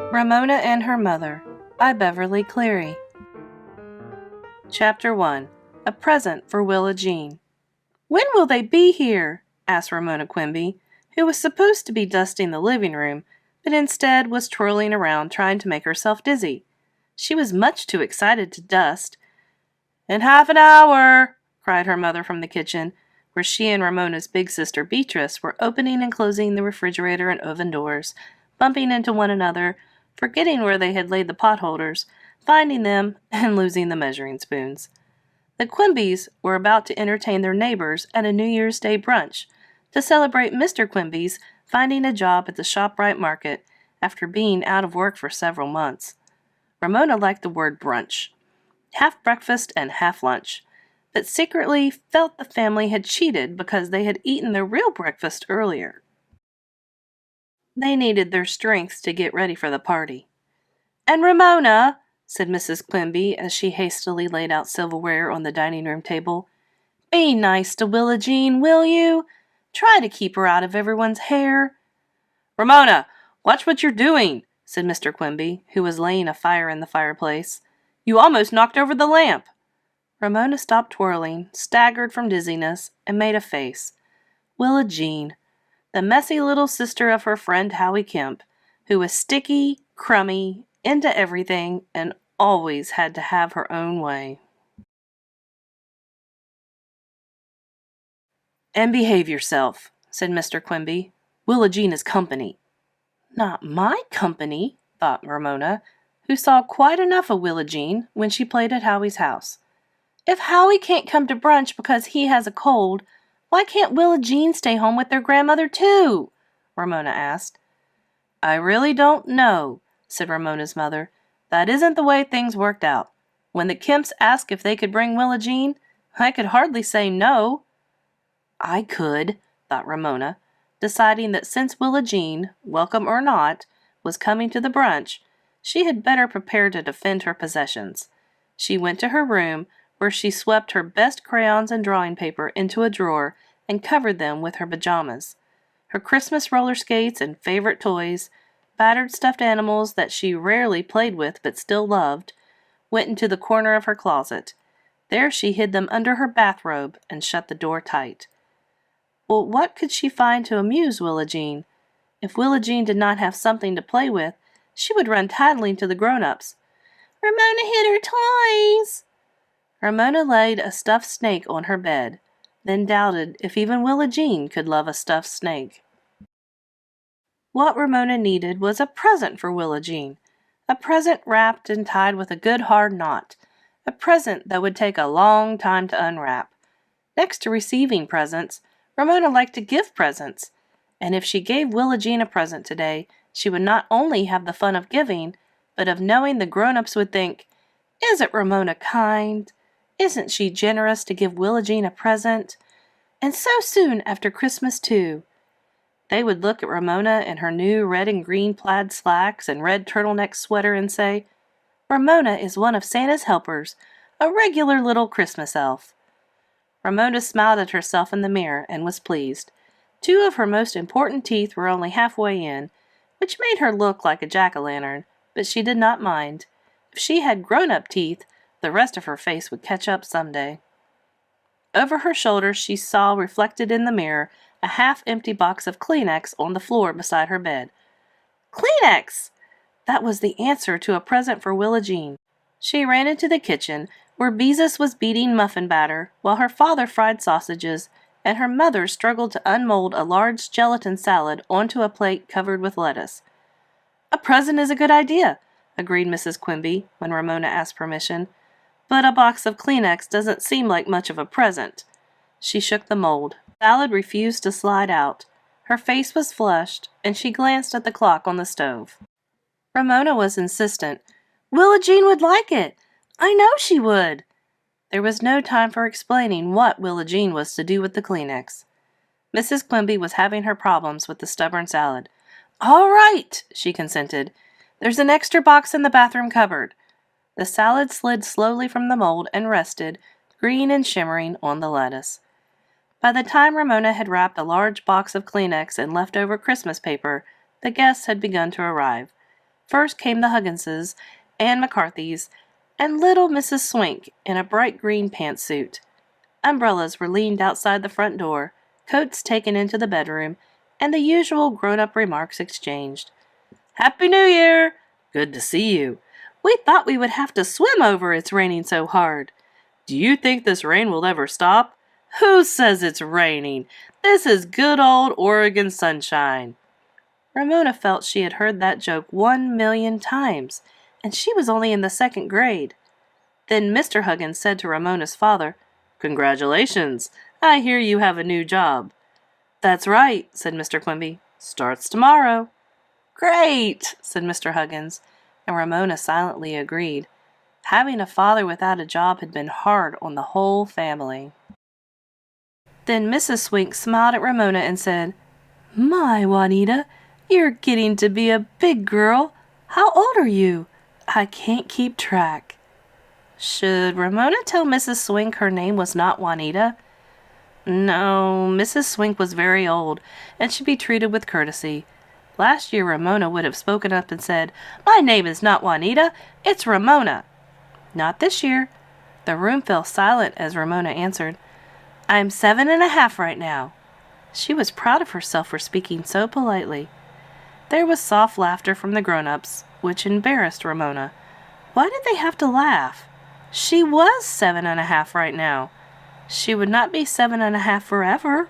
Ramona and Her Mother by Beverly Cleary. Chapter 1. A Present for Willa Jean. "When will they be here?" asked Ramona Quimby, who was supposed to be dusting the living room, but instead was twirling around trying to make herself dizzy. She was much too excited to dust. "In half an hour!" cried her mother from the kitchen, where she and Ramona's big sister Beatrice were opening and closing the refrigerator and oven doors, bumping into one another, forgetting where they had laid the potholders, finding them, and losing the measuring spoons. The Quimbys were about to entertain their neighbors at a New Year's Day brunch to celebrate Mr. Quimby's finding a job at the ShopRite market after being out of work for several months. Ramona liked the word brunch, half breakfast and half lunch, but secretly felt the family had cheated because they had eaten their real breakfast earlier. They needed their strength to get ready for the party. "And Ramona," said Mrs. Quimby as she hastily laid out silverware on the dining room table, "be nice to Willa Jean, will you? Try to keep her out of everyone's hair." "Ramona, watch what you're doing," said Mr. Quimby, who was laying a fire in the fireplace. "You almost knocked over the lamp." Ramona stopped twirling, staggered from dizziness, and made a face. Willa Jean, the messy little sister of her friend Howie Kemp, who was sticky, crummy, into everything, and always had to have her own way. "And behave yourself," said Mr. Quimby. "Willa Jean is company." "Not my company," thought Ramona, who saw quite enough of Willa Jean when she played at Howie's house. "If Howie can't come to brunch because he has a cold, why can't Willa Jean stay home with their grandmother too?" Ramona asked. "I really don't know," said Ramona's mother. "That isn't the way things worked out. When the Kemps asked if they could bring Willa Jean, I could hardly say no." "I could," thought Ramona, deciding that since Willa Jean, welcome or not, was coming to the brunch, she had better prepare to defend her possessions. She went to her room, where she swept her best crayons and drawing paper into a drawer and covered them with her pajamas. Her Christmas roller skates and favorite toys, battered stuffed animals that she rarely played with but still loved, went into the corner of her closet. There she hid them under her bathrobe and shut the door tight. Well, what could she find to amuse Willa Jean? If Willa Jean did not have something to play with, she would run tattling to the grown-ups. "Ramona hid her toys!" Ramona laid a stuffed snake on her bed, then doubted if even Willa Jean could love a stuffed snake. What Ramona needed was a present for Willa Jean, a present wrapped and tied with a good hard knot, a present that would take a long time to unwrap. Next to receiving presents, Ramona liked to give presents, and if she gave Willa Jean a present today, she would not only have the fun of giving, but of knowing the grown-ups would think, "Isn't Ramona kind? Isn't she generous to give Willa Jean a present? And so soon after Christmas, too." They would look at Ramona in her new red and green plaid slacks and red turtleneck sweater and say, "Ramona is one of Santa's helpers, a regular little Christmas elf." Ramona smiled at herself in the mirror and was pleased. 2 of her most important teeth were only halfway in, which made her look like a jack-o'-lantern, but she did not mind. If she had grown-up teeth, the rest of her face would catch up someday. Over her shoulder she saw reflected in the mirror a half-empty box of Kleenex on the floor beside her bed. Kleenex! That was the answer to a present for Willa Jean. She ran into the kitchen, where Beezus was beating muffin batter, while her father fried sausages, and her mother struggled to unmold a large gelatin salad onto a plate covered with lettuce. "A present is a good idea," agreed Mrs. Quimby when Ramona asked permission. "But a box of Kleenex doesn't seem like much of a present." She shook the mold. The salad refused to slide out. Her face was flushed, and she glanced at the clock on the stove. Ramona was insistent. "Willa Jean would like it. I know she would." There was no time for explaining what Willa Jean was to do with the Kleenex. Mrs. Quimby was having her problems with the stubborn salad. "All right," she consented. "There's an extra box in the bathroom cupboard." The salad slid slowly from the mold and rested, green and shimmering, on the lettuce. By the time Ramona had wrapped a large box of Kleenex in leftover Christmas paper, the guests had begun to arrive. First came the Hugginses and McCarthys, and little Mrs. Swink in a bright green pantsuit. Umbrellas were leaned outside the front door, coats taken into the bedroom, and the usual grown-up remarks exchanged. "Happy New Year!" "Good to see you." "We thought we would have to swim over, it's raining so hard." "Do you think this rain will ever stop?" "Who says it's raining? This is good old Oregon sunshine." Ramona felt she had heard that joke 1,000,000 times, and she was only in the 2nd grade. Then Mr. Huggins said to Ramona's father, "Congratulations! I hear you have a new job." "That's right," said Mr. Quimby. "Starts tomorrow." "Great!" said Mr. Huggins, and Ramona silently agreed. Having a father without a job had been hard on the whole family. Then Mrs. Swink smiled at Ramona and said, "My, Juanita, you're getting to be a big girl. How old are you? I can't keep track." Should Ramona tell Mrs. Swink her name was not Juanita? No, Mrs. Swink was very old and should be treated with courtesy. Last year Ramona would have spoken up and said, "My name is not Juanita, it's Ramona." Not this year. The room fell silent as Ramona answered, "I'm 7½ right now." She was proud of herself for speaking so politely. There was soft laughter from the grown-ups, which embarrassed Ramona. Why did they have to laugh? She was 7½ right now. She would not be 7½ forever.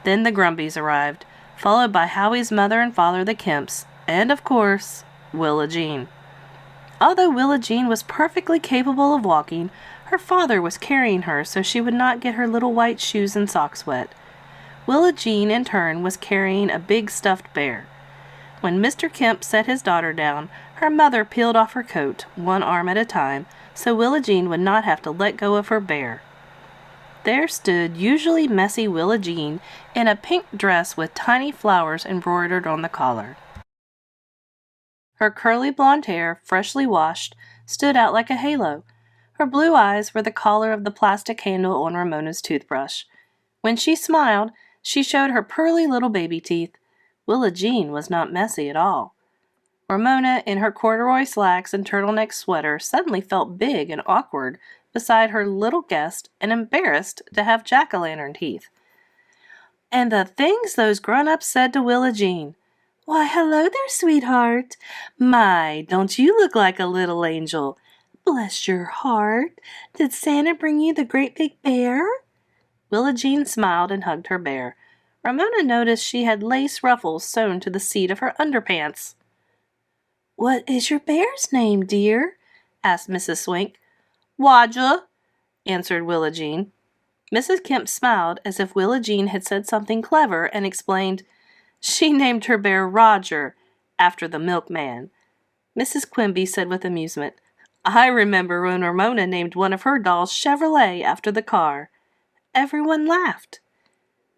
Then the Grumbies arrived, followed by Howie's mother and father, the Kemps, and, of course, Willa Jean. Although Willa Jean was perfectly capable of walking, her father was carrying her so she would not get her little white shoes and socks wet. Willa Jean, in turn, was carrying a big stuffed bear. When Mr. Kemp set his daughter down, her mother peeled off her coat, one arm at a time, so Willa Jean would not have to let go of her bear. There stood usually messy Willa Jean in a pink dress with tiny flowers embroidered on the collar. Her curly blonde hair, freshly washed, stood out like a halo. Her blue eyes were the color of the plastic handle on Ramona's toothbrush. When she smiled, she showed her pearly little baby teeth. Willa Jean was not messy at all. Ramona, in her corduroy slacks and turtleneck sweater, suddenly felt big and awkward beside her little guest and embarrassed to have jack-o'-lantern teeth. And the things those grown-ups said to Willa Jean. "Why, hello there, sweetheart. My, don't you look like a little angel? Bless your heart. Did Santa bring you the great big bear?" Willa Jean smiled and hugged her bear. Ramona noticed she had lace ruffles sewn to the seat of her underpants. "What is your bear's name, dear?" asked Mrs. Swink. "Wodger," answered Willa Jean. Mrs. Kemp smiled as if Willa Jean had said something clever and explained, "She named her bear Roger, after the milkman." Mrs. Quimby said with amusement, "I remember when Ramona named one of her dolls Chevrolet after the car." Everyone laughed.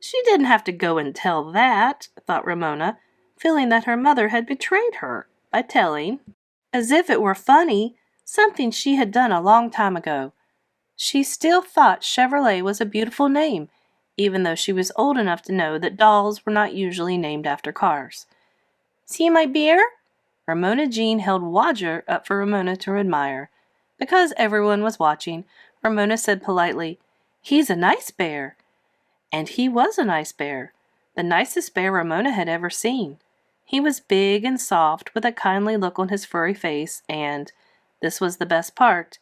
She didn't have to go and tell that, thought Ramona, feeling that her mother had betrayed her by telling, as if it were funny, something she had done a long time ago. She still thought Chevrolet was a beautiful name, even though she was old enough to know that dolls were not usually named after cars. "See my bear?" Ramona Jean held Wodger up for Ramona to admire. Because everyone was watching, Ramona said politely, "He's a nice bear." And he was a nice bear, the nicest bear Ramona had ever seen. He was big and soft, with a kindly look on his furry face, and, this was the best part,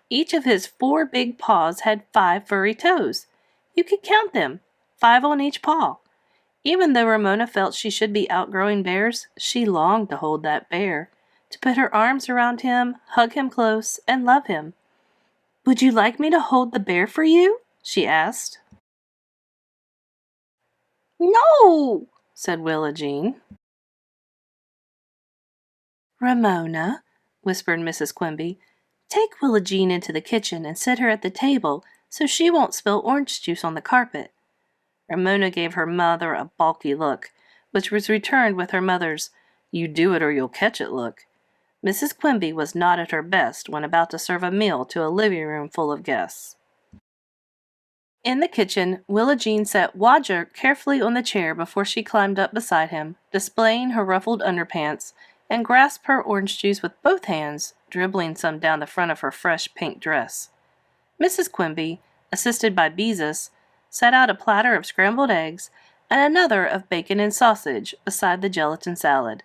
each of his 4 big paws had 5 furry toes. You could count them, 5 on each paw. Even though Ramona felt she should be outgrowing bears, she longed to hold that bear, to put her arms around him, hug him close, and love him. "Would you like me to hold the bear for you?" she asked. "No," said Willa Jean. "Ramona," whispered Mrs. Quimby, "take Willa Jean into the kitchen and sit her at the table so she won't spill orange juice on the carpet." Ramona gave her mother a balky look, which was returned with her mother's "you do it or you'll catch it" look. Mrs. Quimby was not at her best when about to serve a meal to a living room full of guests. In the kitchen, Willa Jean set Wodger carefully on the chair before she climbed up beside him, displaying her ruffled underpants, and grasped her orange juice with both hands, dribbling some down the front of her fresh pink dress. Mrs. Quimby, assisted by Beezus, set out a platter of scrambled eggs and another of bacon and sausage beside the gelatin salad.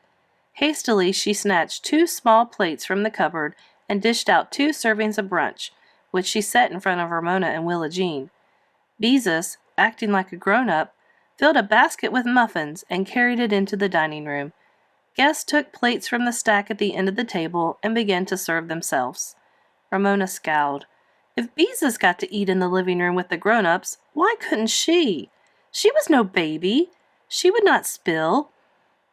Hastily she snatched 2 small plates from the cupboard and dished out 2 servings of brunch, which she set in front of Ramona and Willa Jean. Beezus, acting like a grown-up, filled a basket with muffins and carried it into the dining room. Guests took plates from the stack at the end of the table and began to serve themselves. Ramona scowled. If Beezus got to eat in the living room with the grown-ups, why couldn't she? She was no baby. She would not spill.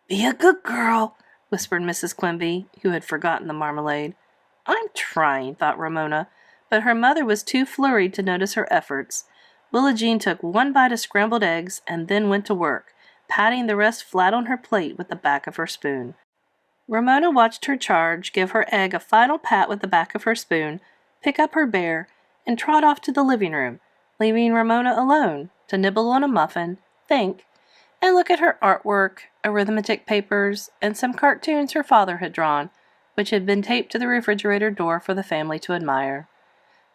"Be a good girl," whispered Mrs. Quimby, who had forgotten the marmalade. "I'm trying," thought Ramona, but her mother was too flurried to notice her efforts. Willa Jean took 1 bite of scrambled eggs and then went to work, patting the rest flat on her plate with the back of her spoon. Ramona watched her charge give her egg a final pat with the back of her spoon, pick up her bear, and trot off to the living room, leaving Ramona alone to nibble on a muffin, think, and look at her artwork, arithmetic papers, and some cartoons her father had drawn, which had been taped to the refrigerator door for the family to admire.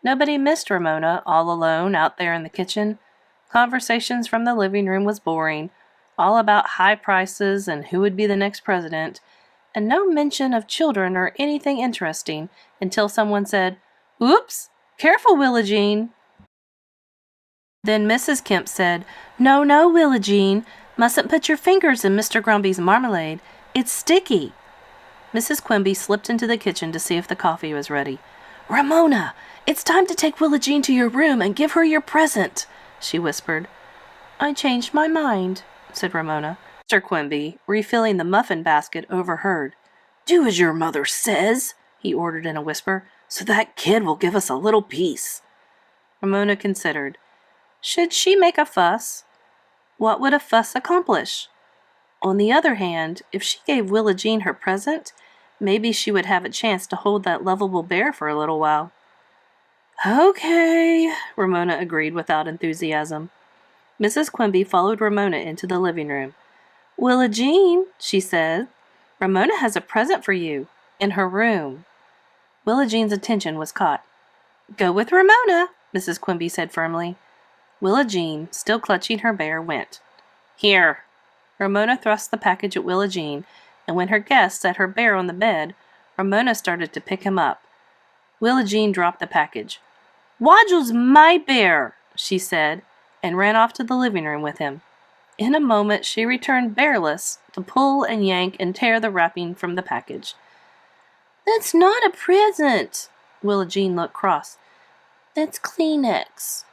Nobody missed Ramona, all alone out there in the kitchen. Conversations from the living room was boring, all about high prices and who would be the next president, and no mention of children or anything interesting until someone said, "Oops! Careful, Willa Jean!" Then Mrs. Kemp said, "No, no, Willa Jean, mustn't put your fingers in Mr. Grumpy's marmalade. It's sticky." Mrs. Quimby slipped into the kitchen to see if the coffee was ready. "Ramona, it's time to take Willa Jean to your room and give her your present," she whispered. "I changed my mind," said Ramona. Mr. Quimby, refilling the muffin basket, overheard. "Do as your mother says," he ordered in a whisper, "so that kid will give us a little peace." Ramona considered. Should she make a fuss? What would a fuss accomplish? On the other hand, if she gave Willa Jean her present, maybe she would have a chance to hold that lovable bear for a little while. "Okay," Ramona agreed without enthusiasm. Mrs. Quimby followed Ramona into the living room. "Willa Jean," she said, "Ramona has a present for you, in her room." Willa Jean's attention was caught. "Go with Ramona," Mrs. Quimby said firmly. Willa Jean, still clutching her bear, went. "Here." Ramona thrust the package at Willa Jean, and when her guest set her bear on the bed, Ramona started to pick him up. Willa Jean dropped the package. "Waddle's my bear," she said, and ran off to the living room with him. In a moment she returned bearless to pull and yank and tear the wrapping from the package. "That's not a present." Willa Jean looked cross. "That's Kleenex."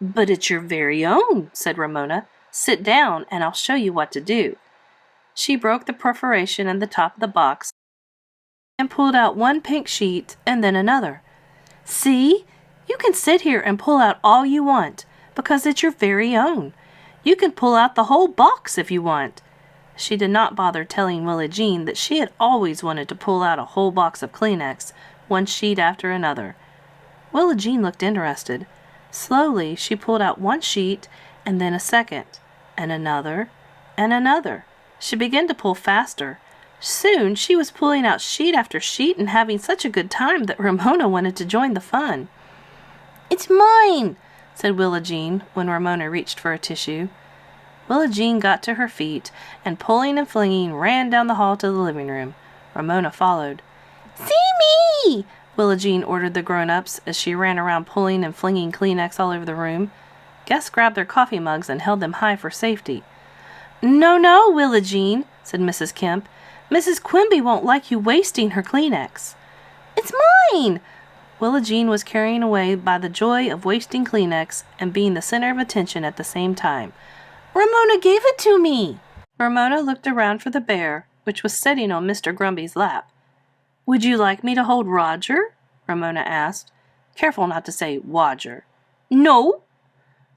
"But it's your very own," said Ramona. "Sit down, and I'll show you what to do." She broke the perforation in the top of the box and pulled out 1 pink sheet and then another. "See? You can sit here and pull out all you want, because it's your very own. You can pull out the whole box if you want." She did not bother telling Willa Jean that she had always wanted to pull out a whole box of Kleenex, 1 sheet after another. Willa Jean looked interested. Slowly she pulled out 1 sheet and then a second, and another, and another. She began to pull faster. Soon she was pulling out sheet after sheet and having such a good time that Ramona wanted to join the fun. "It's mine," said Willa Jean when Ramona reached for a tissue. Willa Jean got to her feet and, pulling and flinging, ran down the hall to the living room. Ramona followed. "See me!" Willa Jean ordered the grown-ups as she ran around pulling and flinging Kleenex all over the room. Guests grabbed their coffee mugs and held them high for safety. "No, no, Willa Jean," said Mrs. Kemp. "Mrs. Quimby won't like you wasting her Kleenex." "It's mine!" Willa Jean was carried away by the joy of wasting Kleenex and being the center of attention at the same time. "Ramona gave it to me!" Ramona looked around for the bear, which was sitting on Mr. Grumpy's lap. "Would you like me to hold Roger?" Ramona asked, careful not to say Wodger. "No."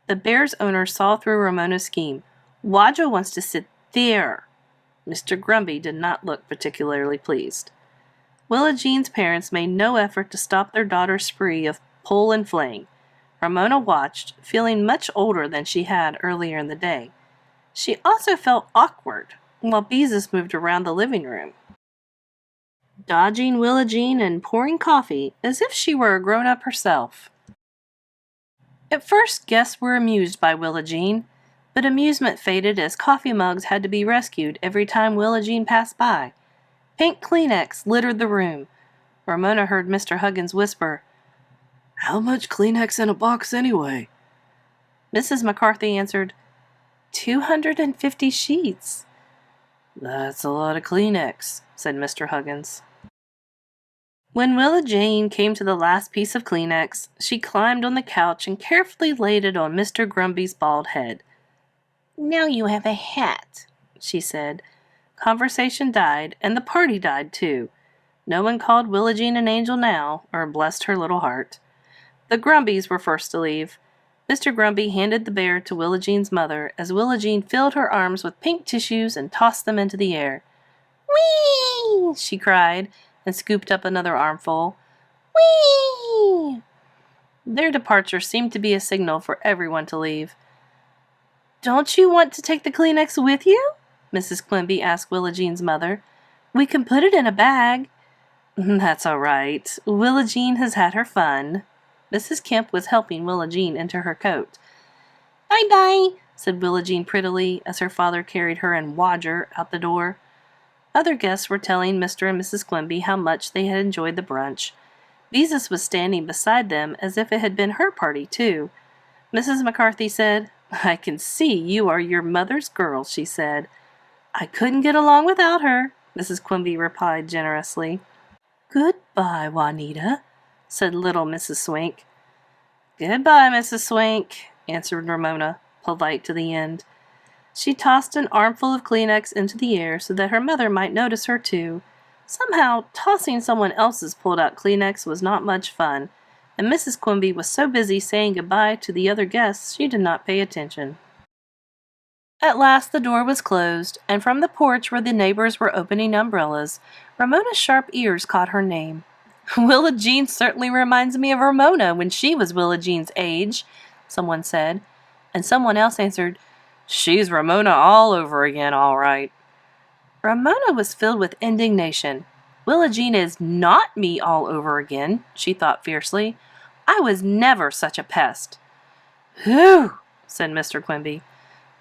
The bear's owner saw through Ramona's scheme. "Wodger wants to sit there." Mr. Grumpy did not look particularly pleased. Willa Jean's parents made no effort to stop their daughter's spree of pull and fling. Ramona watched, feeling much older than she had earlier in the day. She also felt awkward while Beezus moved around the living room. dodging Willa Jean and pouring coffee as if she were a grown-up herself. At first, guests were amused by Willa Jean, but amusement faded as coffee mugs had to be rescued every time Willa Jean passed by. Pink Kleenex littered the room. Ramona heard Mr. Huggins whisper, "How much Kleenex in a box anyway?" Mrs. McCarthy answered, 250 sheets. "That's a lot of Kleenex," said Mr. Huggins. When Willa Jane came to the last piece of Kleenex, she climbed on the couch and carefully laid it on Mr. Grumpy's bald head. "Now you have a hat," she said. Conversation died, and the party died too. No one called Willa Jean an angel now, or blessed her little heart. The Grumbys were first to leave. Mr. Grumpy handed the bear to Willa Jean's mother as Willa Jean filled her arms with pink tissues and tossed them into the air. "Whee!" she cried, and scooped up another armful. "Whee!" Their departure seemed to be a signal for everyone to leave. "Don't you want to take the Kleenex with you?" Mrs. Quimby asked Willa Jean's mother. "We can put it in a bag." "That's all right. Willa Jean has had her fun." Mrs. Kemp was helping Willa Jean into her coat. "Bye-bye," said Willa Jean prettily as her father carried her and Wodger out the door. Other guests were telling Mr. and Mrs. Quimby how much they had enjoyed the brunch. Beezus was standing beside them as if it had been her party, too. Mrs. McCarthy said, "I can see you are your mother's girl," she said. "I couldn't get along without her," Mrs. Quimby replied generously. "Goodbye, Juanita," said little Mrs. Swink. "Goodbye, Mrs. Swink," answered Ramona, polite to the end. She tossed an armful of Kleenex into the air so that her mother might notice her too. Somehow, tossing someone else's pulled-out Kleenex was not much fun, and Mrs. Quimby was so busy saying goodbye to the other guests she did not pay attention. At last the door was closed, and from the porch where the neighbors were opening umbrellas, Ramona's sharp ears caught her name. "Willa Jean certainly reminds me of Ramona when she was Willa Jean's age," someone said, and someone else answered, "She's Ramona all over again, all right." Ramona was filled with indignation. "Willa Jean is not me all over again," she thought fiercely. "I was never such a pest." "Whew!" said Mr. Quimby.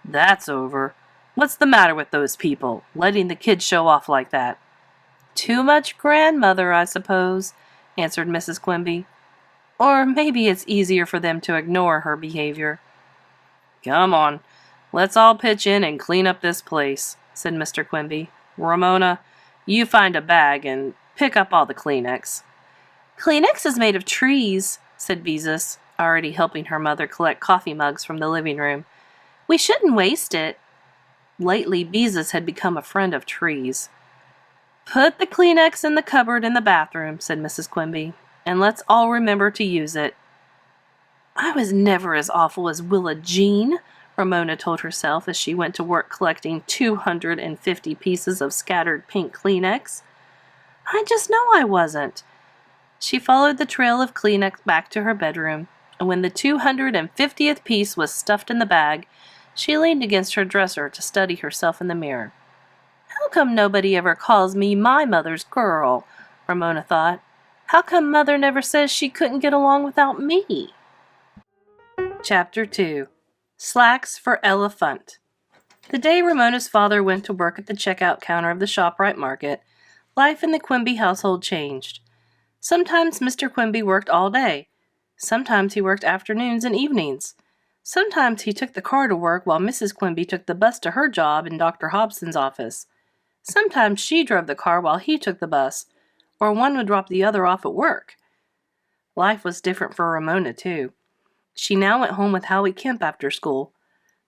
"That's over. What's the matter with those people, letting the kids show off like that?" "Too much grandmother, I suppose," answered Mrs. Quimby. "Or maybe it's easier for them to ignore her behavior." "Come on, let's all pitch in and clean up this place," said Mr. Quimby. "Ramona, you find a bag and pick up all the Kleenex." "Kleenex is made of trees," said Beezus, already helping her mother collect coffee mugs from the living room. "We shouldn't waste it." Lately, Beezus had become a friend of trees. "Put the Kleenex in the cupboard in the bathroom," said Mrs. Quimby, "and let's all remember to use it." "I was never as awful as Willa Jean," Ramona told herself as she went to work collecting 250 pieces of scattered pink Kleenex. "I just know I wasn't." She followed the trail of Kleenex back to her bedroom, and when the 250th piece was stuffed in the bag, she leaned against her dresser to study herself in the mirror. "How come nobody ever calls me my mother's girl?" Ramona thought. "How come Mother never says she couldn't get along without me?" Chapter 2. Slacks for Elephant. The day Ramona's father went to work at the checkout counter of the ShopRite Market, life in the Quimby household changed. Sometimes Mr. Quimby worked all day. Sometimes he worked afternoons and evenings. Sometimes he took the car to work while Mrs. Quimby took the bus to her job in Dr. Hobson's office. Sometimes she drove the car while he took the bus, or one would drop the other off at work. Life was different for Ramona, too. She now went home with Howie Kemp after school.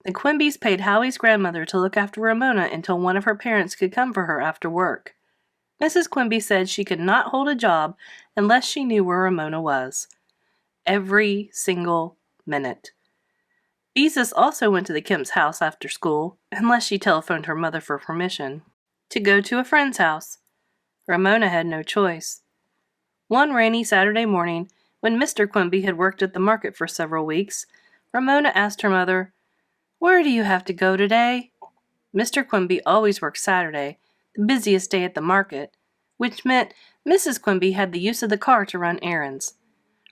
The Quimbys paid Howie's grandmother to look after Ramona until one of her parents could come for her after work. Mrs. Quimby said she could not hold a job unless she knew where Ramona was. Every single minute. Beezus also went to the Kemp's house after school, unless she telephoned her mother for permission, to go to a friend's house. Ramona had no choice. One rainy Saturday morning, when Mr. Quimby had worked at the market for several weeks, Ramona asked her mother, "Where do you have to go today?" Mr. Quimby always worked Saturday, the busiest day at the market, which meant Mrs. Quimby had the use of the car to run errands.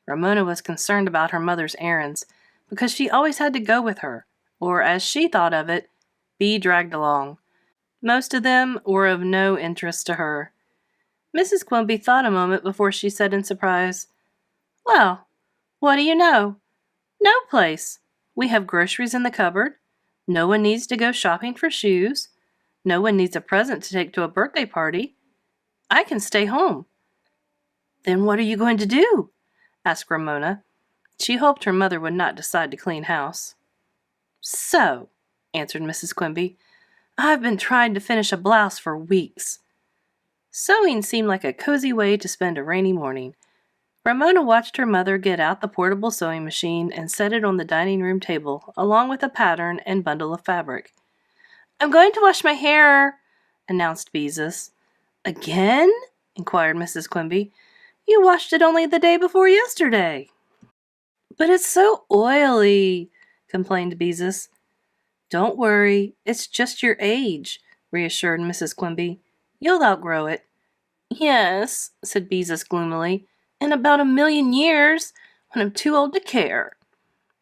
Ramona was concerned about her mother's errands because she always had to go with her, or as she thought of it, be dragged along. Most of them were of no interest to her. Mrs. Quimby thought a moment before she said in surprise, "Well, what do you know? No place. We have groceries in the cupboard. No one needs to go shopping for shoes. No one needs a present to take to a birthday party. I can stay home." "Then what are you going to do?" asked Ramona. She hoped her mother would not decide to clean house. "So," answered Mrs. Quimby, "I've been trying to finish a blouse for weeks." Sewing seemed like a cozy way to spend a rainy morning. Ramona watched her mother get out the portable sewing machine and set it on the dining room table, along with a pattern and bundle of fabric. "I'm going to wash my hair," announced Beezus. "Again?" inquired Mrs. Quimby. "You washed it only the day before yesterday." "But it's so oily," complained Beezus. "Don't worry, it's just your age," reassured Mrs. Quimby. "You'll outgrow it." "Yes," said Beezus gloomily, "in about 1,000,000 years, when I'm too old to care."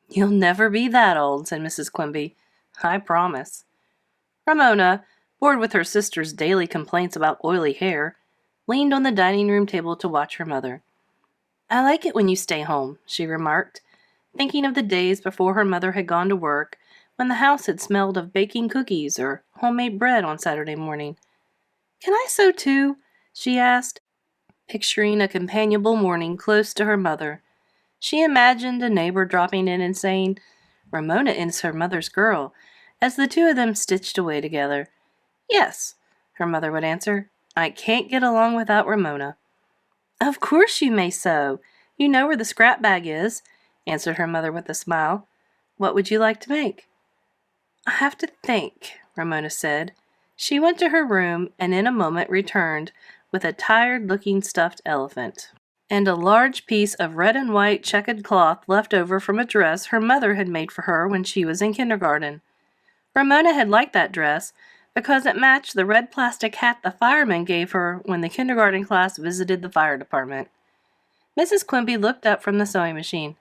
"You'll never be that old," said Mrs. Quimby. "I promise." Ramona, bored with her sister's daily complaints about oily hair, leaned on the dining room table to watch her mother. "I like it when you stay home," she remarked, thinking of the days before her mother had gone to work, when the house had smelled of baking cookies or homemade bread on Saturday morning. "Can I sew too?" she asked, picturing a companionable morning close to her mother. She imagined a neighbor dropping in and saying, "Ramona is her mother's girl," as the two of them stitched away together. "Yes," her mother would answer. "I can't get along without Ramona." "Of course you may sew. You know where the scrap bag is," answered her mother with a smile. "What would you like to make?" "I have to think," Ramona said. She went to her room and in a moment returned with a tired-looking stuffed elephant and a large piece of red and white checkered cloth left over from a dress her mother had made for her when she was in kindergarten. Ramona had liked that dress because it matched the red plastic hat the fireman gave her when the kindergarten class visited the fire department. Mrs. Quimby looked up from the sewing machine.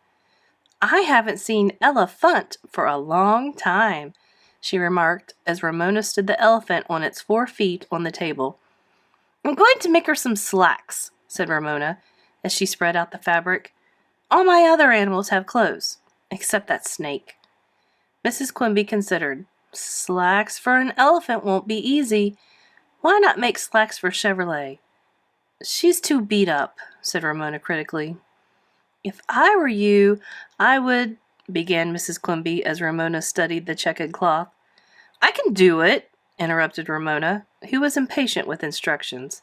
"I haven't seen Elephant for a long time," she remarked as Ramona stood the elephant on its 4 feet on the table. "I'm going to make her some slacks," said Ramona as she spread out the fabric. "All my other animals have clothes, except that snake." Mrs. Quimby considered. "Slacks for an elephant won't be easy. Why not make slacks for Chevrolet?" "She's too beat up," said Ramona critically. "If I were you, I would," began Mrs. Quimby as Ramona studied the checkered cloth. "I can do it," interrupted Ramona, who was impatient with instructions.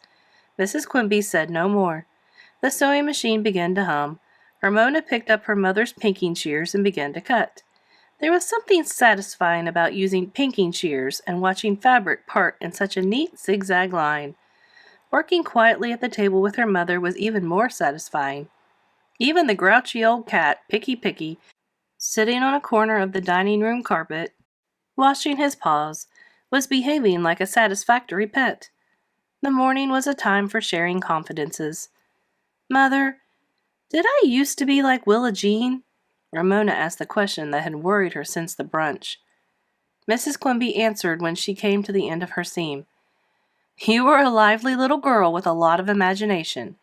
Mrs. Quimby said no more. The sewing machine began to hum. Ramona picked up her mother's pinking shears and began to cut. There was something satisfying about using pinking shears and watching fabric part in such a neat zigzag line. Working quietly at the table with her mother was even more satisfying. Even the grouchy old cat, Picky, sitting on a corner of the dining room carpet, washing his paws, was behaving like a satisfactory pet. The morning was a time for sharing confidences. "Mother, did I used to be like Willa Jean?" Ramona asked the question that had worried her since the brunch. Mrs. Quimby answered when she came to the end of her seam. "You were a lively little girl with a lot of imagination,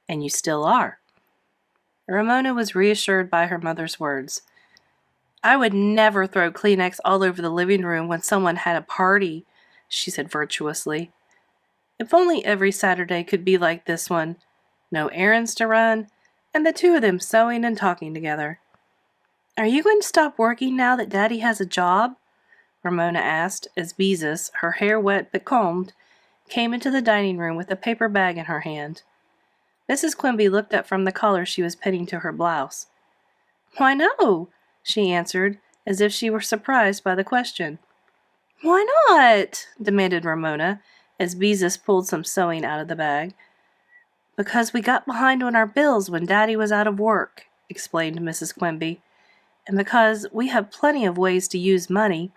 and you still are." Ramona was reassured by her mother's words. "I would never throw Kleenex all over the living room when someone had a party," she said virtuously. If only every Saturday could be like this one. No errands to run, and the two of them sewing and talking together. "Are you going to stop working now that Daddy has a job?" Ramona asked as Beezus, her hair wet but combed, came into the dining room with a paper bag in her hand. Mrs. Quimby looked up from the collar she was pinning to her blouse. "Why no?" she answered, as if she were surprised by the question. "Why not?" demanded Ramona, as Beezus pulled some sewing out of the bag. "Because we got behind on our bills when Daddy was out of work," explained Mrs. Quimby. "And because we have plenty of ways to use money.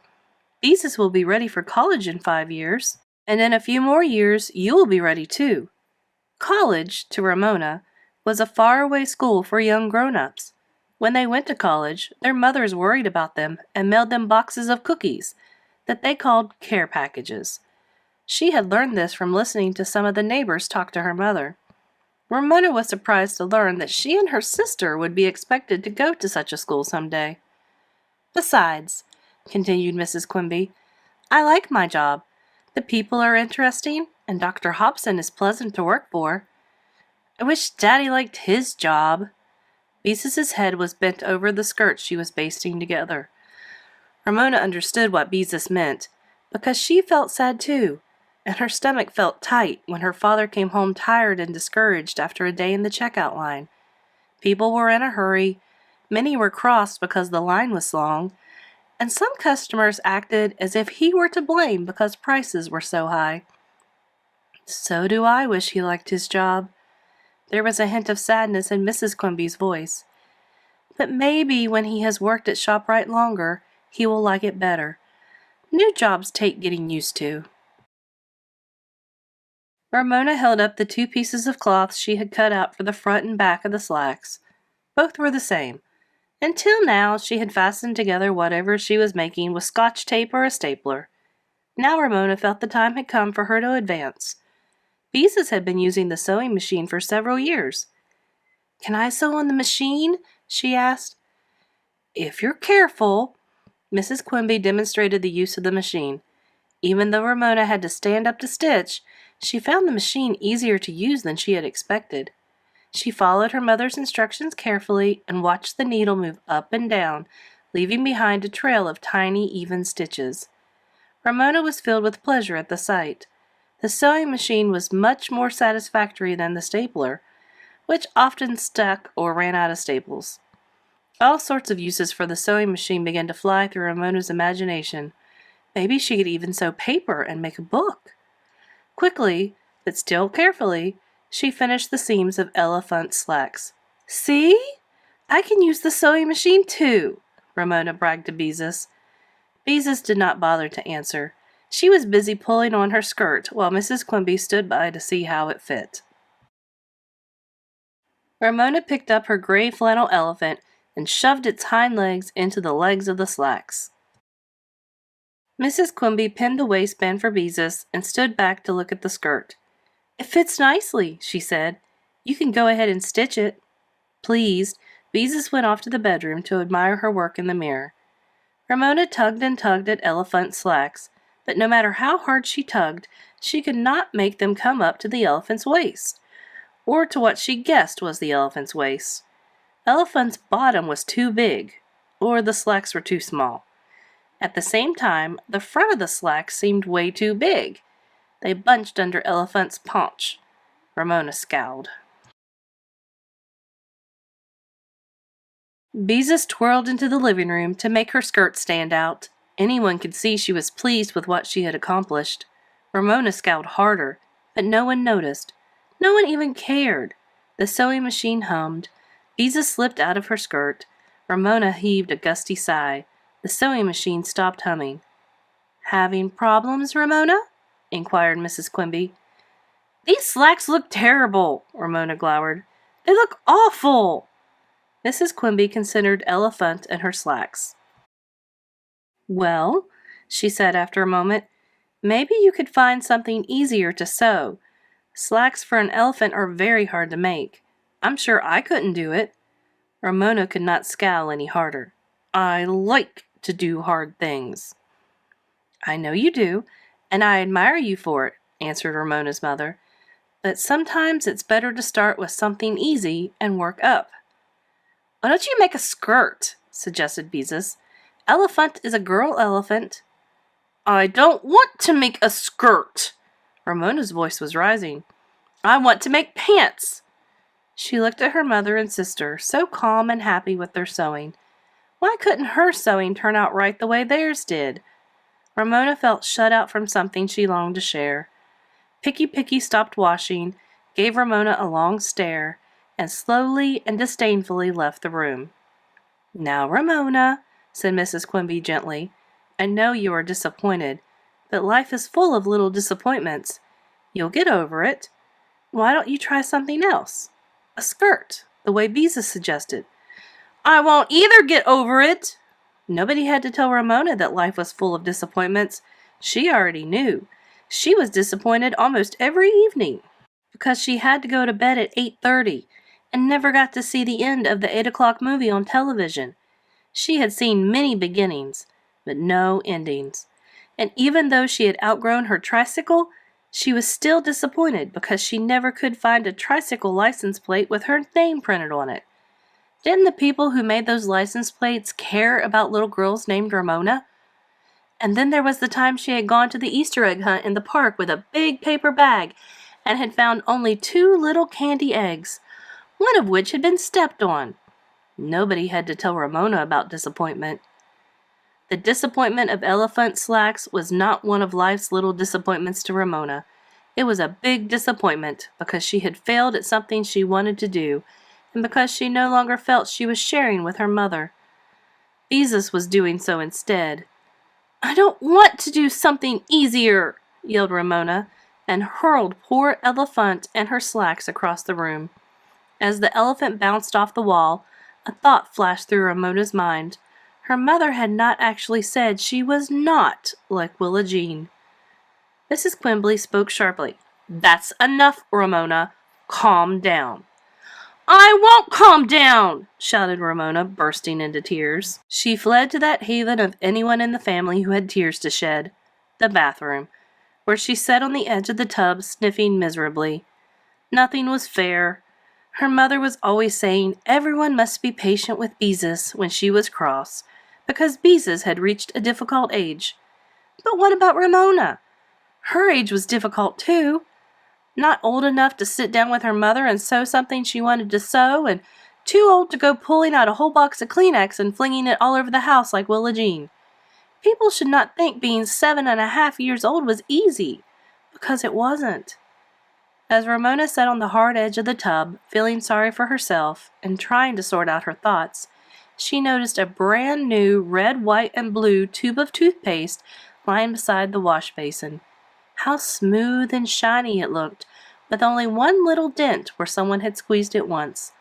Beezus will be ready for college in 5 years, and in a few more years you will be ready too." College, to Ramona, was a faraway school for young grown-ups. When they went to college, their mothers worried about them and mailed them boxes of cookies that they called care packages. She had learned this from listening to some of the neighbors talk to her mother. Ramona was surprised to learn that she and her sister would be expected to go to such a school someday. Besides, continued Mrs. Quimby, I like my job. The people are interesting, and Dr. Hobson is pleasant to work for. I wish Daddy liked his job. Beezus' head was bent over the skirt she was basting together. Ramona understood what Beezus meant, because she felt sad too, and her stomach felt tight when her father came home tired and discouraged after a day in the checkout line. People were in a hurry, many were cross because the line was long, and some customers acted as if he were to blame because prices were so high. So do I wish he liked his job. There was a hint of sadness in Mrs. Quimby's voice. But maybe when he has worked at ShopRite longer, he will like it better. New jobs take getting used to. Ramona held up the 2 pieces of cloth she had cut out for the front and back of the slacks. Both were the same. Until now, she had fastened together whatever she was making with Scotch tape or a stapler. Now Ramona felt the time had come for her to advance. Beezus had been using the sewing machine for several years. "Can I sew on the machine?" she asked. "If you're careful." Mrs. Quimby demonstrated the use of the machine. Even though Ramona had to stand up to stitch, she found the machine easier to use than she had expected. She followed her mother's instructions carefully and watched the needle move up and down, leaving behind a trail of tiny, even stitches. Ramona was filled with pleasure at the sight. The sewing machine was much more satisfactory than the stapler, which often stuck or ran out of staples. All sorts of uses for the sewing machine began to fly through Ramona's imagination. Maybe she could even sew paper and make a book. Quickly, but still carefully, she finished the seams of elephant slacks. "See? I can use the sewing machine too," Ramona bragged to Beezus. Beezus did not bother to answer. She was busy pulling on her skirt while Mrs. Quimby stood by to see how it fit. Ramona picked up her gray flannel elephant and shoved its hind legs into the legs of the slacks. Mrs. Quimby pinned the waistband for Beezus and stood back to look at the skirt. "It fits nicely," she said. "You can go ahead and stitch it." Pleased, Beezus went off to the bedroom to admire her work in the mirror. Ramona tugged and tugged at elephant slacks, but no matter how hard she tugged, she could not make them come up to the elephant's waist, or to what she guessed was the elephant's waist. Elephant's bottom was too big, or the slacks were too small. At the same time, the front of the slacks seemed way too big. They bunched under Elephant's paunch. Ramona scowled. Beezus twirled into the living room to make her skirt stand out. Anyone could see she was pleased with what she had accomplished. Ramona scowled harder, but no one noticed. No one even cared. The sewing machine hummed. Beezus slipped out of her skirt. Ramona heaved a gusty sigh. The sewing machine stopped humming. "Having problems, Ramona?" inquired Mrs. Quimby. "These slacks look terrible," Ramona glowered. "They look awful." Mrs. Quimby considered Elephant and her slacks. "Well," she said after a moment, "maybe you could find something easier to sew. Slacks for an elephant are very hard to make. I'm sure I couldn't do it." Ramona could not scowl any harder. "I like to do hard things." "I know you do, and I admire you for it," answered Ramona's mother. "But sometimes it's better to start with something easy and work up." "Why don't you make a skirt?" suggested Beezus. "Elephant is a girl elephant." "I don't want to make a skirt." Ramona's voice was rising. "I want to make pants." She looked at her mother and sister, so calm and happy with their sewing. Why couldn't her sewing turn out right the way theirs did? Ramona felt shut out from something she longed to share. Picky stopped washing, gave Ramona a long stare, and slowly and disdainfully left the room. "Now, Ramona," said Mrs. Quimby gently, "I know you are disappointed, but life is full of little disappointments. You'll get over it." Why don't you try something else? A skirt, the way Beezus suggested. I won't either get over it. Nobody had to tell Ramona that life was full of disappointments. She already knew. She was disappointed almost every evening because she had to go to bed at 8:30 and never got to see the end of the 8 o'clock movie on television. She had seen many beginnings, but no endings. And even though she had outgrown her tricycle, she was still disappointed because she never could find a tricycle license plate with her name printed on it. Didn't the people who made those license plates care about little girls named Ramona? And then there was the time she had gone to the Easter egg hunt in the park with a big paper bag and had found only 2 little candy eggs, one of which had been stepped on. Nobody had to tell Ramona about disappointment. The disappointment of elephant slacks was not one of life's little disappointments to Ramona. It was a big disappointment because she had failed at something she wanted to do, and because she no longer felt she was sharing with her mother. Beezus was doing so instead. I don't want to do something easier, yelled Ramona, and hurled poor Elephant and her slacks across the room. As the elephant bounced off the wall, a thought flashed through Ramona's mind. Her mother had not actually said she was not like Willa Jean. Mrs. Quimby spoke sharply. That's enough, Ramona. Calm down. I won't calm down, shouted Ramona, bursting into tears. She fled to that haven of anyone in the family who had tears to shed, the bathroom, where she sat on the edge of the tub, sniffing miserably. Nothing was fair. Her mother was always saying everyone must be patient with Beezus when she was cross, because Beezus had reached a difficult age. But what about Ramona? Her age was difficult too. Not old enough to sit down with her mother and sew something she wanted to sew, and too old to go pulling out a whole box of Kleenex and flinging it all over the house like Willa Jean. People should not think being 7.5 years old was easy, because it wasn't. As Ramona sat on the hard edge of the tub, feeling sorry for herself and trying to sort out her thoughts, she noticed a brand new red, white, and blue tube of toothpaste lying beside the wash basin. How smooth and shiny it looked, with only one little dent where someone had squeezed it once.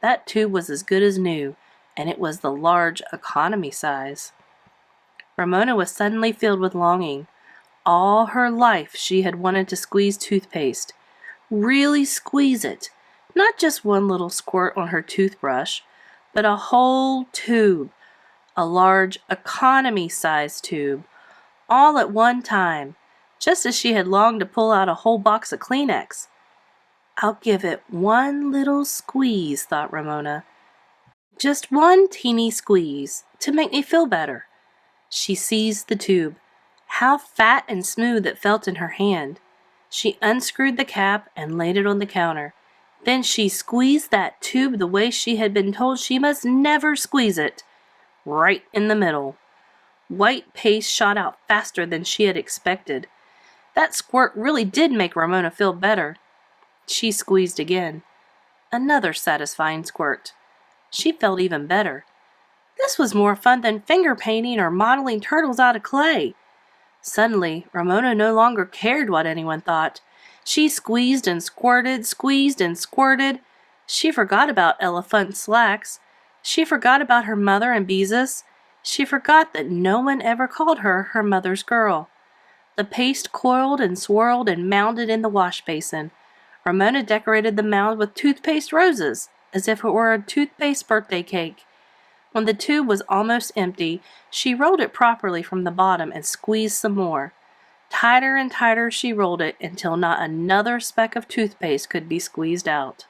That tube was as good as new, and it was the large economy size. Ramona was suddenly filled with longing. All her life she had wanted to squeeze toothpaste. Really squeeze it, not just one little squirt on her toothbrush, but a whole tube, a large economy-sized tube, all at one time, just as she had longed to pull out a whole box of Kleenex. I'll give it one little squeeze, thought Ramona. Just one teeny squeeze, to make me feel better. She seized the tube. How fat and smooth it felt in her hand. She unscrewed the cap and laid it on the counter. Then she squeezed that tube the way she had been told she must never squeeze it, right in the middle. White paste shot out faster than she had expected. That squirt really did make Ramona feel better. She squeezed again. Another satisfying squirt. She felt even better. This was more fun than finger painting or modeling turtles out of clay. Suddenly, Ramona no longer cared what anyone thought. She squeezed and squirted, squeezed and squirted. She forgot about elephant slacks. She forgot about her mother and Beezus. She forgot that no one ever called her mother's girl. The paste coiled and swirled and mounded in the wash basin. Ramona decorated the mound with toothpaste roses, as if it were a toothpaste birthday cake. When the tube was almost empty, she rolled it properly from the bottom and squeezed some more. Tighter and tighter she rolled it until not another speck of toothpaste could be squeezed out.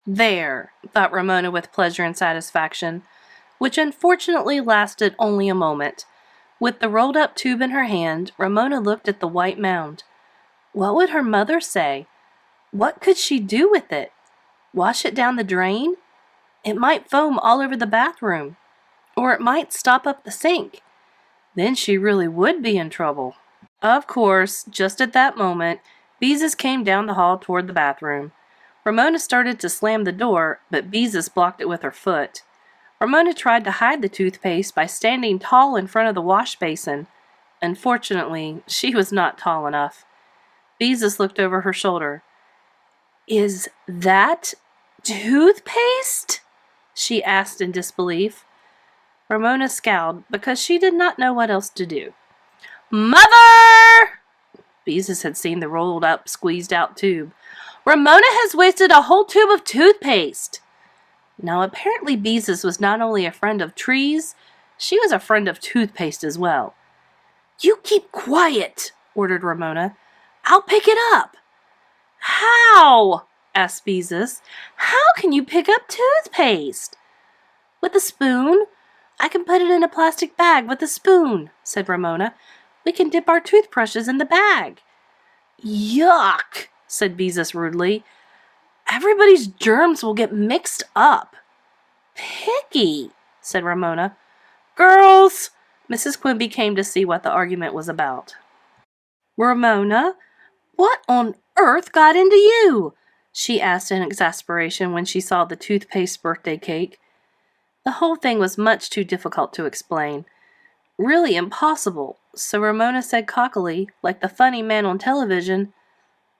There, thought Ramona with pleasure and satisfaction, which unfortunately lasted only a moment. With the rolled-up tube in her hand, Ramona looked at the white mound. What would her mother say? What could she do with it? Wash it down the drain? It might foam all over the bathroom. Or it might stop up the sink. Then she really would be in trouble. Of course, just at that moment, Beezus came down the hall toward the bathroom. Ramona started to slam the door, but Beezus blocked it with her foot. Ramona tried to hide the toothpaste by standing tall in front of the wash basin. Unfortunately, she was not tall enough. Beezus looked over her shoulder. "Is that toothpaste?" she asked in disbelief. Ramona scowled because she did not know what else to do. "Mother!" Beezus had seen the rolled up, squeezed out tube. "Ramona has wasted a whole tube of toothpaste." Now apparently Beezus was not only a friend of trees, she was a friend of toothpaste as well. "You keep quiet," ordered Ramona. "I'll pick it up." "How?" asked Beezus. "How can you pick up toothpaste?" "With a spoon. I can put it in a plastic bag with a spoon," said Ramona. "We can dip our toothbrushes in the bag." "Yuck," said Beezus rudely. "Everybody's germs will get mixed up." "Picky," said Ramona. "Girls!" Mrs. Quimby came to see what the argument was about. "Ramona, what on earth got into you?" she asked in exasperation when she saw the toothpaste birthday cake. The whole thing was much too difficult to explain. Really impossible, so Ramona said cockily, like the funny man on television,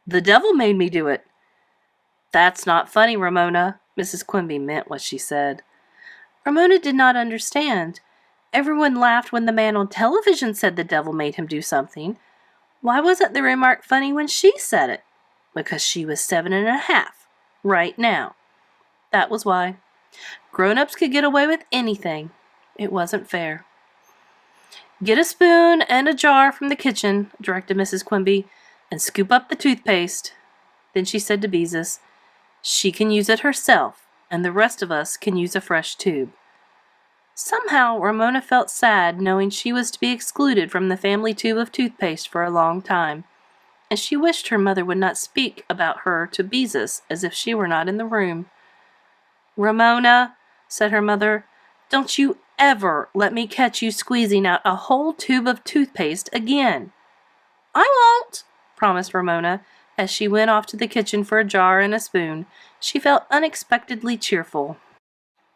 "The devil made me do it." "That's not funny, Ramona." Mrs. Quimby meant what she said. Ramona did not understand. Everyone laughed when the man on television said the devil made him do something. Why wasn't the remark funny when she said it? Because she was 7.5, right now. That was why. Grown-ups could get away with anything. It wasn't fair. "Get a spoon and a jar from the kitchen," directed Mrs. Quimby, "and scoop up the toothpaste." Then she said to Beezus, "She can use it herself, and the rest of us can use a fresh tube." Somehow Ramona felt sad knowing she was to be excluded from the family tube of toothpaste for a long time, and she wished her mother would not speak about her to Beezus as if she were not in the room. "Ramona," said her mother, "don't you ever let me catch you squeezing out a whole tube of toothpaste again." "I won't," promised Ramona. As she went off to the kitchen for a jar and a spoon, she felt unexpectedly cheerful.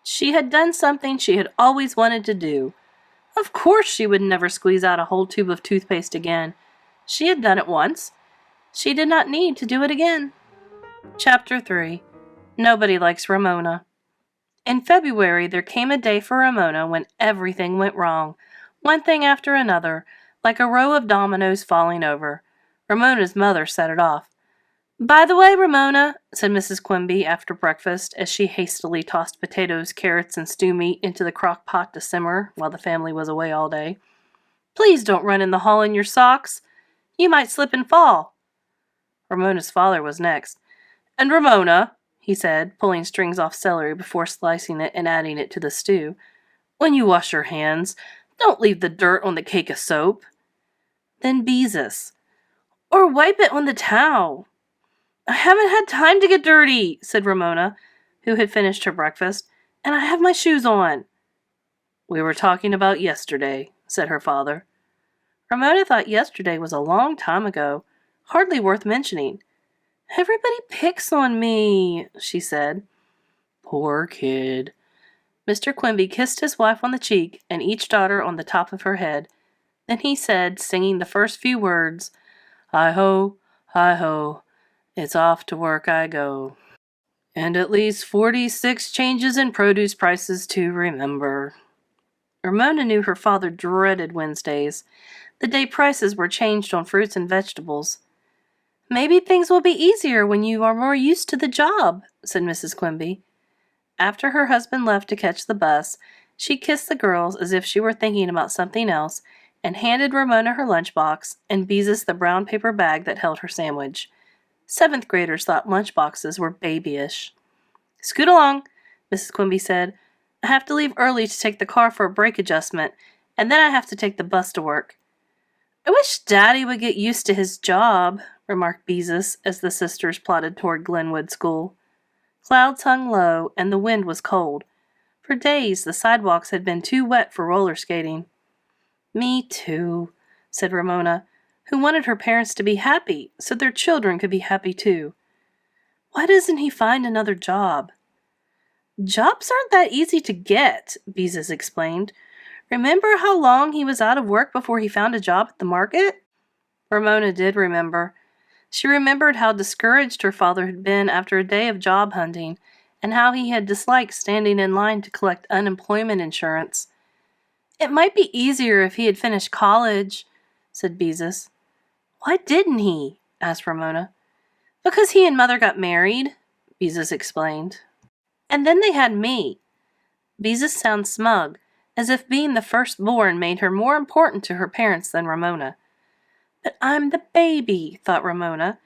She had done something she had always wanted to do. Of course she would never squeeze out a whole tube of toothpaste again. She had done it once. She did not need to do it again. Chapter 3. Nobody likes Ramona. In February there came a day for Ramona when everything went wrong, one thing after another, like a row of dominoes falling over. Ramona's mother set it off. "By the way, Ramona," said Mrs. Quimby after breakfast, as she hastily tossed potatoes, carrots, and stew meat into the crock pot to simmer while the family was away all day, "please don't run in the hall in your socks. You might slip and fall." Ramona's father was next. "And Ramona," he said, pulling strings off celery before slicing it and adding it to the stew, "when you wash your hands, don't leave the dirt on the cake of soap." Then Beezus, "Or wipe it on the towel." "I haven't had time to get dirty," said Ramona, who had finished her breakfast, "and I have my shoes on." "We were talking about yesterday," said her father. Ramona thought yesterday was a long time ago, hardly worth mentioning. "Everybody picks on me," she said. "Poor kid." Mr. Quimby kissed his wife on the cheek and each daughter on the top of her head. Then he said, singing the first few words, "Hi-ho, hi-ho, it's off to work I go. And at least 46 changes in produce prices to remember." Ramona knew her father dreaded Wednesdays, the day prices were changed on fruits and vegetables. "Maybe things will be easier when you are more used to the job," said Mrs. Quimby. After her husband left to catch the bus, she kissed the girls as if she were thinking about something else, and handed Ramona her lunchbox and Beezus the brown paper bag that held her sandwich. 7th graders thought lunchboxes were babyish. "Scoot along," Mrs. Quimby said. "I have to leave early to take the car for a brake adjustment, and then I have to take the bus to work." "I wish Daddy would get used to his job," remarked Beezus as the sisters plodded toward Glenwood School. Clouds hung low, and the wind was cold. For days the sidewalks had been too wet for roller skating. "Me too," said Ramona, who wanted her parents to be happy so their children could be happy too. "Why doesn't he find another job?" "Jobs aren't that easy to get," Beezus explained. Remember how long he was out of work before he found a job at the market? Ramona did remember. She remembered how discouraged her father had been after a day of job hunting, and how he had disliked standing in line to collect unemployment insurance. It might be easier if he had finished college, said Beezus. Why didn't he? Asked Ramona. Because he and Mother got married, Beezus explained. And then they had me. Beezus sounded smug, as if being the firstborn made her more important to her parents than Ramona. But I'm the baby, thought Ramona.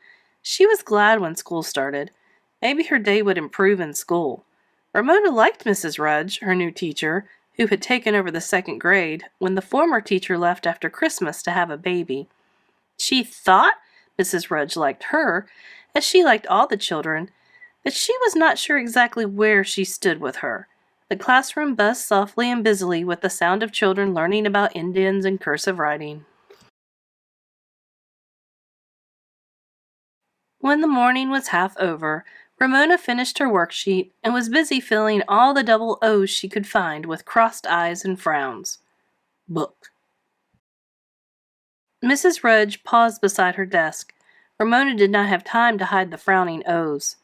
She was glad when school started. Maybe her day would improve in school. Ramona liked Mrs. Rudge, her new teacher, who had taken over the second grade when the former teacher left after Christmas to have a baby. She thought Mrs. Rudge liked her, as she liked all the children, but she was not sure exactly where she stood with her. The classroom buzzed softly and busily with the sound of children learning about Indians and cursive writing. When the morning was half over, Ramona finished her worksheet and was busy filling all the double O's she could find with crossed eyes and frowns. Book. Mrs. Rudge paused beside her desk. Ramona did not have time to hide the frowning O's.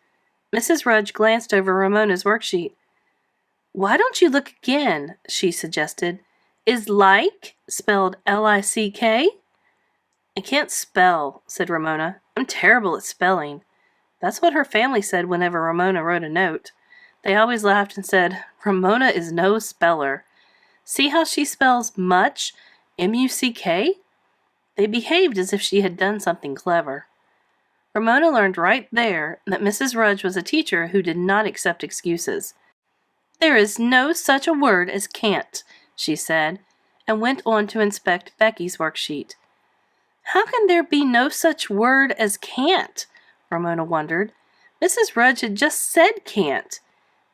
Mrs. Rudge glanced over Ramona's worksheet. Why don't you look again? She suggested. Is like spelled L-I-C-K? I can't spell, said Ramona. I'm terrible at spelling. That's what her family said whenever Ramona wrote a note. They always laughed and said, Ramona is no speller. See how she spells much, M-U-C-K? They behaved as if she had done something clever. Ramona learned right there that Mrs. Rudge was a teacher who did not accept excuses. There is no such a word as can't, she said, and went on to inspect Becky's worksheet. How can there be no such word as can't? Ramona wondered. Mrs. Rudge had just said can't.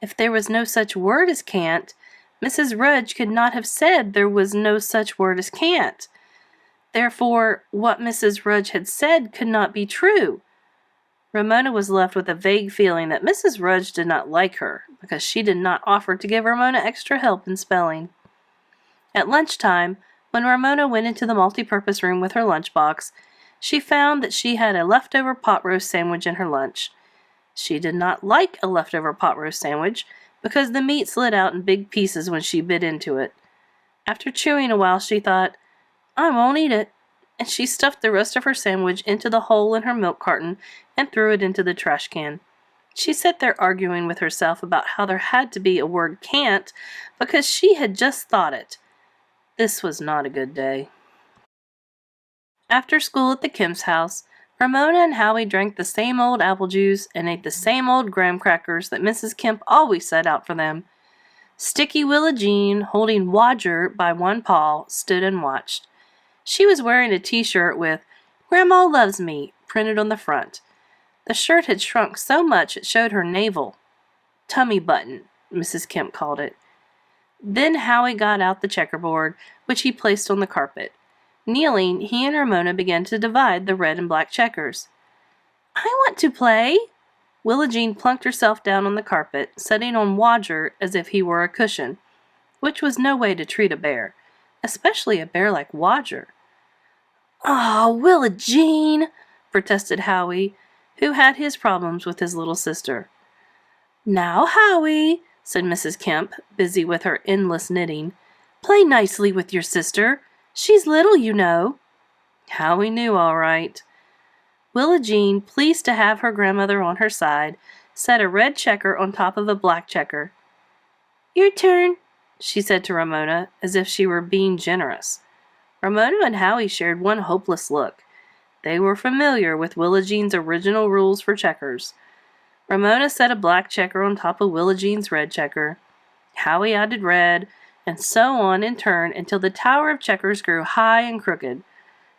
If there was no such word as can't, Mrs. Rudge could not have said there was no such word as can't. Therefore, what Mrs. Rudge had said could not be true. Ramona was left with a vague feeling that Mrs. Rudge did not like her, because she did not offer to give Ramona extra help in spelling. At lunchtime, when Ramona went into the multipurpose room with her lunchbox, she found that she had a leftover pot roast sandwich in her lunch. She did not like a leftover pot roast sandwich because the meat slid out in big pieces when she bit into it. After chewing a while, she thought, I won't eat it, and she stuffed the rest of her sandwich into the hole in her milk carton and threw it into the trash can. She sat there arguing with herself about how there had to be a word can't because she had just thought it. This was not a good day. After school at the Kemp's house, Ramona and Howie drank the same old apple juice and ate the same old graham crackers that Mrs. Kemp always set out for them. Sticky Willa Jean, holding Wodger by one paw, stood and watched. She was wearing a t-shirt with Grandma Loves Me printed on the front. The shirt had shrunk so much it showed her navel. Tummy button, Mrs. Kemp called it. Then Howie got out the checkerboard, which he placed on the carpet. Kneeling, he and Ramona began to divide the red and black checkers. I want to play. Willa Jean plunked herself down on the carpet, sitting on Wodger as if he were a cushion, which was no way to treat a bear, especially a bear like Wodger. "Oh, Willa Jean," protested Howie, who had his problems with his little sister. "Now, Howie," said Mrs. Kemp, busy with her endless knitting, "play nicely with your sister. She's little, you know." Howie knew all right. Willa Jean, pleased to have her grandmother on her side, set a red checker on top of a black checker. "Your turn," she said to Ramona, as if she were being generous. Ramona and Howie shared one hopeless look. They were familiar with Willa Jean's original rules for checkers. Ramona set a black checker on top of Willa Jean's red checker. Howie added red, and so on in turn until the tower of checkers grew high and crooked.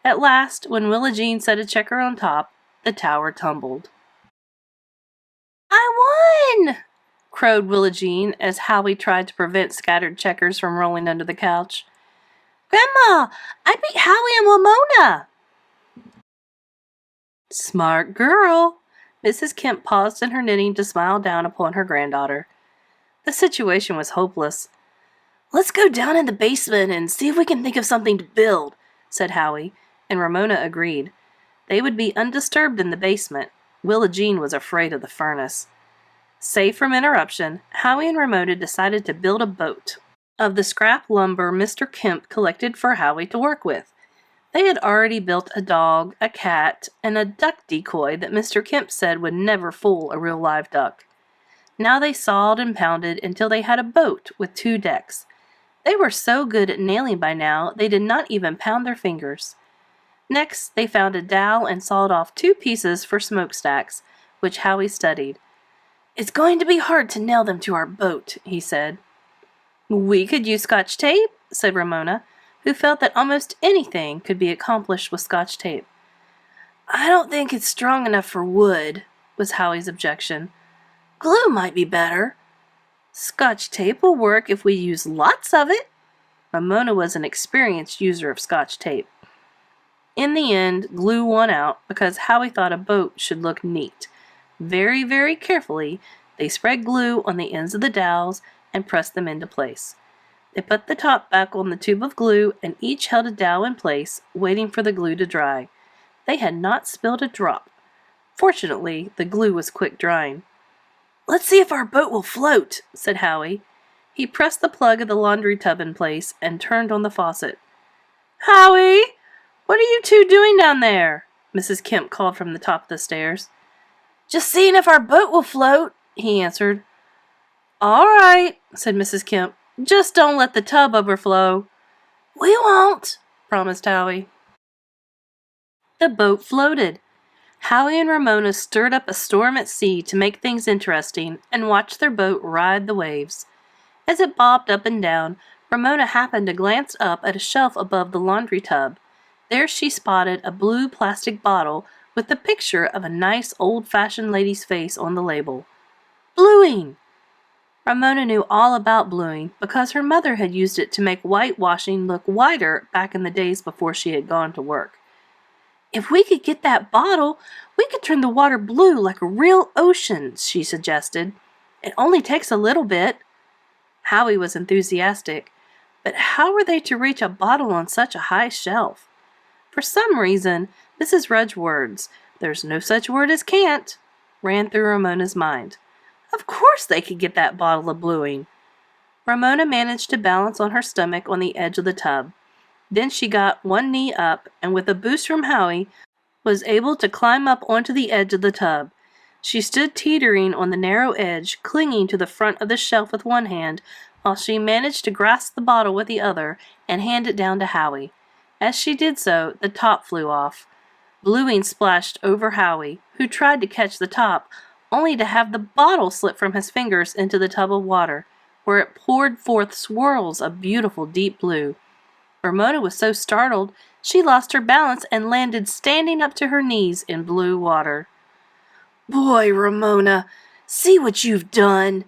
At last, when Willa Jean set a checker on top, the tower tumbled. "I won!" crowed Willa Jean as Howie tried to prevent scattered checkers from rolling under the couch. "Grandma, I beat Howie and Ramona!" "Smart girl!" Mrs. Kemp paused in her knitting to smile down upon her granddaughter. The situation was hopeless. "Let's go down in the basement and see if we can think of something to build," said Howie, and Ramona agreed. They would be undisturbed in the basement. Willa Jean was afraid of the furnace. Safe from interruption, Howie and Ramona decided to build a boat of the scrap lumber Mr. Kemp collected for Howie to work with. They had already built a dog, a cat, and a duck decoy that Mr. Kemp said would never fool a real live duck. Now they sawed and pounded until they had a boat with 2 decks. They were so good at nailing by now, they did not even pound their fingers. Next, they found a dowel and sawed off 2 pieces for smokestacks, which Howie studied. "It's going to be hard to nail them to our boat," he said. "We could use Scotch tape," said Ramona, who felt that almost anything could be accomplished with Scotch tape. "I don't think it's strong enough for wood," was Howie's objection. "Glue might be better." "Scotch tape will work if we use lots of it." Ramona was an experienced user of Scotch tape. In the end, glue won out because Howie thought a boat should look neat. Very, very carefully, they spread glue on the ends of the dowels and pressed them into place. They put the top back on the tube of glue and each held a dowel in place, waiting for the glue to dry. They had not spilled a drop. Fortunately, the glue was quick drying. "Let's see if our boat will float," said Howie. He pressed the plug of the laundry tub in place and turned on the faucet. "Howie, what are you 2 doing down there?" Mrs. Kemp called from the top of the stairs. "Just seeing if our boat will float," he answered. "All right," said Mrs. Kemp. "Just don't let the tub overflow." "We won't," promised Howie. The boat floated. Howie and Ramona stirred up a storm at sea to make things interesting and watched their boat ride the waves. As it bobbed up and down, Ramona happened to glance up at a shelf above the laundry tub. There she spotted a blue plastic bottle with the picture of a nice old-fashioned lady's face on the label. Bluing! Ramona knew all about bluing because her mother had used it to make whitewashing look whiter back in the days before she had gone to work. "If we could get that bottle, we could turn the water blue like a real ocean," she suggested. "It only takes a little bit." Howie was enthusiastic, but how were they to reach a bottle on such a high shelf? For some reason, Mrs. Rudge's words, "There's no such word as can't," ran through Ramona's mind. Of course they could get that bottle of bluing. Ramona managed to balance on her stomach on the edge of the tub. Then she got one knee up, and with a boost from Howie, was able to climb up onto the edge of the tub. She stood teetering on the narrow edge, clinging to the front of the shelf with one hand, while she managed to grasp the bottle with the other and hand it down to Howie. As she did so, the top flew off. Bluing splashed over Howie, who tried to catch the top, only to have the bottle slip from his fingers into the tub of water, where it poured forth swirls of beautiful deep blue. Ramona was so startled, she lost her balance and landed standing up to her knees in blue water. "Boy, Ramona, see what you've done!"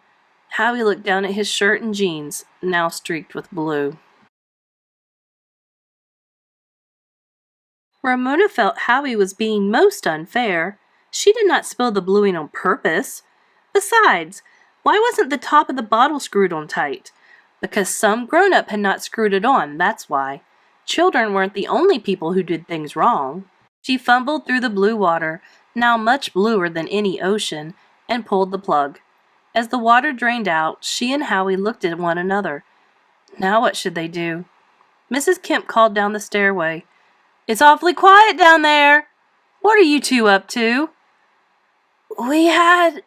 Howie looked down at his shirt and jeans, now streaked with blue. Ramona felt Howie was being most unfair. She did not spill the bluing on purpose. Besides, why wasn't the top of the bottle screwed on tight? Because some grown-up had not screwed it on, that's why. Children weren't the only people who did things wrong. She fumbled through the blue water, now much bluer than any ocean, and pulled the plug. As the water drained out, she and Howie looked at one another. Now what should they do? Mrs. Kemp called down the stairway. "It's awfully quiet down there. What are you 2 up to?" "We had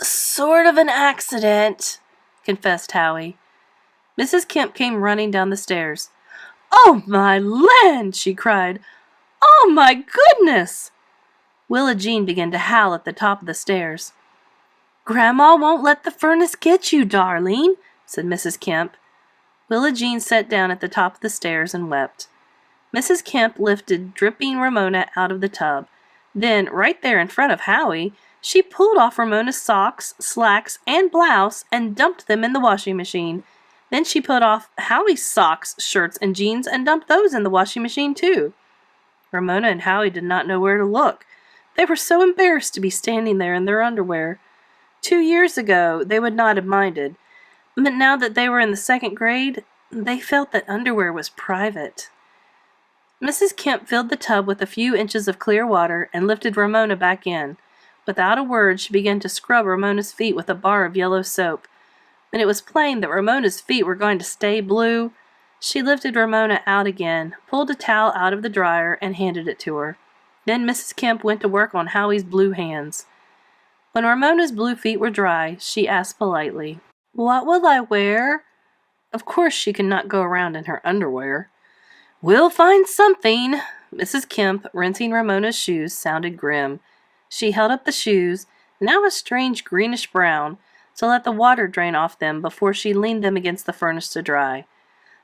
sort of an accident," confessed Howie. Mrs. Kemp came running down the stairs. "Oh, my land!" she cried. "Oh, my goodness!" Willa Jean began to howl at the top of the stairs. "Grandma won't let the furnace get you, darling," said Mrs. Kemp. Willa Jean sat down at the top of the stairs and wept. Mrs. Kemp lifted dripping Ramona out of the tub. Then, right there in front of Howie, she pulled off Ramona's socks, slacks, and blouse and dumped them in the washing machine. Then she put off Howie's socks, shirts, and jeans and dumped those in the washing machine too. Ramona and Howie did not know where to look. They were so embarrassed to be standing there in their underwear. 2 years ago, they would not have minded. But now that they were in the second grade, they felt that underwear was private. Mrs. Kemp filled the tub with a few inches of clear water and lifted Ramona back in. Without a word, she began to scrub Ramona's feet with a bar of yellow soap. When it was plain that Ramona's feet were going to stay blue, she lifted Ramona out again, pulled a towel out of the dryer, and handed it to her. Then Mrs. Kemp went to work on Howie's blue hands. When Ramona's blue feet were dry, she asked politely, "What will I wear?" Of course she could not go around in her underwear. "We'll find something." Mrs. Kemp, rinsing Ramona's shoes, sounded grim. She held up the shoes, now a strange greenish brown, to let the water drain off them before she leaned them against the furnace to dry.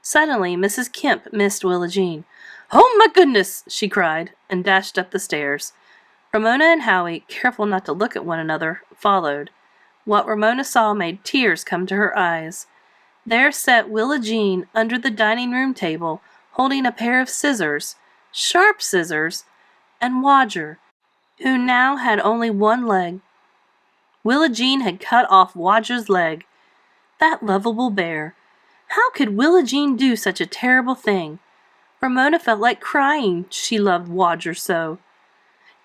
Suddenly, Mrs. Kemp missed Willa Jean. "Oh, my goodness!" she cried, and dashed up the stairs. Ramona and Howie, careful not to look at one another, followed. What Ramona saw made tears come to her eyes. There sat Willa Jean under the dining-room table, holding a pair of scissors, sharp scissors, and Wodger, who now had only one leg. Willa Jean had cut off Wodger's leg. That lovable bear. How could Willa Jean do such a terrible thing? Ramona felt like crying, she loved Wodger so.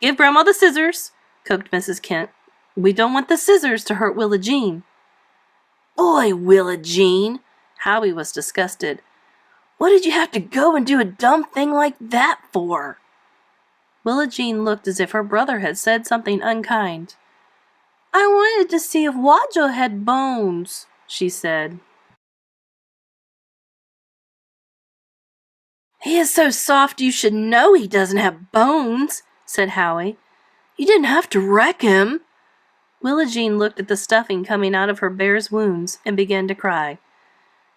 "Give Grandma the scissors," coaxed Mrs. Kemp. "We don't want the scissors to hurt Willa Jean." "Boy, Willa Jean!" Howie was disgusted. "What did you have to go and do a dumb thing like that for?" Willa Jean looked as if her brother had said something unkind. "I wanted to see if Wodger had bones," she said. "He is so soft you should know he doesn't have bones," said Howie. "You didn't have to wreck him." Willa Jean looked at the stuffing coming out of her bear's wounds and began to cry.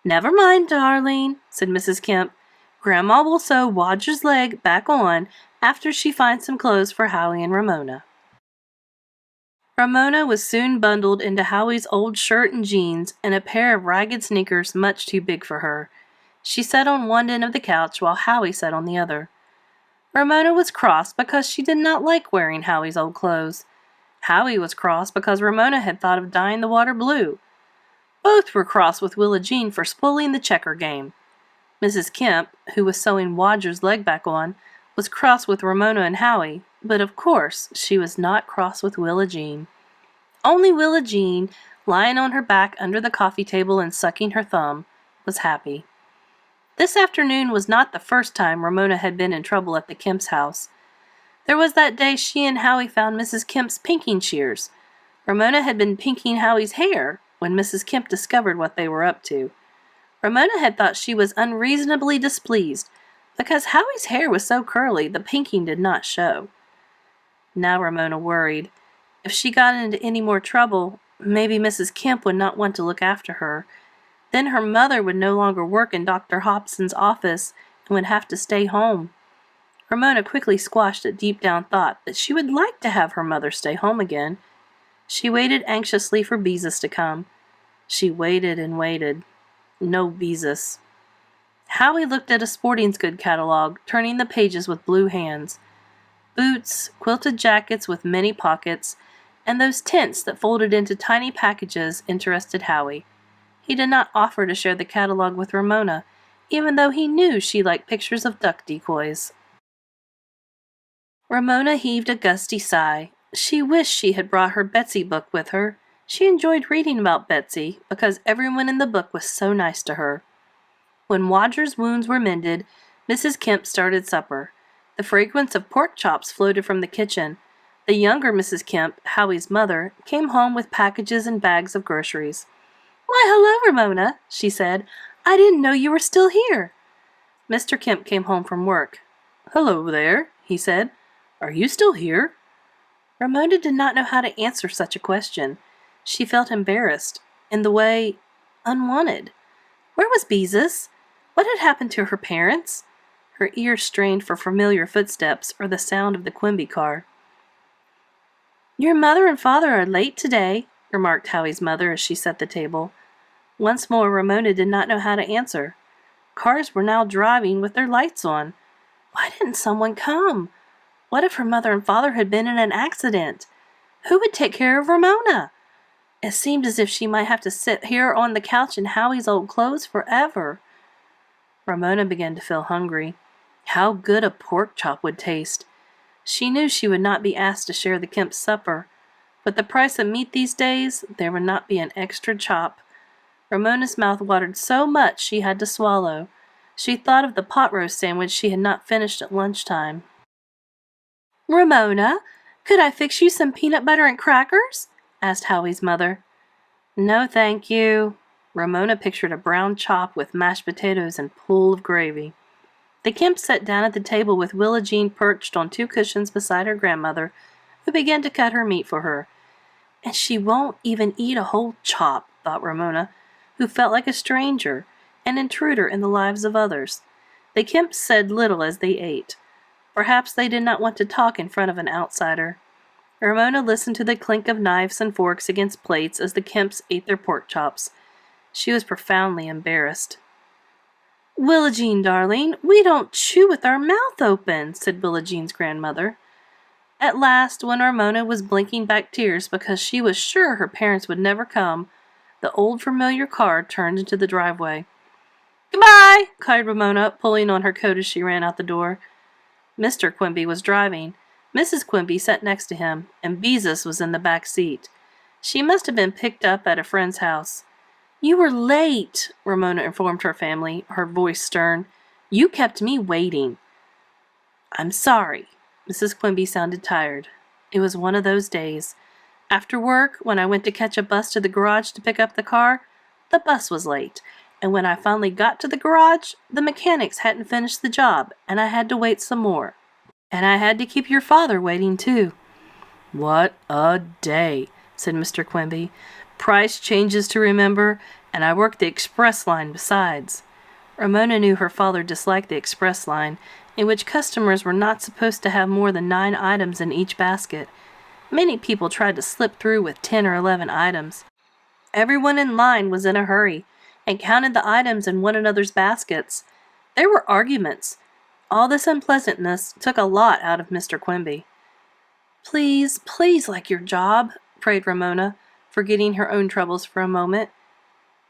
"Never mind, darling," said Mrs. Kemp. "Grandma will sew Wodger's leg back on after she finds some clothes for Howie and Ramona." Ramona was soon bundled into Howie's old shirt and jeans and a pair of ragged sneakers much too big for her. She sat on one end of the couch while Howie sat on the other. Ramona was cross because she did not like wearing Howie's old clothes. Howie was cross because Ramona had thought of dyeing the water blue. Both were cross with Willa Jean for spoiling the checker game. Mrs. Kemp, who was sewing Wodger's leg back on, was cross with Ramona and Howie, but of course she was not cross with Willa Jean. Only Willa Jean, lying on her back under the coffee table and sucking her thumb, was happy. This afternoon was not the first time Ramona had been in trouble at the Kemp's house. There was that day she and Howie found Mrs. Kemp's pinking shears. Ramona had been pinking Howie's hair when Mrs. Kemp discovered what they were up to. Ramona had thought she was unreasonably displeased because Howie's hair was so curly the pinking did not show. Now Ramona worried. If she got into any more trouble, maybe Mrs. Kemp would not want to look after her. Then her mother would no longer work in Dr. Hobson's office and would have to stay home. Ramona quickly squashed a deep-down thought that she would like to have her mother stay home again. She waited anxiously for Beezus to come. She waited and waited. No Beezus. Howie looked at a sporting goods catalog, turning the pages with blue hands. Boots, quilted jackets with many pockets, and those tents that folded into tiny packages interested Howie. He did not offer to share the catalog with Ramona, even though he knew she liked pictures of duck decoys. Ramona heaved a gusty sigh. She wished she had brought her Betsy book with her. She enjoyed reading about Betsy because everyone in the book was so nice to her. When Wodger's wounds were mended, Mrs. Kemp started supper. The fragrance of pork chops floated from the kitchen. The younger Mrs. Kemp, Howie's mother, came home with packages and bags of groceries. "Why, hello, Ramona," she said. "I didn't know you were still here." Mr. Kemp came home from work. "Hello there," he said. "Are you still here?" Ramona did not know how to answer such a question. She felt embarrassed, in the way unwanted. Where was Beezus? What had happened to her parents? Her ears strained for familiar footsteps or the sound of the Quimby car. "Your mother and father are late today," remarked Howie's mother as she set the table. Once more Ramona did not know how to answer. Cars were now driving with their lights on. Why didn't someone come? What if her mother and father had been in an accident? Who would take care of Ramona? It seemed as if she might have to sit here on the couch in Howie's old clothes forever. Ramona began to feel hungry. How good a pork chop would taste! She knew she would not be asked to share the Kemp's supper. With the price of meat these days, there would not be an extra chop. Ramona's mouth watered so much she had to swallow. She thought of the pot roast sandwich she had not finished at lunchtime. "Ramona, could I fix you some peanut butter and crackers?" asked Howie's mother. "No, thank you." Ramona pictured a brown chop with mashed potatoes and pool of gravy. The Kemps sat down at the table with Willa Jean perched on 2 cushions beside her grandmother, who began to cut her meat for her. "And she won't even eat a whole chop," thought Ramona, who felt like a stranger, an intruder in the lives of others. The Kemps said little as they ate. Perhaps they did not want to talk in front of an outsider. Ramona listened to the clink of knives and forks against plates as the Kemps ate their pork chops. She was profoundly embarrassed. "Willa Jean, darling, we don't chew with our mouth open," said Willa Jean's grandmother. At last, when Ramona was blinking back tears because she was sure her parents would never come, the old familiar car turned into the driveway. "Goodbye!" cried Ramona, pulling on her coat as she ran out the door. Mr. Quimby was driving. Mrs. Quimby sat next to him, and Beezus was in the back seat. She must have been picked up at a friend's house. "You were late," Ramona informed her family, her voice stern. "You kept me waiting." "I'm sorry." Mrs. Quimby sounded tired. It was one of those days. After work, when I went to catch a bus to the garage to pick up the car, the bus was late, and when I finally got to the garage, the mechanics hadn't finished the job, and I had to wait some more. And I had to keep your father waiting, too." "What a day," said Mr. Quimby. "Price changes to remember, and I work the express line besides." Ramona knew her father disliked the express line, in which customers were not supposed to have more than 9 items in each basket. Many people tried to slip through with 10 or 11 items. Everyone in line was in a hurry and counted the items in one another's baskets. There were arguments. All this unpleasantness took a lot out of Mr. Quimby. "Please, please like your job," prayed Ramona, forgetting her own troubles for a moment.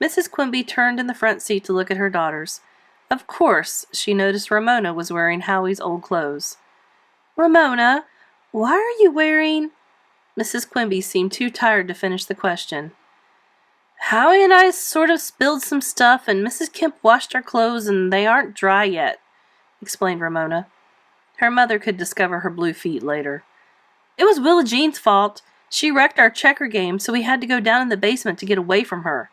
Mrs. Quimby turned in the front seat to look at her daughters. Of course, she noticed Ramona was wearing Howie's old clothes. "Ramona, why are you wearing—" Mrs. Quimby seemed too tired to finish the question. "Howie and I sort of spilled some stuff, and Mrs. Kemp washed our clothes, and they aren't dry yet," explained Ramona. Her mother could discover her blue feet later. "It was Willa Jean's fault. She wrecked our checker game, so we had to go down in the basement to get away from her."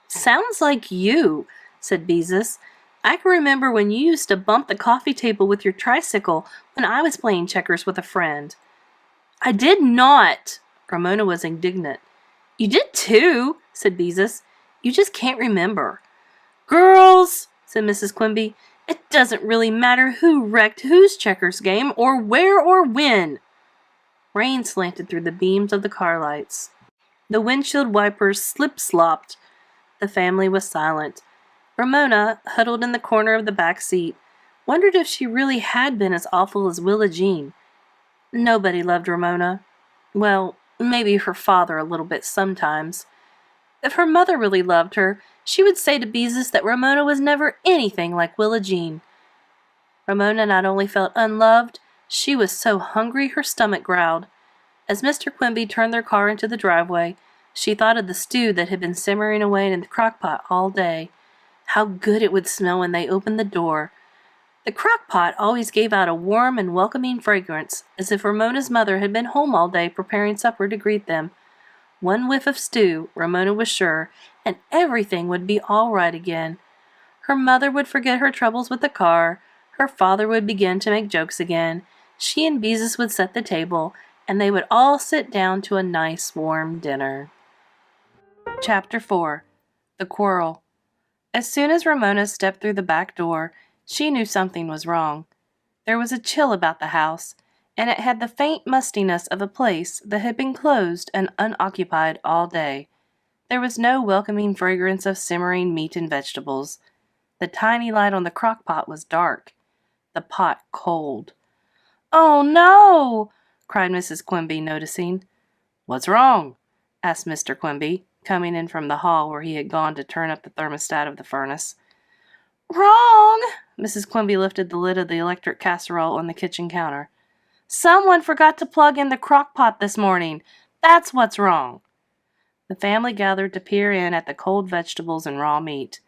"Sounds like you," said Beezus. "I can remember when you used to bump the coffee table with your tricycle when I was playing checkers with a friend." "I did not!" Ramona was indignant. "You did too," said Beezus. "You just can't remember." "Girls," said Mrs. Quimby, "it doesn't really matter who wrecked whose checkers game, or where or when." Rain slanted through the beams of the car lights. The windshield wipers slip-slopped. The family was silent. Ramona, huddled in the corner of the back seat, wondered if she really had been as awful as Willa Jean. Nobody loved Ramona. Well, maybe her father a little bit sometimes. If her mother really loved her, she would say to Beezus that Ramona was never anything like Willa Jean. Ramona not only felt unloved, she was so hungry her stomach growled. As Mr. Quimby turned their car into the driveway, she thought of the stew that had been simmering away in the crock-pot all day. How good it would smell when they opened the door. The crock-pot always gave out a warm and welcoming fragrance, as if Ramona's mother had been home all day preparing supper to greet them. One whiff of stew, Ramona was sure, and everything would be all right again. Her mother would forget her troubles with the car, her father would begin to make jokes again, she and Beezus would set the table, and they would all sit down to a nice warm dinner. Chapter 4. The Quarrel. As soon as Ramona stepped through the back door, she knew something was wrong. There was a chill about the house, and it had the faint mustiness of a place that had been closed and unoccupied all day. There was no welcoming fragrance of simmering meat and vegetables. The tiny light on the crock-pot was dark, the pot cold. "Oh, no!" cried Mrs. Quimby, noticing. "What's wrong?" asked Mr. Quimby, coming in from the hall where he had gone to turn up the thermostat of the furnace. Wrong! Mrs. Quimby lifted the lid of the electric casserole on the kitchen counter. Someone forgot to plug in the crock pot this morning. That's what's wrong. The family gathered to peer in at the cold vegetables and raw meat.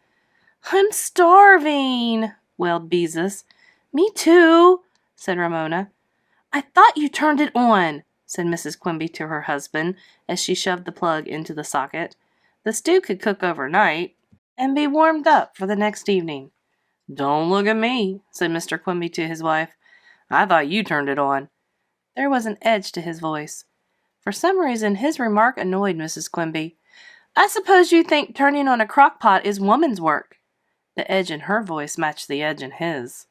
I'm starving, wailed Beezus. Me too, said Ramona. I thought you turned it on, said Mrs. Quimby to her husband as she shoved the plug into the socket. The stew could cook overnight and be warmed up for the next evening. Don't look at me, said Mr. Quimby to his wife. I thought you turned it on. There was an edge to his voice. For some reason, his remark annoyed Mrs. Quimby. I suppose you think turning on a crock pot is woman's work. The edge in her voice matched the edge in his.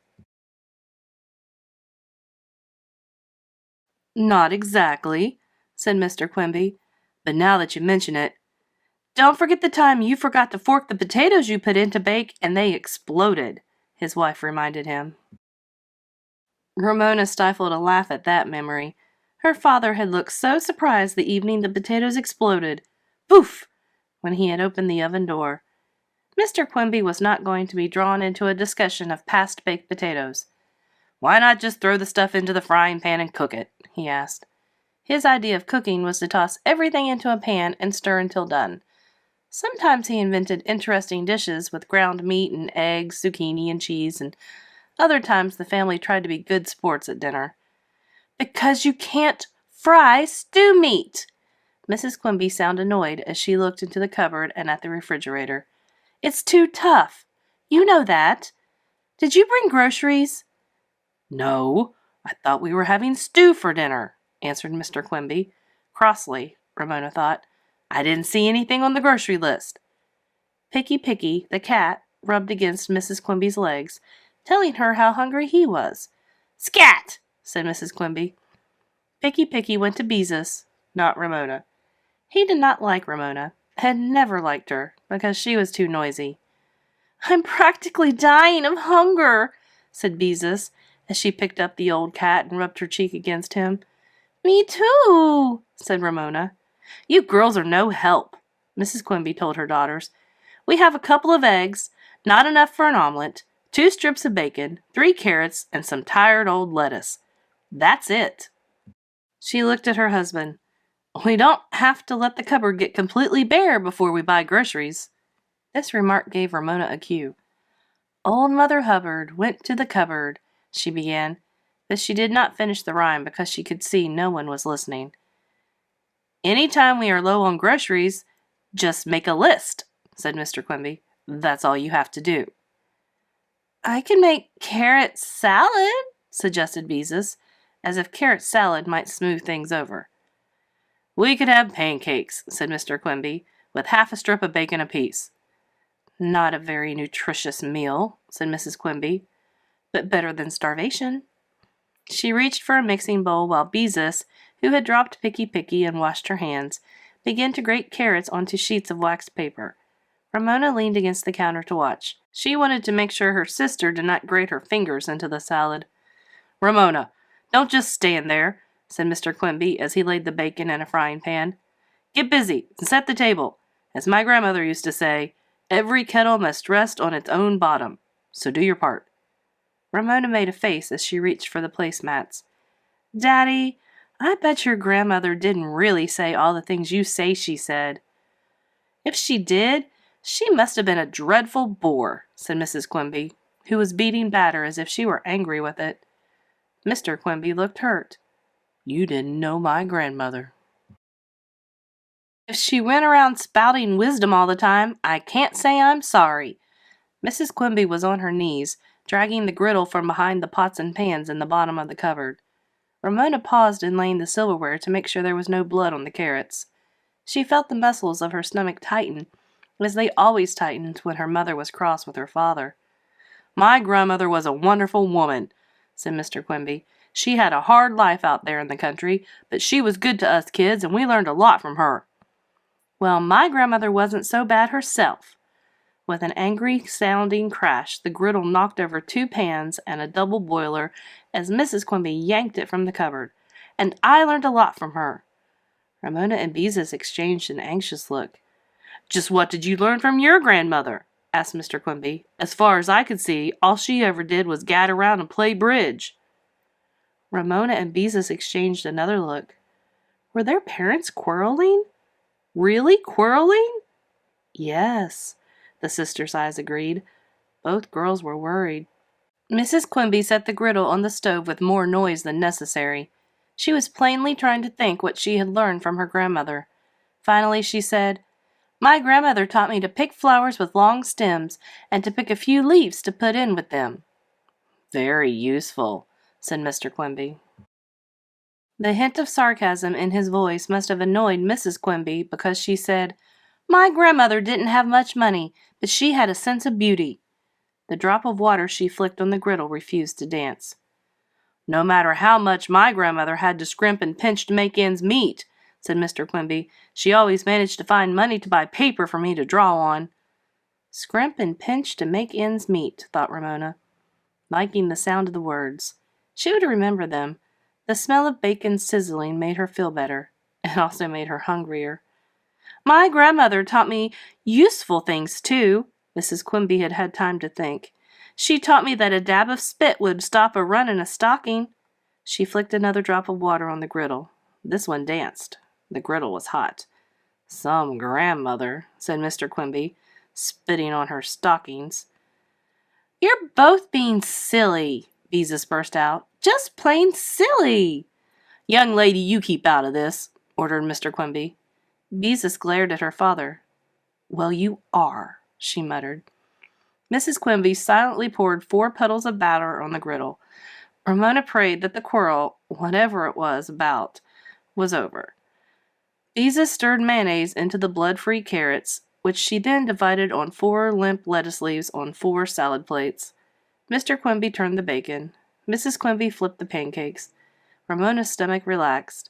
Not exactly, said Mr. Quimby, but now that you mention it, don't forget the time you forgot to fork the potatoes you put in to bake and they exploded, his wife reminded him. Ramona stifled a laugh at that memory. Her father had looked so surprised the evening the potatoes exploded, poof, when he had opened the oven door. Mr. Quimby was not going to be drawn into a discussion of past baked potatoes. Why not just throw the stuff into the frying pan and cook it? He asked. His idea of cooking was to toss everything into a pan and stir until done. Sometimes he invented interesting dishes with ground meat and eggs, zucchini and cheese, and other times the family tried to be good sports at dinner. Because you can't fry stew meat! Mrs. Quimby sounded annoyed as she looked into the cupboard and at the refrigerator. It's too tough. You know that. Did you bring groceries? No, I thought we were having stew for dinner, answered Mr. Quimby. Crossly, Ramona thought. I didn't see anything on the grocery list. Picky, the cat, rubbed against Mrs. Quimby's legs, telling her how hungry he was. Scat! Said Mrs. Quimby. Picky went to Beezus, not Ramona. He did not like Ramona, had never liked her, because she was too noisy. I'm practically dying of hunger, said Beezus, as she picked up the old cat and rubbed her cheek against him. Me too, said Ramona. You girls are no help, Mrs. Quimby told her daughters. We have a couple of eggs, not enough for an omelet, 2 strips of bacon, 3 carrots, and some tired old lettuce. That's it. She looked at her husband. We don't have to let the cupboard get completely bare before we buy groceries. This remark gave Ramona a cue. Old Mother Hubbard went to the cupboard, she began, but she did not finish the rhyme because she could see no one was listening. Any time we are low on groceries, just make a list, said Mr. Quimby. That's all you have to do. I can make carrot salad, suggested Beezus, as if carrot salad might smooth things over. We could have pancakes, said Mr. Quimby, with half a strip of bacon apiece. Not a very nutritious meal, said Mrs. Quimby, but better than starvation. She reached for a mixing bowl while Beezus, who had dropped Picky and washed her hands, began to grate carrots onto sheets of waxed paper. Ramona leaned against the counter to watch. She wanted to make sure her sister did not grate her fingers into the salad. Ramona, don't just stand there, said Mr. Quimby as he laid the bacon in a frying pan. Get busy and set the table. As my grandmother used to say, every kettle must rest on its own bottom. So do your part. Ramona made a face as she reached for the placemats. Daddy, I bet your grandmother didn't really say all the things you say she said. If she did, she must have been a dreadful bore, said Mrs. Quimby, who was beating batter as if she were angry with it. Mr. Quimby looked hurt. You didn't know my grandmother. If she went around spouting wisdom all the time, I can't say I'm sorry. Mrs. Quimby was on her knees, dragging the griddle from behind the pots and pans in the bottom of the cupboard. Ramona paused in laying the silverware to make sure there was no blood on the carrots. She felt the muscles of her stomach tighten, as they always tightened when her mother was cross with her father. My grandmother was a wonderful woman, said Mr. Quimby. She had a hard life out there in the country, but she was good to us kids, and we learned a lot from her. Well, my grandmother wasn't so bad herself. With an angry-sounding crash, the griddle knocked over 2 pans and a double boiler as Mrs. Quimby yanked it from the cupboard. And I learned a lot from her. Ramona and Beezus exchanged an anxious look. "Just what did you learn from your grandmother?" asked Mr. Quimby. "As far as I could see, all she ever did was gad around and play bridge." Ramona and Beezus exchanged another look. Were their parents quarreling? Really quarreling? Yes, the sisters' eyes agreed. Both girls were worried. Mrs. Quimby set the griddle on the stove with more noise than necessary. She was plainly trying to think what she had learned from her grandmother. Finally she said, "My grandmother taught me to pick flowers with long stems, and to pick a few leaves to put in with them." "Very useful," said Mr. Quimby. The hint of sarcasm in his voice must have annoyed Mrs. Quimby, because she said, "My grandmother didn't have much money, but she had a sense of beauty." The drop of water she flicked on the griddle refused to dance. "No matter how much my grandmother had to scrimp and pinch to make ends meet," said Mr. Quimby, "she always managed to find money to buy paper for me to draw on." Scrimp and pinch to make ends meet, thought Ramona, liking the sound of the words. She would remember them. The smell of bacon sizzling made her feel better. It also made her hungrier. "My grandmother taught me useful things, too." Mrs. Quimby had had time to think. "She taught me that a dab of spit would stop a run in a stocking." She flicked another drop of water on the griddle. This one danced. The griddle was hot. "Some grandmother," said Mr. Quimby, spitting on her stockings. "You're both being silly," Beezus burst out. "Just plain silly." "Young lady, you keep out of this," ordered Mr. Quimby. Beezus glared at her father. "Well, you are," she muttered. Mrs. Quimby silently poured 4 puddles of batter on the griddle. Ramona prayed that the quarrel, whatever it was about, was over. Beezus stirred mayonnaise into the blood-free carrots, which she then divided on 4 limp lettuce leaves on 4 salad plates. Mr. Quimby turned the bacon. Mrs. Quimby flipped the pancakes. Ramona's stomach relaxed.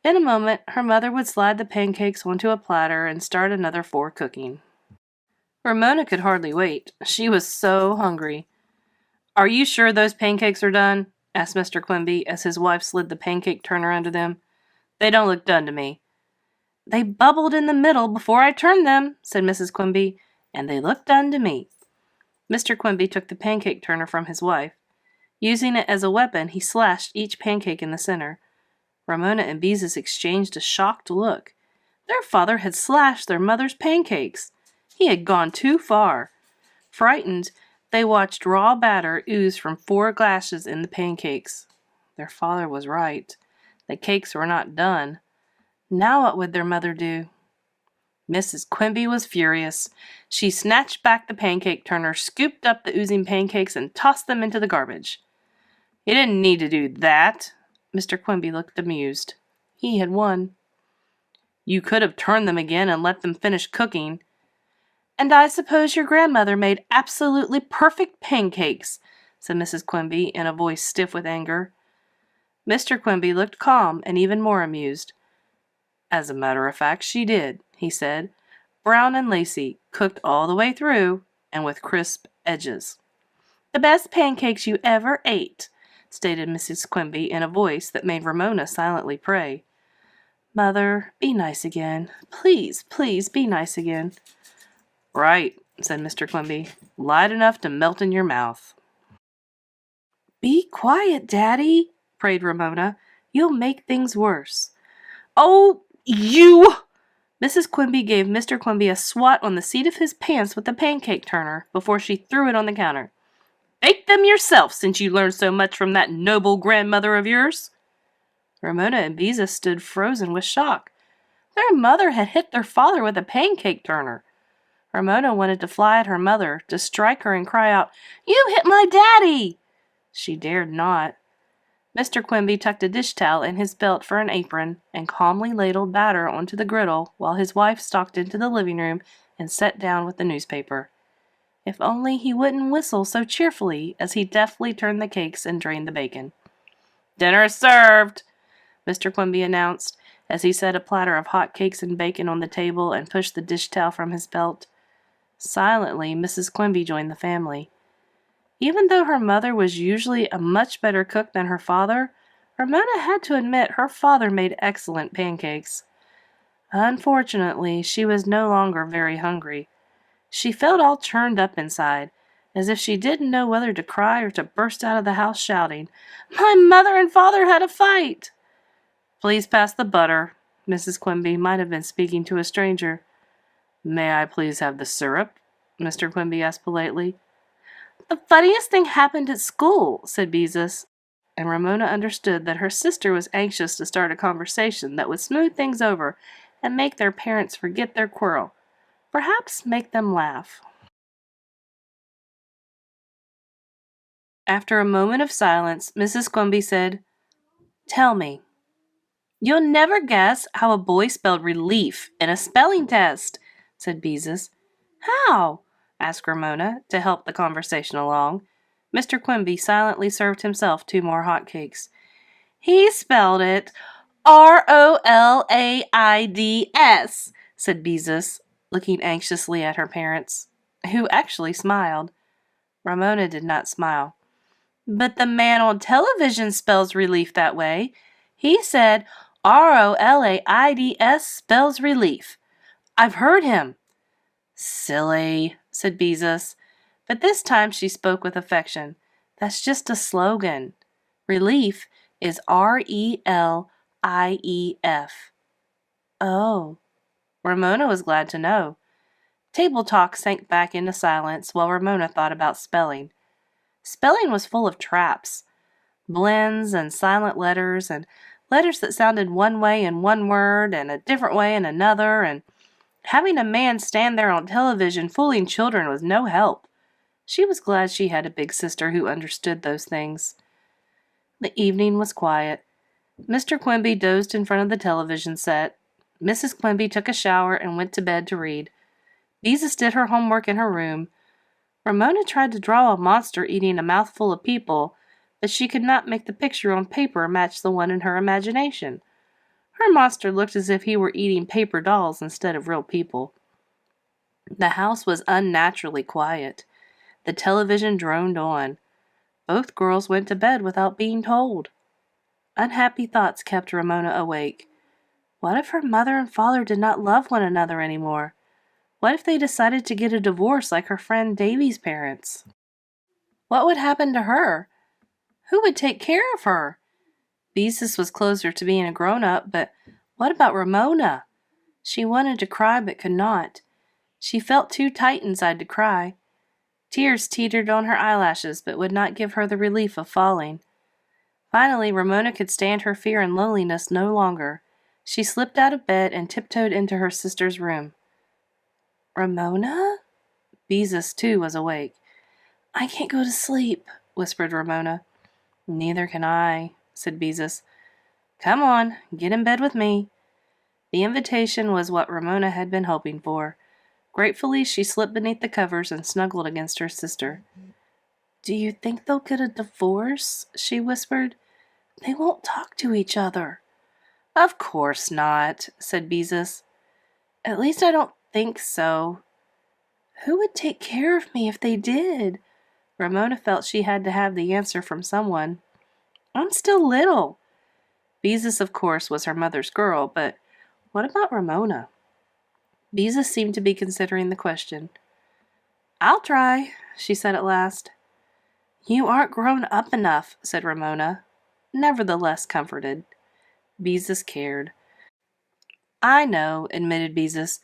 In a moment, her mother would slide the pancakes onto a platter and start another 4 cooking. Ramona could hardly wait. She was so hungry. "Are you sure those pancakes are done?" asked Mr. Quimby as his wife slid the pancake turner under them. "They don't look done to me." "They bubbled in the middle before I turned them," said Mrs. Quimby, "and they look done to me." Mr. Quimby took the pancake turner from his wife. Using it as a weapon, he slashed each pancake in the center. Ramona and Beezus exchanged a shocked look. Their father had slashed their mother's pancakes. He had gone too far. Frightened, they watched raw batter ooze from 4 glasses in the pancakes. Their father was right. The cakes were not done. Now what would their mother do? Mrs. Quimby was furious. She snatched back the pancake turner, scooped up the oozing pancakes, and tossed them into the garbage. "You didn't need to do that." Mr. Quimby looked amused. He had won. "You could have turned them again and let them finish cooking." "And I suppose your grandmother made absolutely perfect pancakes," said Mrs. Quimby in a voice stiff with anger. Mr. Quimby looked calm and even more amused. "As a matter of fact, she did," he said. "Brown and lacy, cooked all the way through, and with crisp edges." "The best pancakes you ever ate," stated Mrs. Quimby in a voice that made Ramona silently pray. "Mother, be nice again. Please, please be nice again." "Right," said Mr. Quimby. "Light enough to melt in your mouth." "Be quiet, Daddy," prayed Ramona. "You'll make things worse." "Oh, you!" Mrs. Quimby gave Mr. Quimby a swat on the seat of his pants with the pancake turner before she threw it on the counter. "Bake them yourself, since you learned so much from that noble grandmother of yours." Ramona and Beezus stood frozen with shock. Their mother had hit their father with a pancake turner. Ramona wanted to fly at her mother, to strike her and cry out, "You hit my daddy!" She dared not. Mr. Quimby tucked a dish towel in his belt for an apron and calmly ladled batter onto the griddle while his wife stalked into the living room and sat down with the newspaper. If only he wouldn't whistle so cheerfully as he deftly turned the cakes and drained the bacon. "Dinner is served," Mr. Quimby announced as he set a platter of hot cakes and bacon on the table and pushed the dish towel from his belt. Silently, Mrs. Quimby joined the family. Even though her mother was usually a much better cook than her father, Ramona had to admit her father made excellent pancakes. Unfortunately, she was no longer very hungry. She felt all churned up inside, as if she didn't know whether to cry or to burst out of the house shouting, "My mother and father had a fight!" "Please pass the butter." Mrs. Quimby might have been speaking to a stranger. "May I please have the syrup?" Mr. Quimby asked politely. "The funniest thing happened at school," said Beezus, and Ramona understood that her sister was anxious to start a conversation that would smooth things over and make their parents forget their quarrel, perhaps make them laugh. After a moment of silence, Mrs. Quimby said, "Tell me, you'll never guess how a boy spelled relief in a spelling test," said Beezus. "How?" asked Ramona, to help the conversation along. Mr. Quimby silently served himself 2 more hot cakes. "He spelled it ROLAIDS," said Beezus, looking anxiously at her parents, who actually smiled. Ramona did not smile. "But the man on television spells relief that way. He said ROLAIDS spells relief. I've heard him." "Silly," said Beezus, but this time she spoke with affection. "That's just a slogan. Relief is RELIEF." "Oh." Ramona was glad to know. Table talk sank back into silence while Ramona thought about spelling. Spelling was full of traps, blends and silent letters, and letters that sounded one way in one word and a different way in another, and having a man stand there on television fooling children was no help. She was glad she had a big sister who understood those things. The evening was quiet. Mr. Quimby dozed in front of the television set. Mrs. Quimby took a shower and went to bed to read. Beezus did her homework in her room. Ramona tried to draw a monster eating a mouthful of people, but she could not make the picture on paper match the one in her imagination. Her monster looked as if he were eating paper dolls instead of real people. The house was unnaturally quiet. The television droned on. Both girls went to bed without being told. Unhappy thoughts kept Ramona awake. What if her mother and father did not love one another anymore? What if they decided to get a divorce like her friend Davy's parents? What would happen to her? Who would take care of her? Beezus was closer to being a grown-up, but what about Ramona? She wanted to cry but could not. She felt too tight inside to cry. Tears teetered on her eyelashes but would not give her the relief of falling. Finally, Ramona could stand her fear and loneliness no longer. She slipped out of bed and tiptoed into her sister's room. "Ramona?" Beezus, too, was awake. "I can't go to sleep," whispered Ramona. "Neither can I," said Beezus. "Come on, get in bed with me." The invitation was what Ramona had been hoping for. Gratefully, she slipped beneath the covers and snuggled against her sister. "Do you think they'll get a divorce?" she whispered. "They won't talk to each other." "Of course not," said Beezus. "At least I don't think so." Who would take care of me if they did? Ramona felt she had to have the answer from someone. I'm still little. Beezus, of course, was her mother's girl, but what about Ramona? Beezus seemed to be considering the question. "I'll try," she said at last. "You aren't grown up enough," said Ramona, nevertheless comforted. Beezus cared. "I know," admitted Beezus.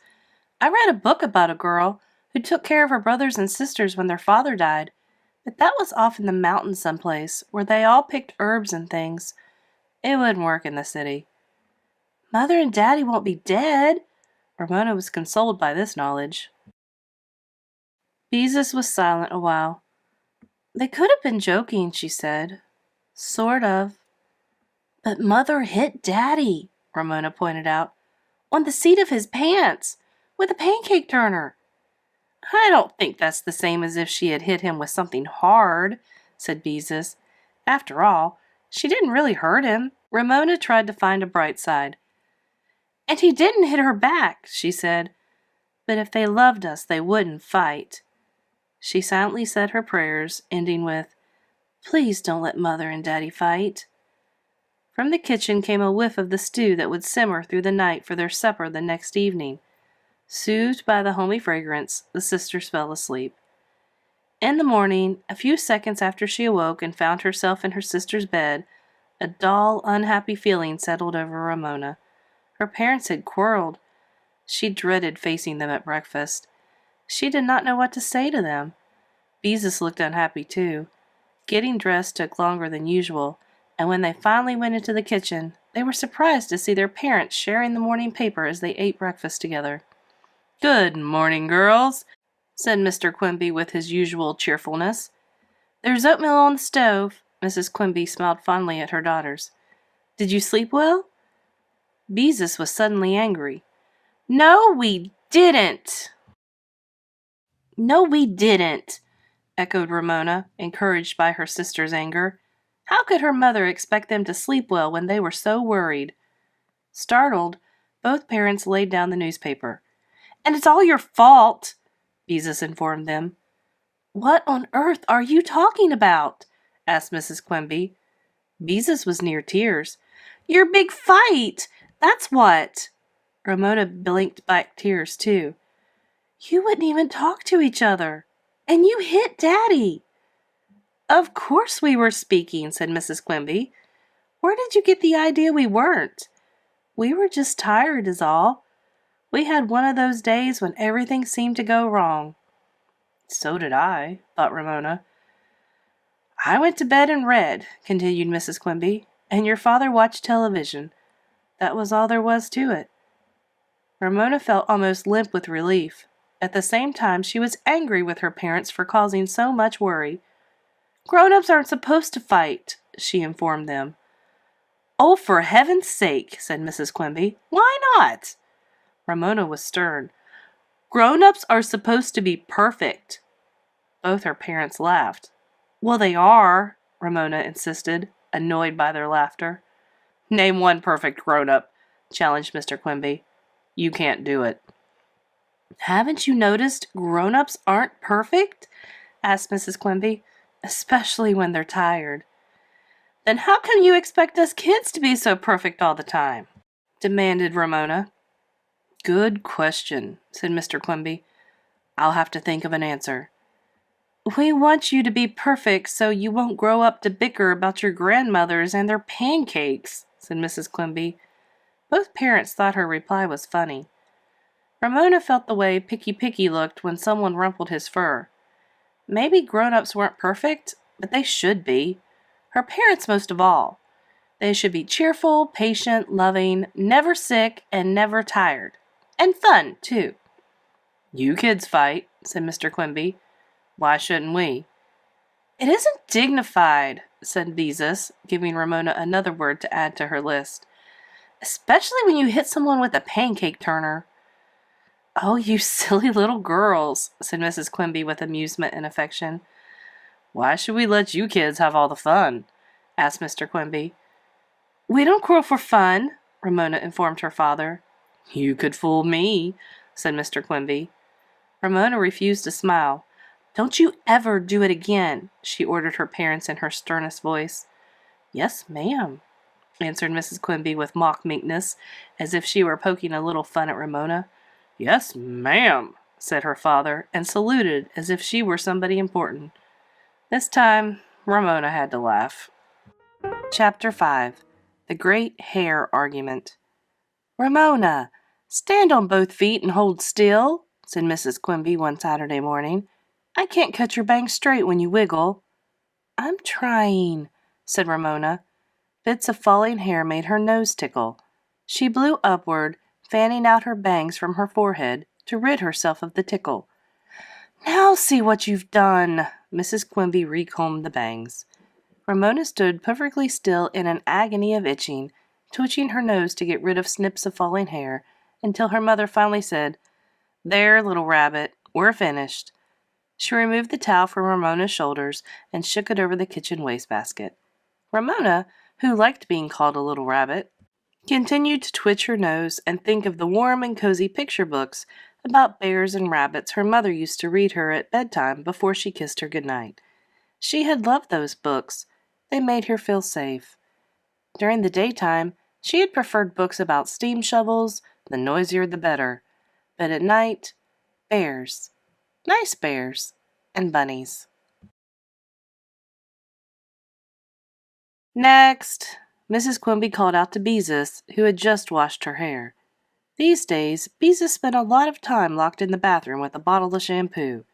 "I read a book about a girl who took care of her brothers and sisters when their father died, but that was off in the mountains someplace, where they all picked herbs and things. It wouldn't work in the city." "Mother and Daddy won't be dead." Ramona was consoled by this knowledge. Beezus was silent a while. "They could have been joking," she said. "Sort of." "But Mother hit Daddy," Ramona pointed out. "On the seat of his pants, with a pancake turner." "I don't think that's the same as if she had hit him with something hard," said Beezus. "After all, she didn't really hurt him." Ramona tried to find a bright side. "And he didn't hit her back," she said. "But if they loved us, they wouldn't fight." She silently said her prayers, ending with, "Please don't let Mother and Daddy fight." From the kitchen came a whiff of the stew that would simmer through the night for their supper the next evening. Soothed by the homey fragrance, the sisters fell asleep. In the morning, a few seconds after she awoke and found herself in her sister's bed, a dull, unhappy feeling settled over Ramona. Her parents had quarreled. She dreaded facing them at breakfast. She did not know what to say to them. Beezus looked unhappy too. Getting dressed took longer than usual, and when they finally went into the kitchen, they were surprised to see their parents sharing the morning paper as they ate breakfast together. "Good morning, girls," said Mr. Quimby with his usual cheerfulness. "There's oatmeal on the stove." Mrs. Quimby smiled fondly at her daughters. "Did you sleep well?" Beezus was suddenly angry. "No, we didn't!" "No, we didn't!" echoed Ramona, encouraged by her sister's anger. How could her mother expect them to sleep well when they were so worried? Startled, both parents laid down the newspaper. "And it's all your fault," Beezus informed them. "What on earth are you talking about?" asked Mrs. Quimby. Beezus was near tears. "Your big fight! That's what!" Ramona blinked back tears, too. "You wouldn't even talk to each other. And you hit Daddy." "Of course we were speaking," said Mrs. Quimby. "Where did you get the idea we weren't? We were just tired is all. We had one of those days when everything seemed to go wrong." "So did I," thought Ramona. "I went to bed and read," continued Mrs. Quimby, "and your father watched television. That was all there was to it." Ramona felt almost limp with relief. At the same time, she was angry with her parents for causing so much worry. "Grown-ups aren't supposed to fight," she informed them. "Oh, for heaven's sake," said Mrs. Quimby. "Why not?" Ramona was stern. "Grown-ups are supposed to be perfect." Both her parents laughed. "Well, they are," Ramona insisted, annoyed by their laughter. "Name one perfect grown-up," challenged Mr. Quimby. "You can't do it." "Haven't you noticed grown-ups aren't perfect?" asked Mrs. Quimby. "Especially when they're tired." "Then how come you expect us kids to be so perfect all the time?" demanded Ramona. "Good question," said Mr. Quimby. "I'll have to think of an answer." "We want you to be perfect so you won't grow up to bicker about your grandmothers and their pancakes," said Mrs. Quimby. Both parents thought her reply was funny. Ramona felt the way Picky looked when someone rumpled his fur. Maybe grown-ups weren't perfect, but they should be. Her parents most of all. They should be cheerful, patient, loving, never sick, and never tired. And fun, too. "You kids fight," said Mr. Quimby. "Why shouldn't we?" "It isn't dignified," said Beezus, giving Ramona another word to add to her list. "Especially when you hit someone with a pancake turner." "Oh, you silly little girls," said Mrs. Quimby with amusement and affection. "Why should we let you kids have all the fun?" asked Mr. Quimby. "We don't quarrel for fun," Ramona informed her father. "You could fool me," said Mr. Quimby. Ramona refused to smile. "Don't you ever do it again," she ordered her parents in her sternest voice. "Yes, ma'am," answered Mrs. Quimby with mock meekness, as if she were poking a little fun at Ramona. "Yes, ma'am," said her father, and saluted as if she were somebody important. This time, Ramona had to laugh. Chapter 5. The Great Hair Argument. "Ramona, stand on both feet and hold still," said Mrs. Quimby one Saturday morning. "I can't cut your bangs straight when you wiggle." "I'm trying," said Ramona. Bits of falling hair made her nose tickle. She blew upward, fanning out her bangs from her forehead to rid herself of the tickle. "Now see what you've done!" Mrs. Quimby recombed the bangs. Ramona stood perfectly still in an agony of itching, twitching her nose to get rid of snips of falling hair, until her mother finally said, "There, little rabbit, we're finished." She removed the towel from Ramona's shoulders and shook it over the kitchen wastebasket. Ramona, who liked being called a little rabbit, continued to twitch her nose and think of the warm and cozy picture books about bears and rabbits her mother used to read her at bedtime before she kissed her goodnight. She had loved those books. They made her feel safe. During the daytime, she had preferred books about steam shovels, the noisier the better. But at night, bears, nice bears, and bunnies. Next, Mrs. Quimby called out to Beezus, who had just washed her hair. These days, Beezus spent a lot of time locked in the bathroom with a bottle of shampoo.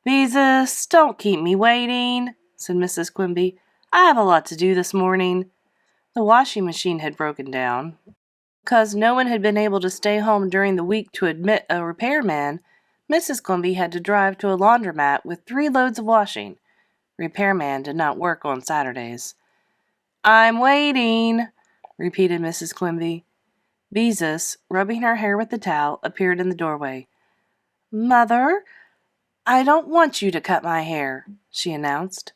"Beezus, don't keep me waiting," said Mrs. Quimby. "I have a lot to do this morning." The washing machine had broken down. Because no one had been able to stay home during the week to admit a repairman, Mrs. Quimby had to drive to a laundromat with 3 loads of washing. Repairman did not work on Saturdays. "I'm waiting," repeated Mrs. Quimby. Beezus, rubbing her hair with the towel, appeared in the doorway. "Mother, I don't want you to cut my hair," she announced.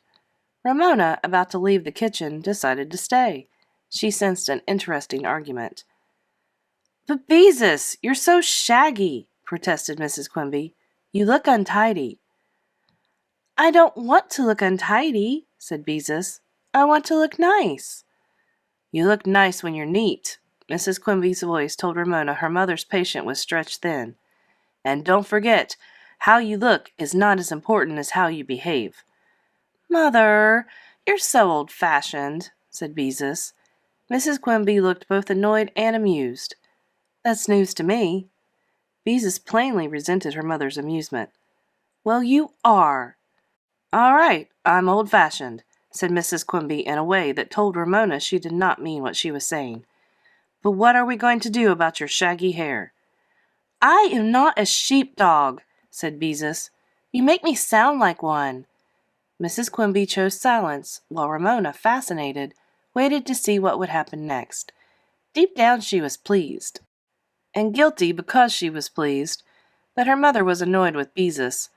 Ramona, about to leave the kitchen, decided to stay. She sensed an interesting argument. "But Beezus, you're so shaggy," protested Mrs. Quimby. "You look untidy." "I don't want to look untidy," said Beezus. "I want to look nice." "You look nice when you're neat," Mrs. Quimby's voice told Ramona her mother's patient was stretched thin. "And don't forget, how you look is not as important as how you behave." "Mother, you're so old-fashioned," said Beezus. Mrs. Quimby looked both annoyed and amused. "That's news to me." Beezus plainly resented her mother's amusement. "Well, you are." "All right, I'm old-fashioned," said Mrs. Quimby in a way that told Ramona she did not mean what she was saying. "But what are we going to do about your shaggy hair?" "I am not a sheepdog," said Beezus. "You make me sound like one." Mrs. Quimby chose silence, while Ramona, fascinated, waited to see what would happen next. Deep down she was pleased, and guilty because she was pleased, that her mother was annoyed with Beezus.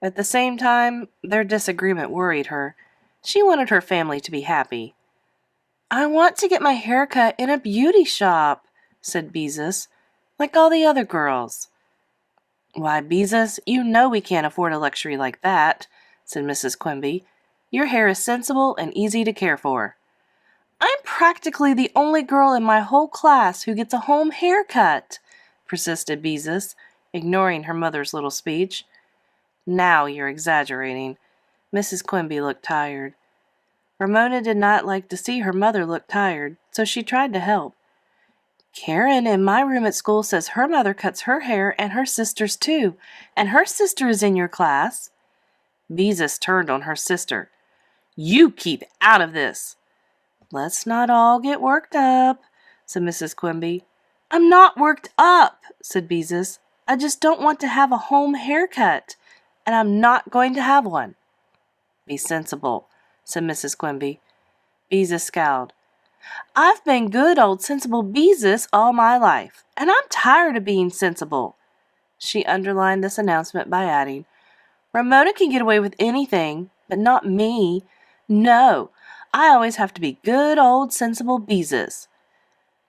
At the same time, their disagreement worried her. She wanted her family to be happy. "I want to get my hair cut in a beauty shop," said Beezus, "like all the other girls." "Why, Beezus, you know we can't afford a luxury like that," said Mrs. Quimby. "Your hair is sensible and easy to care for." "I'm practically the only girl in my whole class who gets a home haircut," persisted Beezus, ignoring her mother's little speech. "Now you're exaggerating." Mrs. Quimby looked tired. Ramona did not like to see her mother look tired, so she tried to help. "Karen in my room at school says her mother cuts her hair and her sister's too, and her sister is in your class." Beezus turned on her sister. "You keep out of this." "Let's not all get worked up," said Mrs. Quimby. "I'm not worked up," said Beezus. "I just don't want to have a home haircut, and I'm not going to have one." "Be sensible," said Mrs. Quimby. Beezus scowled. "I've been good old sensible Beezus all my life, and I'm tired of being sensible." She underlined this announcement by adding, "Ramona can get away with anything, but not me. No, I always have to be good old sensible Beezus."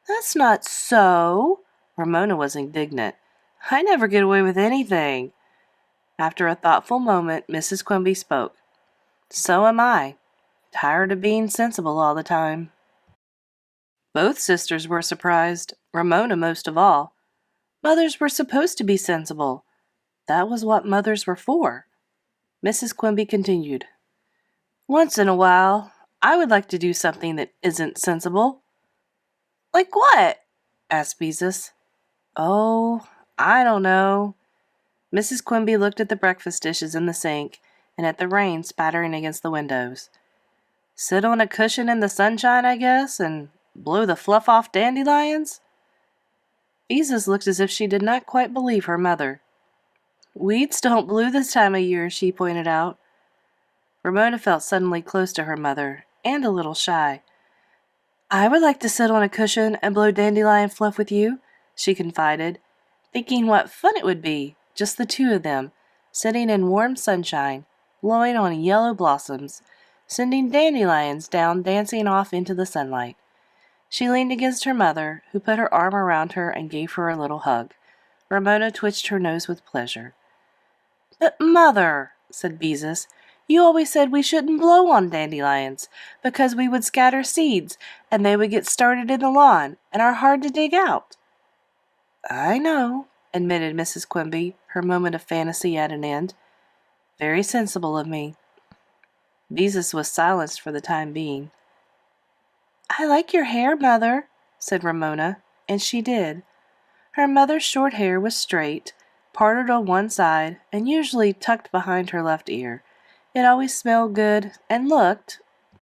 "That's not so." Ramona was indignant. "I never get away with anything." After a thoughtful moment, Mrs. Quimby spoke. "So am I. Tired of being sensible all the time." Both sisters were surprised, Ramona most of all. Mothers were supposed to be sensible. That was what mothers were for. Mrs. Quimby continued. "Once in a while, I would like to do something that isn't sensible." "Like what?" asked Beezus. "Oh, I don't know." Mrs. Quimby looked at the breakfast dishes in the sink and at the rain spattering against the windows. "Sit on a cushion in the sunshine, I guess, and blow the fluff off dandelions?" Beezus looked as if she did not quite believe her mother. "Weeds don't bloom this time of year," she pointed out. Ramona felt suddenly close to her mother, and a little shy. "I would like to sit on a cushion and blow dandelion fluff with you," she confided, thinking what fun it would be, just the two of them, sitting in warm sunshine, blowing on yellow blossoms, sending dandelions down dancing off into the sunlight. She leaned against her mother, who put her arm around her and gave her a little hug. Ramona twitched her nose with pleasure. "But, Mother," said Beezus, You always said we shouldn't blow on dandelions because we would scatter seeds and they would get started in the lawn and are hard to dig out." "I know," admitted Mrs. Quimby, her moment of fantasy at an end. "Very sensible of me." Beezus was silenced for the time being. "I like your hair, Mother," said Ramona, and she did. Her mother's short hair was straight, parted on one side, and usually tucked behind her left ear. It always smelled good and looked,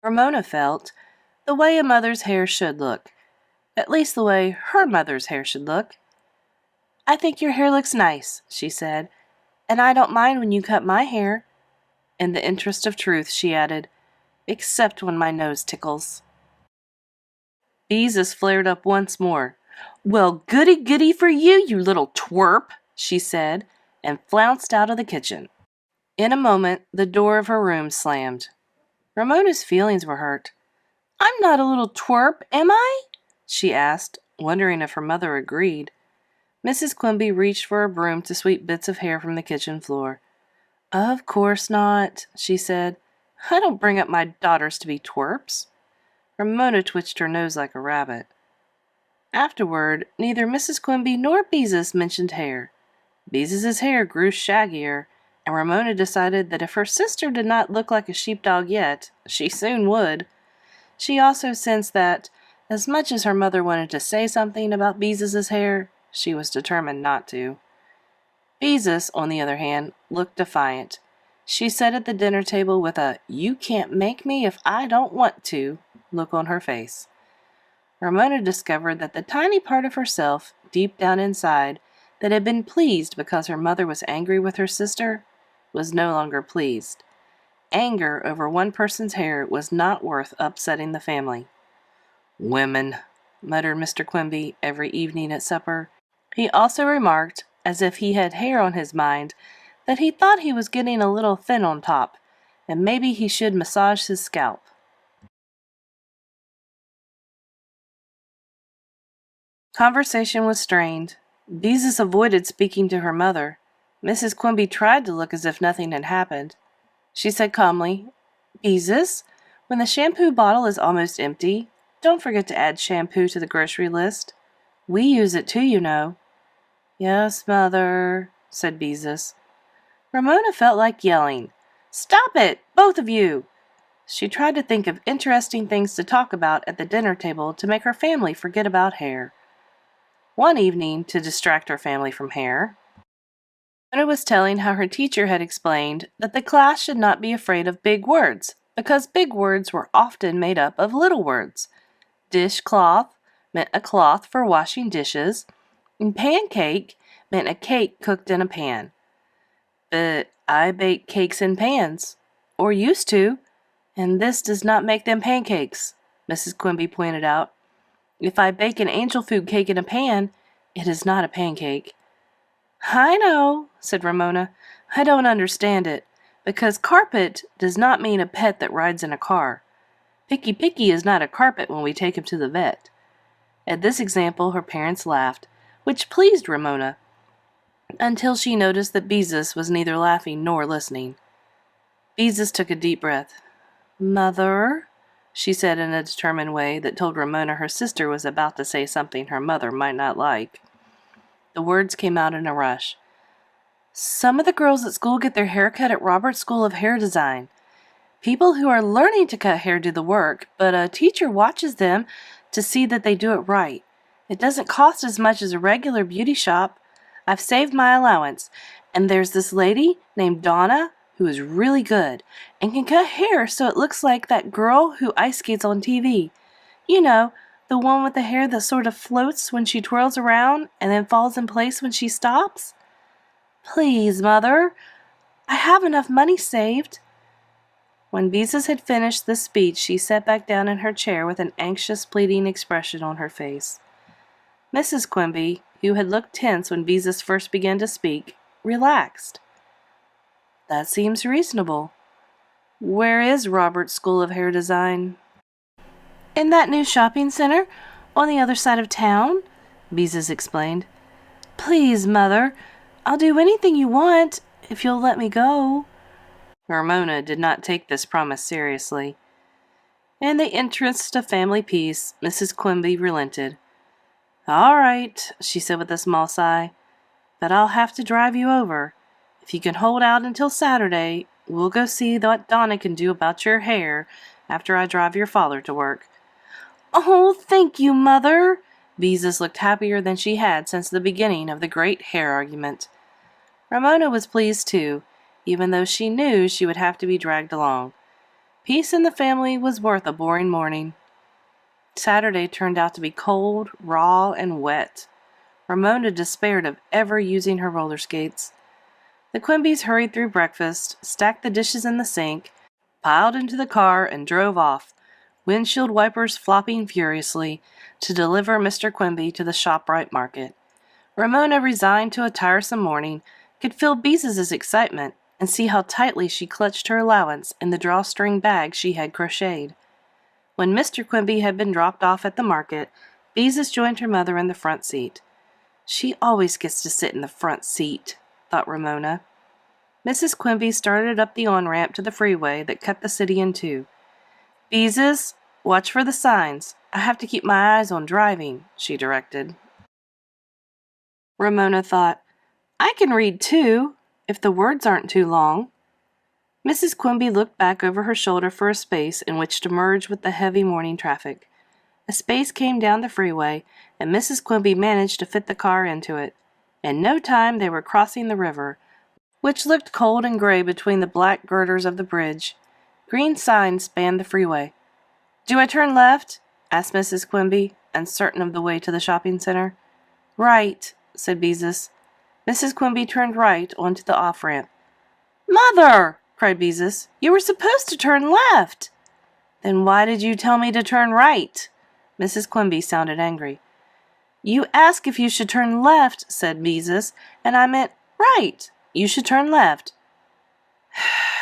Ramona felt, the way a mother's hair should look. At least the way her mother's hair should look. "I think your hair looks nice," she said, "and I don't mind when you cut my hair." In the interest of truth, she added, "except when my nose tickles." Beezus flared up once more. "Well, goody goody for you, you little twerp," she said, and flounced out of the kitchen. In a moment, the door of her room slammed. Ramona's feelings were hurt. "I'm not a little twerp, am I?" she asked, wondering if her mother agreed. Mrs. Quimby reached for a broom to sweep bits of hair from the kitchen floor. "Of course not," she said. "I don't bring up my daughters to be twerps." Ramona twitched her nose like a rabbit. Afterward, neither Mrs. Quimby nor Beezus mentioned hair. Beezus's hair grew shaggier, and Ramona decided that if her sister did not look like a sheepdog yet, she soon would. She also sensed that, as much as her mother wanted to say something about Beezus's hair, she was determined not to. Beezus, on the other hand, looked defiant. She sat at the dinner table with a "you can't make me if I don't want to" look on her face. Ramona discovered that the tiny part of herself, deep down inside, that had been pleased because her mother was angry with her sister, was no longer pleased. Anger over one person's hair was not worth upsetting the family. "Women," muttered Mr. Quimby every evening at supper. He also remarked, as if he had hair on his mind, that he thought he was getting a little thin on top, and maybe he should massage his scalp. Conversation was strained. Beezus avoided speaking to her mother. Mrs. Quimby tried to look as if nothing had happened. She said calmly, "Beezus, when the shampoo bottle is almost empty, don't forget to add shampoo to the grocery list. We use it too, you know." "Yes, Mother," said Beezus. Ramona felt like yelling, "Stop it, both of you!" She tried to think of interesting things to talk about at the dinner table to make her family forget about hair. One evening, to distract her family from hair, Ramona was telling how her teacher had explained that the class should not be afraid of big words, because big words were often made up of little words. Dishcloth meant a cloth for washing dishes, and pancake meant a cake cooked in a pan. "But I bake cakes in pans, or used to, and this does not make them pancakes," Mrs. Quimby pointed out. "If I bake an angel food cake in a pan, it is not a pancake." "I know," said Ramona. "I don't understand it, because carpet does not mean a pet that rides in a car. Picky is not a carpet when we take him to the vet." At this example, her parents laughed, which pleased Ramona, until she noticed that Beezus was neither laughing nor listening. Beezus took a deep breath. "Mother," she said in a determined way that told Ramona her sister was about to say something her mother might not like. The words came out in a rush. "Some of the girls at school get their hair cut at Robert's School of Hair Design. People who are learning to cut hair do the work, but a teacher watches them to see that they do it right. It doesn't cost as much as a regular beauty shop. I've saved my allowance, and there's this lady named Donna who is really good and can cut hair so it looks like that girl who ice skates on TV. You know, the one with the hair that sort of floats when she twirls around and then falls in place when she stops. Please, Mother, I have enough money saved." When Beezus had finished this speech, she sat back down in her chair with an anxious, pleading expression on her face. Mrs. Quimby, who had looked tense when Beezus first began to speak, relaxed. "That seems reasonable. Where is Robert's School of Hair Design?" "In that new shopping center on the other side of town," Beezus explained. "Please, Mother, I'll do anything you want if you'll let me go." Ramona did not take this promise seriously. In the interest of family peace, Mrs. Quimby relented. "All right," she said with a small sigh, "but I'll have to drive you over. If you can hold out until Saturday, we'll go see what Donna can do about your hair after I drive your father to work." "Oh, thank you, Mother!" Beezus looked happier than she had since the beginning of the great hair argument. Ramona was pleased too, even though she knew she would have to be dragged along. Peace in the family was worth a boring morning. Saturday turned out to be cold, raw, and wet. Ramona despaired of ever using her roller skates. The Quimbys hurried through breakfast, stacked the dishes in the sink, piled into the car, and drove off, windshield wipers flopping furiously, to deliver Mr. Quimby to the ShopRite market. Ramona, resigned to a tiresome morning, could feel Beezus's excitement and see how tightly she clutched her allowance in the drawstring bag she had crocheted. When Mr. Quimby had been dropped off at the market, Beezus joined her mother in the front seat. "She always gets to sit in the front seat," thought Ramona. Mrs. Quimby started up the on-ramp to the freeway that cut the city in two. "Beezus, watch for the signs. I have to keep my eyes on driving," she directed. Ramona thought, "I can read too, if the words aren't too long." Mrs. Quimby looked back over her shoulder for a space in which to merge with the heavy morning traffic. A space came down the freeway, and Mrs. Quimby managed to fit the car into it. In no time they were crossing the river, which looked cold and gray between the black girders of the bridge. Green signs spanned the freeway. "Do I turn left?" asked Mrs. Quimby, uncertain of the way to the shopping center. "Right," said Beezus. Mrs. Quimby turned right onto the off-ramp. "Mother!" cried Beezus. "You were supposed to turn left." "Then why did you tell me to turn right?" Mrs. Quimby sounded angry. "You asked if you should turn left," said Beezus, "and I meant right. You should turn left."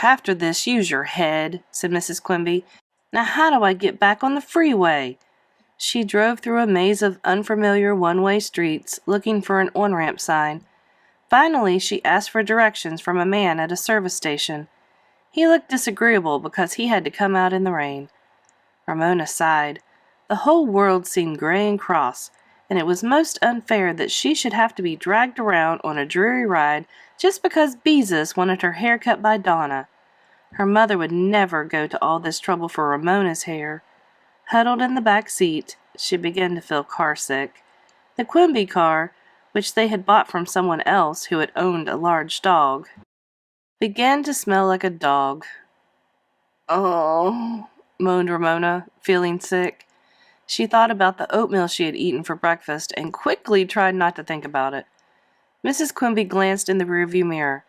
"After this, use your head," said Mrs. Quimby. "Now how do I get back on the freeway?" She drove through a maze of unfamiliar one-way streets, looking for an on-ramp sign. Finally, she asked for directions from a man at a service station. He looked disagreeable because he had to come out in the rain. Ramona sighed. The whole world seemed gray and cross, and it was most unfair that she should have to be dragged around on a dreary ride just because Beezus wanted her hair cut by Donna. Her mother would never go to all this trouble for Ramona's hair. Huddled in the back seat, she began to feel carsick. The Quimby car, which they had bought from someone else who had owned a large dog, began to smell like a dog. "Oh," moaned Ramona, feeling sick. She thought about the oatmeal she had eaten for breakfast and quickly tried not to think about it. Mrs. Quimby glanced in the rearview mirror.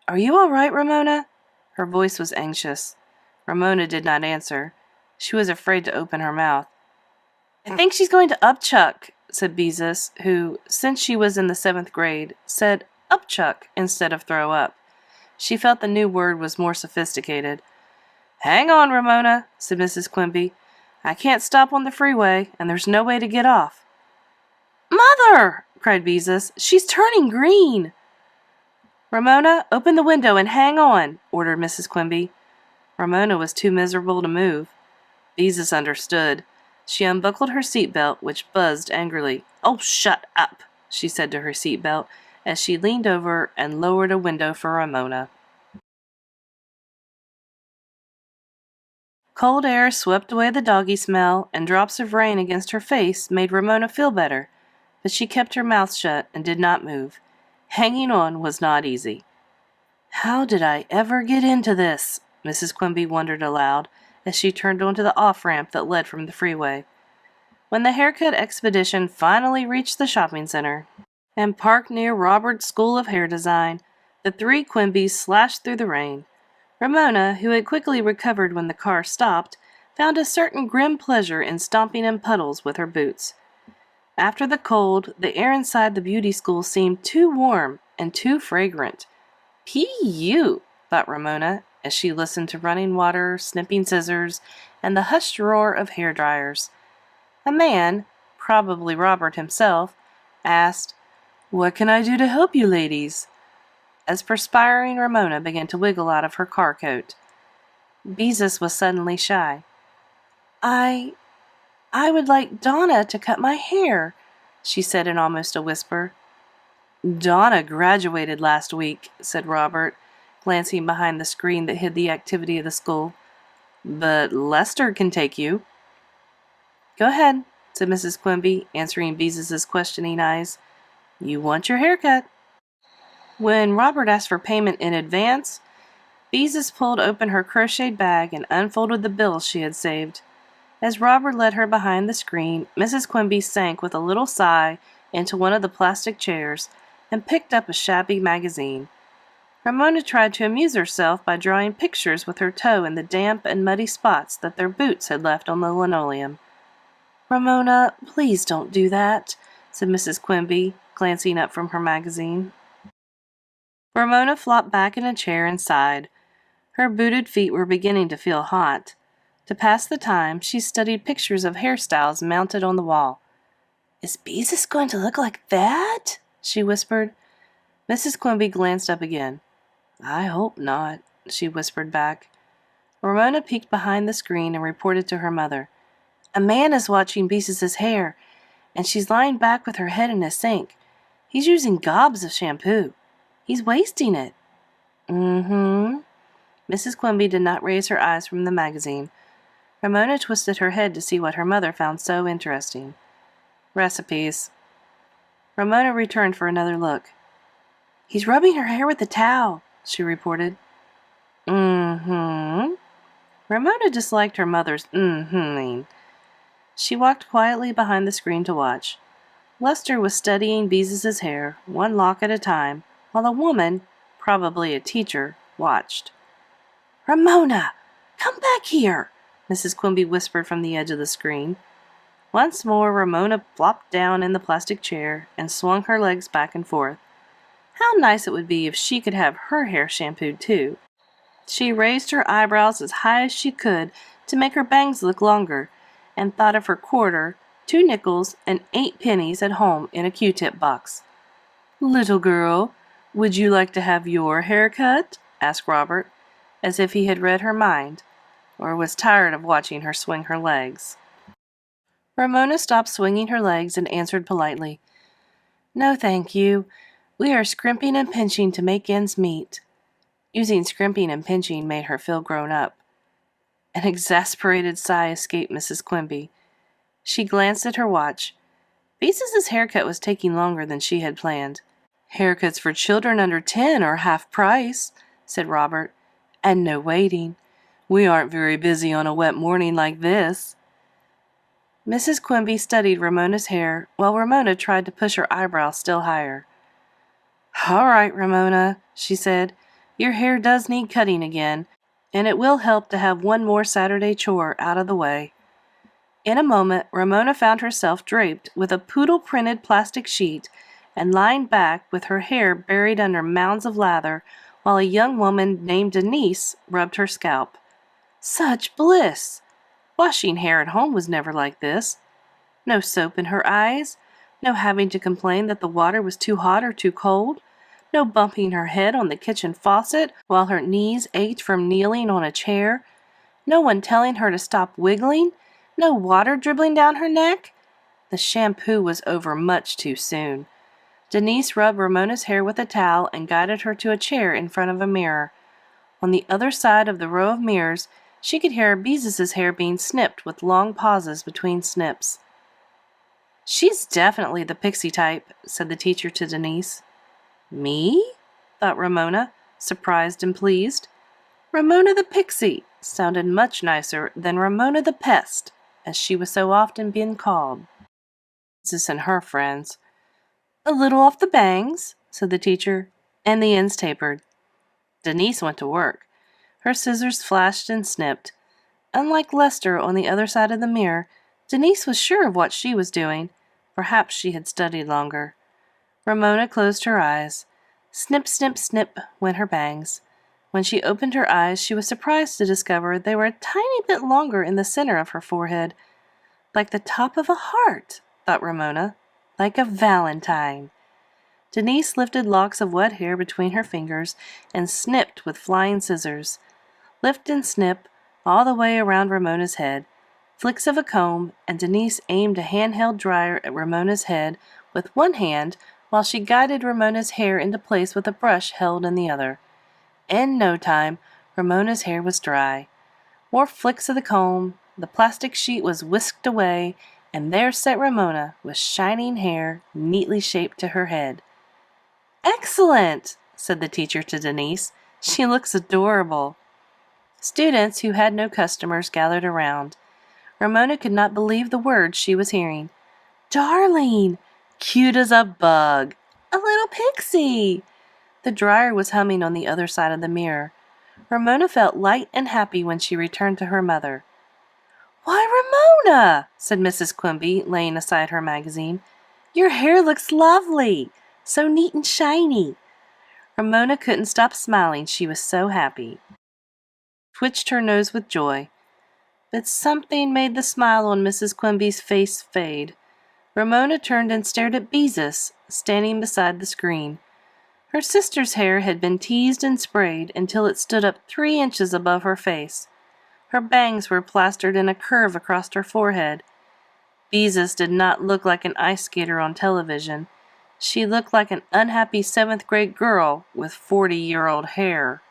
"Are you all right, Ramona?" Her voice was anxious. Ramona did not answer. She was afraid to open her mouth. "I think she's going to upchuck," said Beezus, who, since she was in the 7th grade, said upchuck instead of throw up. She felt the new word was more sophisticated. "Hang on, Ramona," said Mrs. Quimby. "I can't stop on the freeway, and there's no way to get off." "Mother!" cried Beezus. "She's turning green!" "Ramona, open the window and hang on," ordered Mrs. Quimby. Ramona was too miserable to move. Beezus understood. She unbuckled her seatbelt, which buzzed angrily. "Oh, shut up," she said to her seatbelt, as she leaned over and lowered a window for Ramona. Cold air swept away the doggy smell, and drops of rain against her face made Ramona feel better, but she kept her mouth shut and did not move. Hanging on was not easy. "How did I ever get into this?" Mrs. Quimby wondered aloud, as she turned onto the off-ramp that led from the freeway. When the haircut expedition finally reached the shopping center and parked near Robert's School of Hair Design, the three Quimbys slashed through the rain. Ramona, who had quickly recovered when the car stopped, found a certain grim pleasure in stomping in puddles with her boots. After the cold, the air inside the beauty school seemed too warm and too fragrant. "P.U.," thought Ramona, as she listened to running water, snipping scissors, and the hushed roar of hair dryers. A man, probably Robert himself, asked, "What can I do to help you, ladies?" as perspiring Ramona began to wiggle out of her car coat. Beezus was suddenly shy. I would like Donna to cut my hair, she said in almost a whisper. Donna graduated last week, said Robert, glancing behind the screen that hid the activity of the school. But Lester can take you. Go ahead, said Mrs. Quimby, answering Beezus's questioning eyes. You want your hair cut. When Robert asked for payment in advance, Beezus pulled open her crocheted bag and unfolded the bills she had saved. As Robert led her behind the screen, Mrs. Quimby sank with a little sigh into one of the plastic chairs and picked up a shabby magazine. Ramona tried to amuse herself by drawing pictures with her toe in the damp and muddy spots that their boots had left on the linoleum. Ramona, please don't do that, said Mrs. Quimby, glancing up from her magazine. Ramona flopped back in a chair and sighed. Her booted feet were beginning to feel hot. To pass the time, she studied pictures of hairstyles mounted on the wall. Is Beezus going to look like that? She whispered. Mrs. Quimby glanced up again. I hope not, she whispered back. Ramona peeked behind the screen and reported to her mother. A man is watching Beezus's hair, and she's lying back with her head in a sink. He's using gobs of shampoo. He's wasting it. Mm-hmm. Mrs. Quimby did not raise her eyes from the magazine. Ramona twisted her head to see what her mother found so interesting. Recipes. Ramona returned for another look. He's rubbing her hair with a towel, she reported. Mm-hmm. Ramona disliked her mother's mm-hmm-ing. She walked quietly behind the screen to watch. Lester was studying Beezus's hair, one lock at a time, while a woman, probably a teacher, watched. Ramona, come back here, Mrs. Quimby whispered from the edge of the screen. Once more, Ramona flopped down in the plastic chair and swung her legs back and forth. How nice it would be if she could have her hair shampooed too. She raised her eyebrows as high as she could to make her bangs look longer, and thought of her quarter, 2 nickels, and 8 pennies at home in a Q-tip box. Little girl, would you like to have your hair cut? Asked Robert, as if he had read her mind, or was tired of watching her swing her legs. Ramona stopped swinging her legs and answered politely, No, thank you. We are scrimping and pinching to make ends meet. Using scrimping and pinching made her feel grown up. An exasperated sigh escaped Mrs. Quimby. She glanced at her watch. Beezus's haircut was taking longer than she had planned. Haircuts for children under 10 are half price, said Robert, and no waiting. We aren't very busy on a wet morning like this. Mrs. Quimby studied Ramona's hair while Ramona tried to push her eyebrows still higher. All right, Ramona, she said. Your hair does need cutting again, and it will help to have one more Saturday chore out of the way. In a moment, Ramona found herself draped with a poodle-printed plastic sheet and lying back with her hair buried under mounds of lather while a young woman named Denise rubbed her scalp. Such bliss! Washing hair at home was never like this. No soap in her eyes, no having to complain that the water was too hot or too cold, no bumping her head on the kitchen faucet while her knees ached from kneeling on a chair, no one telling her to stop wiggling, no water dribbling down her neck. The shampoo was over much too soon. Denise rubbed Ramona's hair with a towel and guided her to a chair in front of a mirror. On the other side of the row of mirrors, she could hear Beezus's hair being snipped with long pauses between snips. She's definitely the pixie type, said the teacher to Denise. Me? Thought Ramona, surprised and pleased. Ramona the Pixie sounded much nicer than Ramona the Pest, as she was so often being called. Beezus and her friends. A little off the bangs, said the teacher, and the ends tapered. Denise went to work. Her scissors flashed and snipped. Unlike Lester on the other side of the mirror, Denise was sure of what she was doing. Perhaps she had studied longer. Ramona closed her eyes. Snip, snip, snip went her bangs. When she opened her eyes, she was surprised to discover they were a tiny bit longer in the center of her forehead. Like the top of a heart, thought Ramona. Like a valentine. Denise lifted locks of wet hair between her fingers and snipped with flying scissors. Lift and snip, all the way around Ramona's head. Flicks of a comb, and Denise aimed a handheld dryer at Ramona's head with one hand while she guided Ramona's hair into place with a brush held in the other. In no time, Ramona's hair was dry. More flicks of the comb, the plastic sheet was whisked away, and there sat Ramona with shining hair neatly shaped to her head. "Excellent," said the teacher to Denise. "She looks adorable." Students who had no customers gathered around. Ramona could not believe the words she was hearing. "Darling! Cute as a bug! A little pixie!" The dryer was humming on the other side of the mirror. Ramona felt light and happy when she returned to her mother. "Why, Ramona," said Mrs. Quimby, laying aside her magazine, "your hair looks lovely, so neat and shiny." Ramona couldn't stop smiling, she was so happy. Twitched her nose with joy. But something made the smile on Mrs. Quimby's face fade. Ramona turned and stared at Beezus, standing beside the screen. Her sister's hair had been teased and sprayed until it stood up 3 inches above her face. Her bangs were plastered in a curve across her forehead. Beezus did not look like an ice skater on television. She looked like an unhappy 7th-grade girl with 40-year-old hair.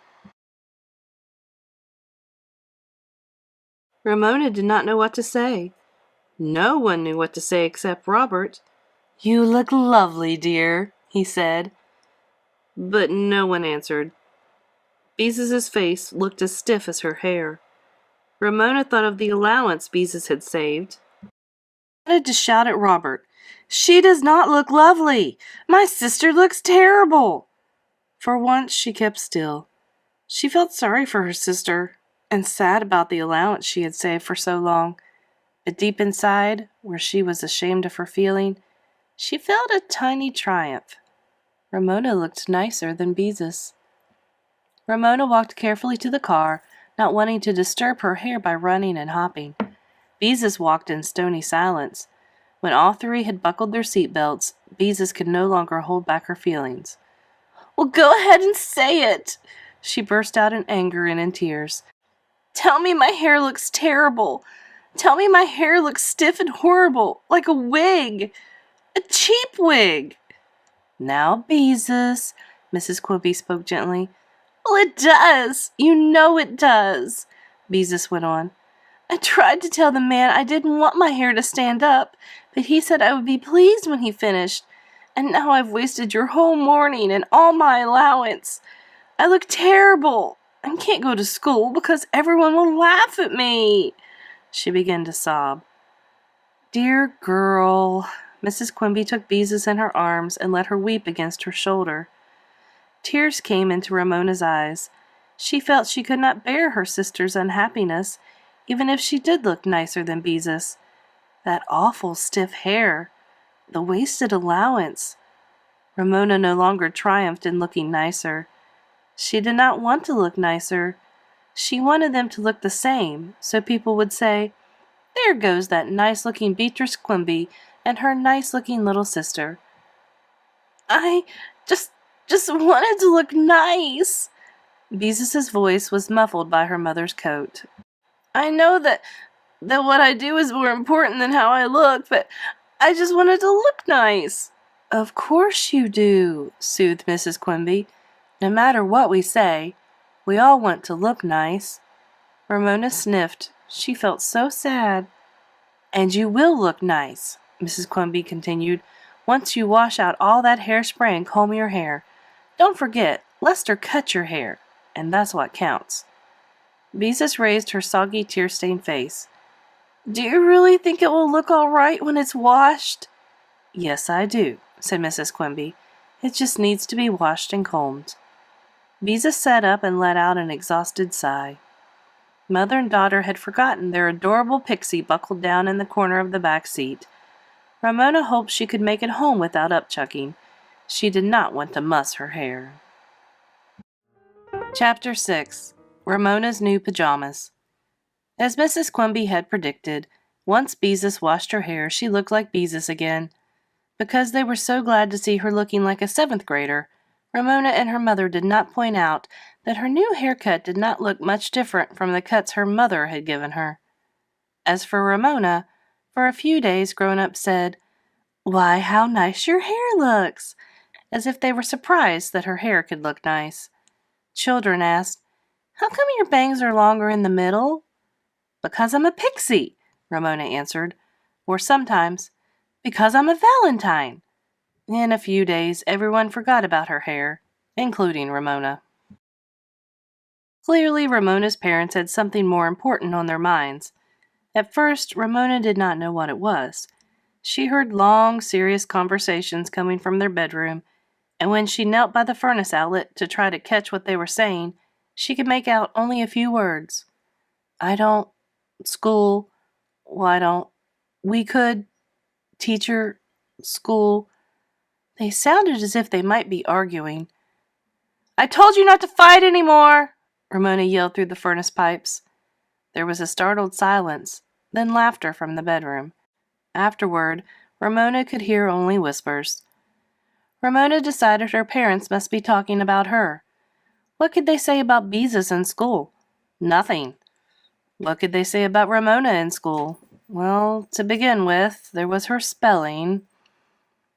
Ramona did not know what to say. No one knew what to say except Robert. "You look lovely, dear," he said. But no one answered. Beezus's face looked as stiff as her hair. Ramona thought of the allowance Beezus had saved. She wanted to shout at Robert, "She does not look lovely! My sister looks terrible!" For once she kept still. She felt sorry for her sister and sad about the allowance she had saved for so long. But deep inside, where she was ashamed of her feeling, she felt a tiny triumph. Ramona looked nicer than Beezus. Ramona walked carefully to the car, not wanting to disturb her hair by running and hopping. Beezus walked in stony silence. When all 3 had buckled their seat belts, Beezus could no longer hold back her feelings. "Well, go ahead and say it!" She burst out in anger and in tears. "Tell me my hair looks terrible. Tell me my hair looks stiff and horrible, like a wig. A cheap wig." "Now, Beezus," Mrs. Quimby spoke gently. "Well, it does. You know it does," Beezus went on. "I tried to tell the man I didn't want my hair to stand up, but he said I would be pleased when he finished. And now I've wasted your whole morning and all my allowance. I look terrible and can't go to school because everyone will laugh at me." She began to sob. "Dear girl," Mrs. Quimby took Beezus in her arms and let her weep against her shoulder. Tears came into Ramona's eyes. She felt she could not bear her sister's unhappiness, even if she did look nicer than Beezus. That awful stiff hair, the wasted allowance. Ramona no longer triumphed in looking nicer. She did not want to look nicer. She wanted them to look the same, so people would say, "There goes that nice-looking Beatrice Quimby and her nice-looking little sister." "I just wanted to look nice." Beezus's voice was muffled by her mother's coat. "I know that what I do is more important than how I look, but I just wanted to look nice." "Of course you do," soothed Mrs. Quimby. "No matter what we say, we all want to look nice." Ramona sniffed. She felt so sad. "And you will look nice," Mrs. Quimby continued, "once you wash out all that hairspray and comb your hair. Don't forget, Lester cut your hair, and that's what counts." Beezus raised her soggy, tear-stained face. "Do you really think it will look all right when it's washed?" "Yes, I do," said Mrs. Quimby. "It just needs to be washed and combed." Beezus sat up and let out an exhausted sigh. Mother and daughter had forgotten their adorable pixie buckled down in the corner of the back seat. Ramona hoped she could make it home without upchucking. She did not want to muss her hair. Chapter 6. Ramona's New Pajamas. As Mrs. Quimby had predicted, once Beezus washed her hair, she looked like Beezus again. Because they were so glad to see her looking like a seventh grader, Ramona and her mother did not point out that her new haircut did not look much different from the cuts her mother had given her. As for Ramona, for a few days grown-ups said, "Why, how nice your hair looks!" as if they were surprised that her hair could look nice. Children asked, "How come your bangs are longer in the middle?" "Because I'm a pixie," Ramona answered, or sometimes, "Because I'm a valentine." In a few days, everyone forgot about her hair, including Ramona. Clearly, Ramona's parents had something more important on their minds. At first, Ramona did not know what it was. She heard long, serious conversations coming from their bedroom, and when she knelt by the furnace outlet to try to catch what they were saying, she could make out only a few words. "I don't, school, why don't, we could, teacher, school." They sounded as if they might be arguing. "I told you not to fight anymore!" Ramona yelled through the furnace pipes. There was a startled silence, then laughter from the bedroom. Afterward, Ramona could hear only whispers. Ramona decided her parents must be talking about her. What could they say about Beezus in school? Nothing. What could they say about Ramona in school? Well, to begin with, there was her spelling.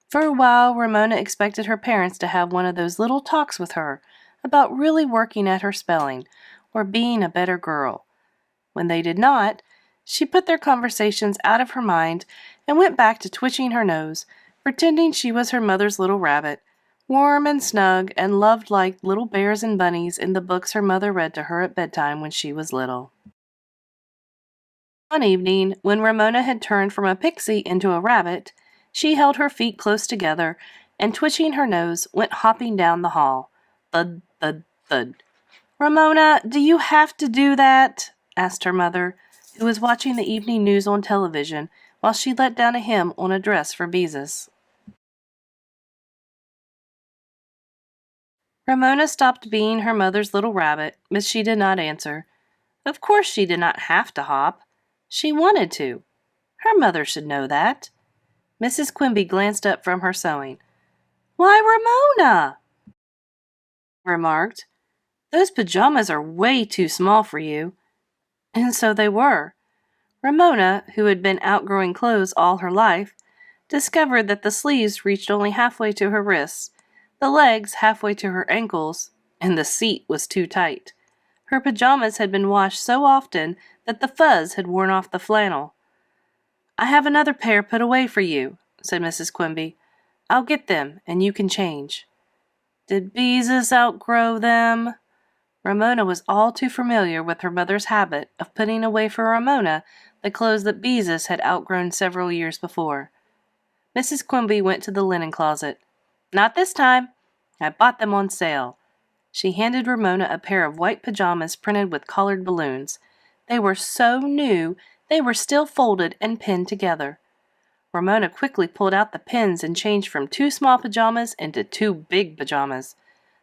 For a while, Ramona expected her parents to have one of those little talks with her about really working at her spelling or being a better girl. When they did not, she put their conversations out of her mind and went back to twitching her nose, pretending she was her mother's little rabbit, warm and snug and loved like little bears and bunnies in the books her mother read to her at bedtime when she was little. One evening, when Ramona had turned from a pixie into a rabbit, she held her feet close together and, twitching her nose, went hopping down the hall. Thud, thud, thud. "Ramona, do you have to do that?" asked her mother, who was watching the evening news on television while she let down a hem on a dress for Beezus. Ramona stopped being her mother's little rabbit, but she did not answer. Of course she did not have to hop. She wanted to. Her mother should know that. Mrs. Quimby glanced up from her sewing. "Why, Ramona!" remarked. "Those pajamas are way too small for you." And so they were. Ramona, who had been outgrowing clothes all her life, discovered that the sleeves reached only halfway to her wrists, the legs halfway to her ankles, and the seat was too tight. Her pajamas had been washed so often that the fuzz had worn off the flannel. "I have another pair put away for you," said Mrs. Quimby. "I'll get them, and you can change." Did Beezus outgrow them? Ramona was all too familiar with her mother's habit of putting away for Ramona the clothes that Beezus had outgrown several years before. Mrs. Quimby went to the linen closet. "Not this time. I bought them on sale." She handed Ramona a pair of white pajamas printed with colored balloons. They were so new, they were still folded and pinned together. Ramona quickly pulled out the pins and changed from 2 small pajamas into 2 big pajamas.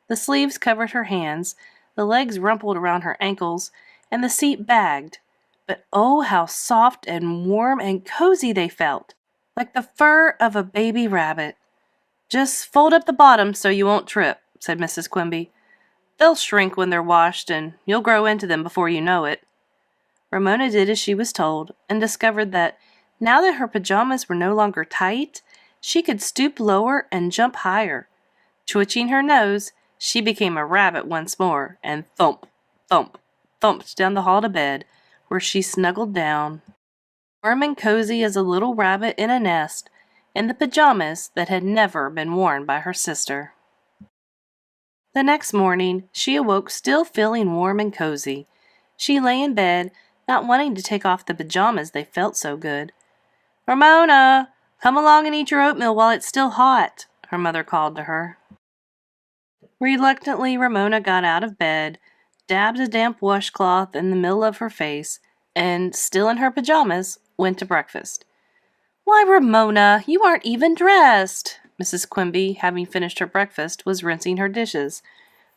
The sleeves covered her hands, the legs rumpled around her ankles, and the seat bagged. But oh, how soft and warm and cozy they felt, like the fur of a baby rabbit. "Just fold up the bottoms so you won't trip," said Mrs. Quimby. "They'll shrink when they're washed, and you'll grow into them before you know it." Ramona did as she was told, and discovered that, now that her pajamas were no longer tight, she could stoop lower and jump higher. Twitching her nose, she became a rabbit once more, and thump, thump, thumped down the hall to bed, where she snuggled down, warm and cozy as a little rabbit in a nest, in the pajamas that had never been worn by her sister. The next morning, she awoke still feeling warm and cozy. She lay in bed, not wanting to take off the pajamas, they felt so good. "Ramona, come along and eat your oatmeal while it's still hot," her mother called to her. Reluctantly, Ramona got out of bed, dabbed a damp washcloth in the middle of her face, and, still in her pajamas, went to breakfast. "Why, Ramona, you aren't even dressed!" Mrs. Quimby, having finished her breakfast, was rinsing her dishes.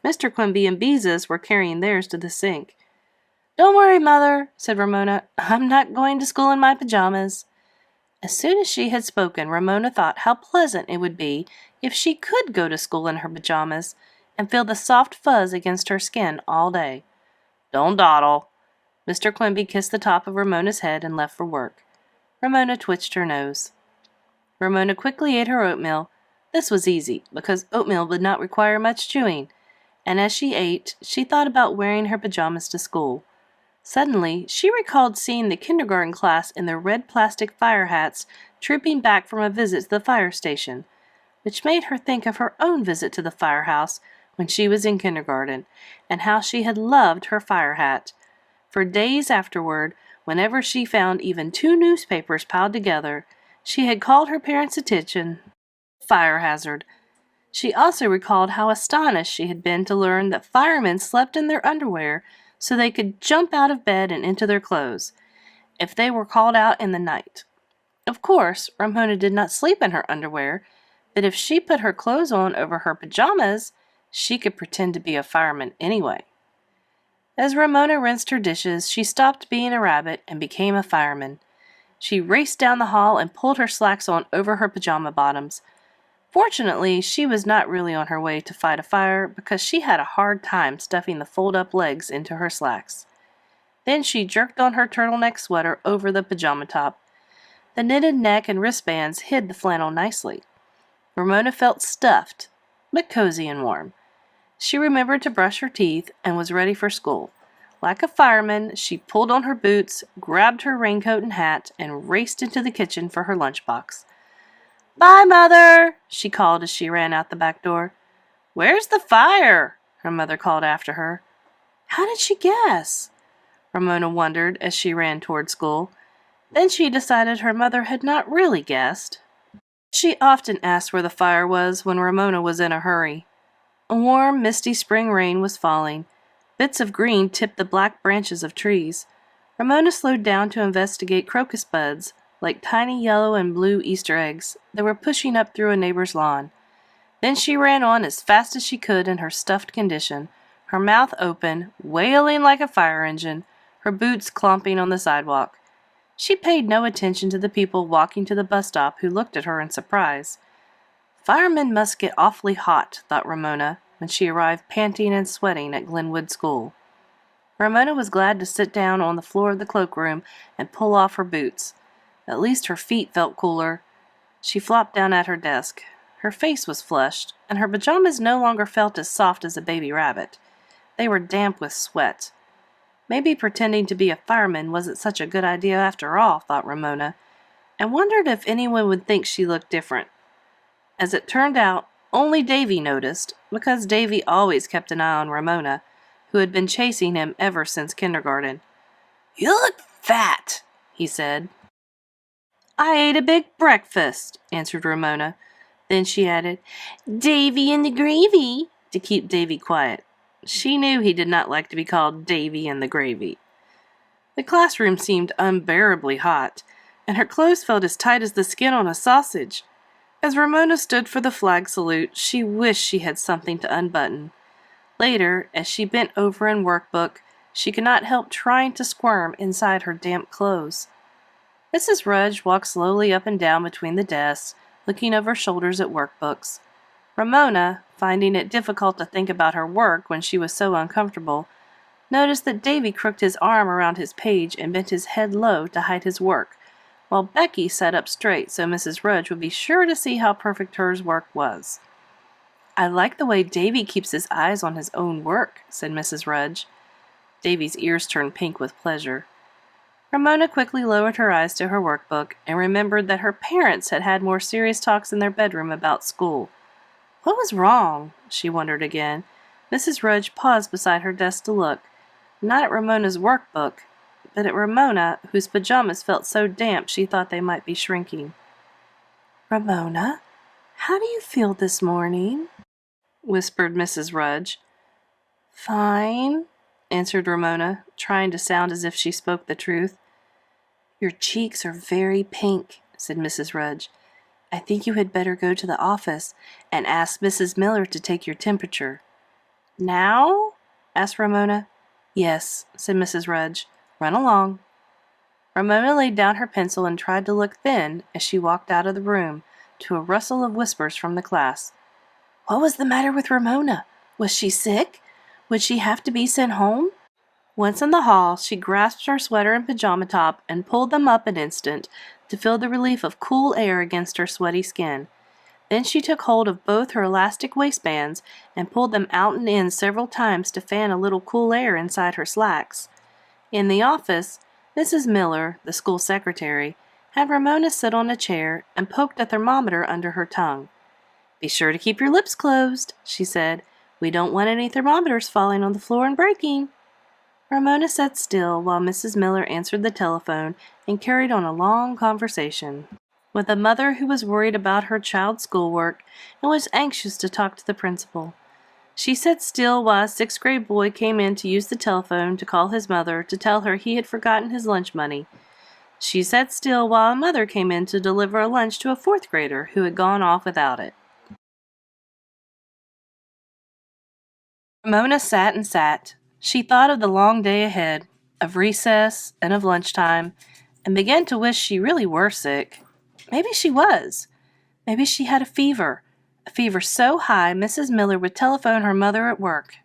Mr. Quimby and Beezus were carrying theirs to the sink. "Don't worry, Mother," said Ramona. "I'm not going to school in my pajamas." As soon as she had spoken, Ramona thought how pleasant it would be if she could go to school in her pajamas and feel the soft fuzz against her skin all day. "Don't dawdle." Mr. Quimby kissed the top of Ramona's head and left for work. Ramona twitched her nose. Ramona quickly ate her oatmeal. This was easy, because oatmeal would not require much chewing, and as she ate, she thought about wearing her pajamas to school. Suddenly, she recalled seeing the kindergarten class in their red plastic fire hats trooping back from a visit to the fire station, which made her think of her own visit to the firehouse when she was in kindergarten, and how she had loved her fire hat. For days afterward, whenever she found even 2 newspapers piled together, she had called her parents' attention to the fire hazard. She also recalled how astonished she had been to learn that firemen slept in their underwear so they could jump out of bed and into their clothes if they were called out in the night. Of course, Ramona did not sleep in her underwear, but if she put her clothes on over her pajamas, she could pretend to be a fireman anyway. As Ramona rinsed her dishes, she stopped being a rabbit and became a fireman. She raced down the hall and pulled her slacks on over her pajama bottoms. Fortunately, she was not really on her way to fight a fire because she had a hard time stuffing the fold-up legs into her slacks. Then she jerked on her turtleneck sweater over the pajama top. The knitted neck and wristbands hid the flannel nicely. Ramona felt stuffed, but cozy and warm. She remembered to brush her teeth and was ready for school. Like a fireman, she pulled on her boots, grabbed her raincoat and hat, and raced into the kitchen for her lunchbox. "Bye, Mother," she called as she ran out the back door. "Where's the fire?" her mother called after her. How did she guess? Ramona wondered as she ran toward school. Then she decided her mother had not really guessed. She often asked where the fire was when Ramona was in a hurry. A warm, misty spring rain was falling. Bits of green tipped the black branches of trees. Ramona slowed down to investigate crocus buds, like tiny yellow and blue Easter eggs that were pushing up through a neighbor's lawn. Then she ran on as fast as she could in her stuffed condition, her mouth open, wailing like a fire engine, her boots clomping on the sidewalk. She paid no attention to the people walking to the bus stop who looked at her in surprise. Firemen must get awfully hot, thought Ramona, when she arrived panting and sweating at Glenwood School. Ramona was glad to sit down on the floor of the cloakroom and pull off her boots. At least her feet felt cooler. She flopped down at her desk. Her face was flushed, and her pajamas no longer felt as soft as a baby rabbit. They were damp with sweat. Maybe pretending to be a fireman wasn't such a good idea after all, thought Ramona, and wondered if anyone would think she looked different. As it turned out, only Davy noticed, because Davy always kept an eye on Ramona, who had been chasing him ever since kindergarten. "You look fat," he said. "I ate a big breakfast," answered Ramona. Then she added, "Davy and the gravy," to keep Davy quiet. She knew he did not like to be called Davy and the gravy. The classroom seemed unbearably hot, and her clothes felt as tight as the skin on a sausage. As Ramona stood for the flag salute, she wished she had something to unbutton. Later, as she bent over in workbook, she could not help trying to squirm inside her damp clothes. Mrs. Rudge walked slowly up and down between the desks, looking over shoulders at workbooks. Ramona, finding it difficult to think about her work when she was so uncomfortable, noticed that Davy crooked his arm around his page and bent his head low to hide his work, while Becky sat up straight so Mrs. Rudge would be sure to see how perfect hers work was. "I like the way Davy keeps his eyes on his own work," said Mrs. Rudge. Davy's ears turned pink with pleasure. Ramona quickly lowered her eyes to her workbook and remembered that her parents had had more serious talks in their bedroom about school. What was wrong? She wondered again. Mrs. Rudge paused beside her desk to look, not at Ramona's workbook, but at Ramona, whose pajamas felt so damp she thought they might be shrinking. "Ramona, how do you feel this morning?" whispered Mrs. Rudge. "Fine," answered Ramona, trying to sound as if she spoke the truth. "Your cheeks are very pink," said Mrs. Rudge. "I think you had better go to the office and ask Mrs. Miller to take your temperature." "Now?" asked Ramona. "Yes," said Mrs. Rudge. "Run along." Ramona laid down her pencil and tried to look thin as she walked out of the room, to a rustle of whispers from the class. What was the matter with Ramona? Was she sick? Would she have to be sent home? Once in the hall, she grasped her sweater and pajama top and pulled them up an instant to feel the relief of cool air against her sweaty skin. Then she took hold of both her elastic waistbands and pulled them out and in several times to fan a little cool air inside her slacks. In the office, Mrs. Miller, the school secretary, had Ramona sit on a chair and poked a thermometer under her tongue. Be sure to keep your lips closed, she said. We don't want any thermometers falling on the floor and breaking. Ramona sat still while Mrs. Miller answered the telephone and carried on a long conversation with a mother who was worried about her child's schoolwork and was anxious to talk to the principal. She sat still while a sixth-grade boy came in to use the telephone to call his mother to tell her he had forgotten his lunch money. She sat still while a mother came in to deliver a lunch to a fourth grader who had gone off without it. Ramona sat and sat. She thought of the long day ahead, of recess and of lunchtime, and began to wish she really were sick. Maybe she was. Maybe she had a fever so high Mrs. Miller would telephone her mother at work,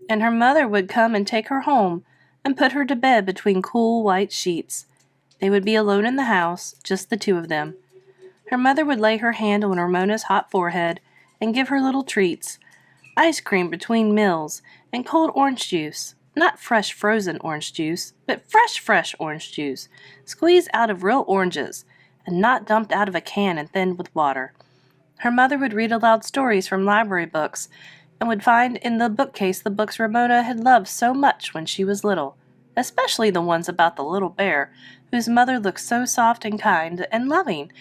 and her mother would come and take her home and put her to bed between cool white sheets. They would be alone in the house, just the two of them. Her mother would lay her hand on Ramona's hot forehead and give her little treats, ice cream between meals, and cold orange juice. Not fresh frozen orange juice, but fresh orange juice, squeezed out of real oranges, and not dumped out of a can and thinned with water. Her mother would read aloud stories from library books, and would find in the bookcase the books Ramona had loved so much when she was little, especially the ones about the little bear, whose mother looked so soft and kind and loving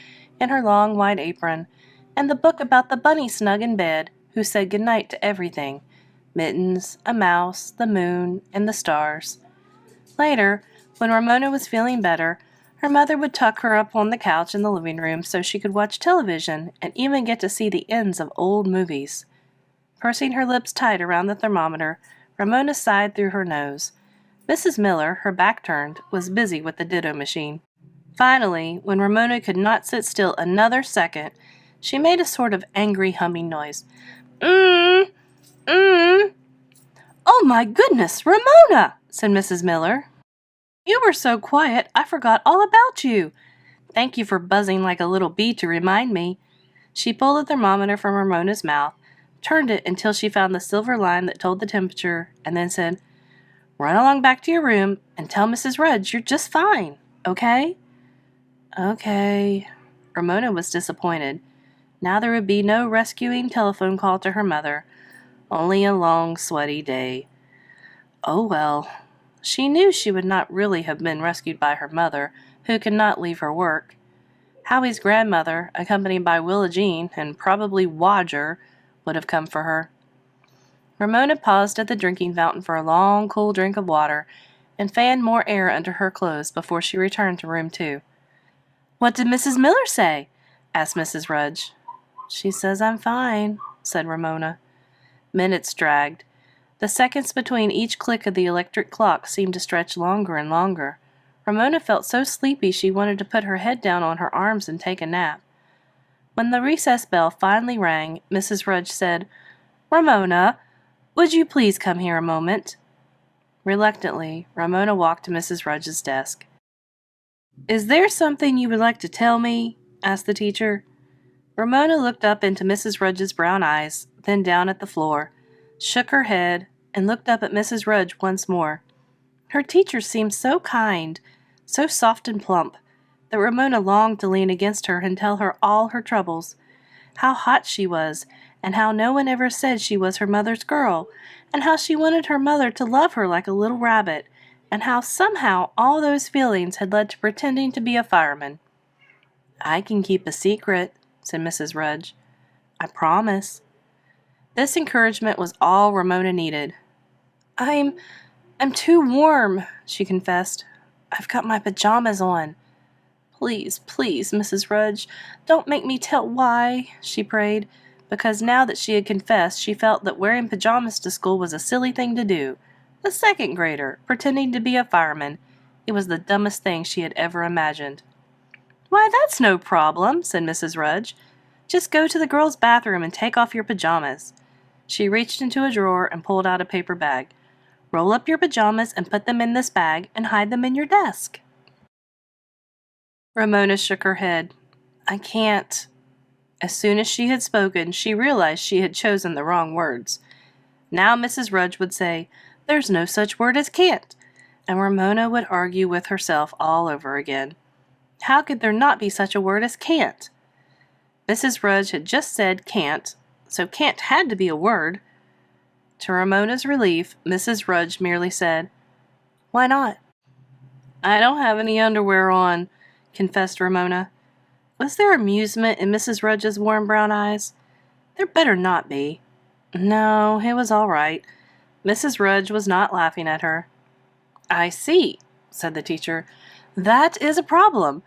in her long white apron, and the book about the bunny snug in bed, who said good night to everything, mittens, a mouse, the moon, and the stars. Later, when Ramona was feeling better, her mother would tuck her up on the couch in the living room so she could watch television and even get to see the ends of old movies. Pursing her lips tight around the thermometer, Ramona sighed through her nose. Mrs. Miller, her back turned, was busy with the ditto machine. Finally, when Ramona could not sit still another second, she made a sort of angry humming noise. Oh my goodness, Ramona, said Mrs. Miller. You were so quiet, I forgot all about you. Thank you for buzzing like a little bee to remind me. She pulled the thermometer from Ramona's mouth, turned it until she found the silver line that told the temperature, and then said, Run along back to your room and tell Mrs. Rudge you're just fine, okay? Okay. Ramona was disappointed. Now there would be no rescuing telephone call to her mother, only a long, sweaty day. Oh well. She knew she would not really have been rescued by her mother, who could not leave her work. Howie's grandmother, accompanied by Willa Jean and probably Wodger, would have come for her. Ramona paused at the drinking fountain for a long, cool drink of water and fanned more air under her clothes before she returned to room 2. What did Mrs. Miller say? Asked Mrs. Rudge. She says I'm fine, said Ramona. Minutes dragged. The seconds between each click of the electric clock seemed to stretch longer and longer. Ramona felt so sleepy she wanted to put her head down on her arms and take a nap. When the recess bell finally rang, Mrs. Rudge said, Ramona, would you please come here a moment? Reluctantly, Ramona walked to Mrs. Rudge's desk. Is there something you would like to tell me? Asked the teacher. Ramona looked up into Mrs. Rudge's brown eyes, then down at the floor, shook her head, and looked up at Mrs. Rudge once more. Her teacher seemed so kind, so soft and plump, that Ramona longed to lean against her and tell her all her troubles, how hot she was, and how no one ever said she was her mother's girl, and how she wanted her mother to love her like a little rabbit, and how somehow all those feelings had led to pretending to be a fireman. I can keep a secret, said Mrs. Rudge. I promise. This encouragement was all Ramona needed. I'm too warm, she confessed. I've got my pajamas on. Please, Mrs. Rudge, don't make me tell why, she prayed, because now that she had confessed, she felt that wearing pajamas to school was a silly thing to do. A second grader, pretending to be a fireman. It was the dumbest thing she had ever imagined. "Why, that's no problem," said Mrs. Rudge. "Just go to the girls' bathroom and take off your pajamas." She reached into a drawer and pulled out a paper bag. "Roll up your pajamas and put them in this bag and hide them in your desk." Ramona shook her head. "I can't." As soon as she had spoken, she realized she had chosen the wrong words. Now Mrs. Rudge would say, "There's no such word as can't," and Ramona would argue with herself all over again. How could there not be such a word as can't? Mrs. Rudge had just said can't, so can't had to be a word. To Ramona's relief, Mrs. Rudge merely said, "Why not?" "I don't have any underwear on," confessed Ramona. Was there amusement in Mrs. Rudge's warm brown eyes? There better not be. No, it was all right. Mrs. Rudge was not laughing at her. "I see," said the teacher. "That is a problem.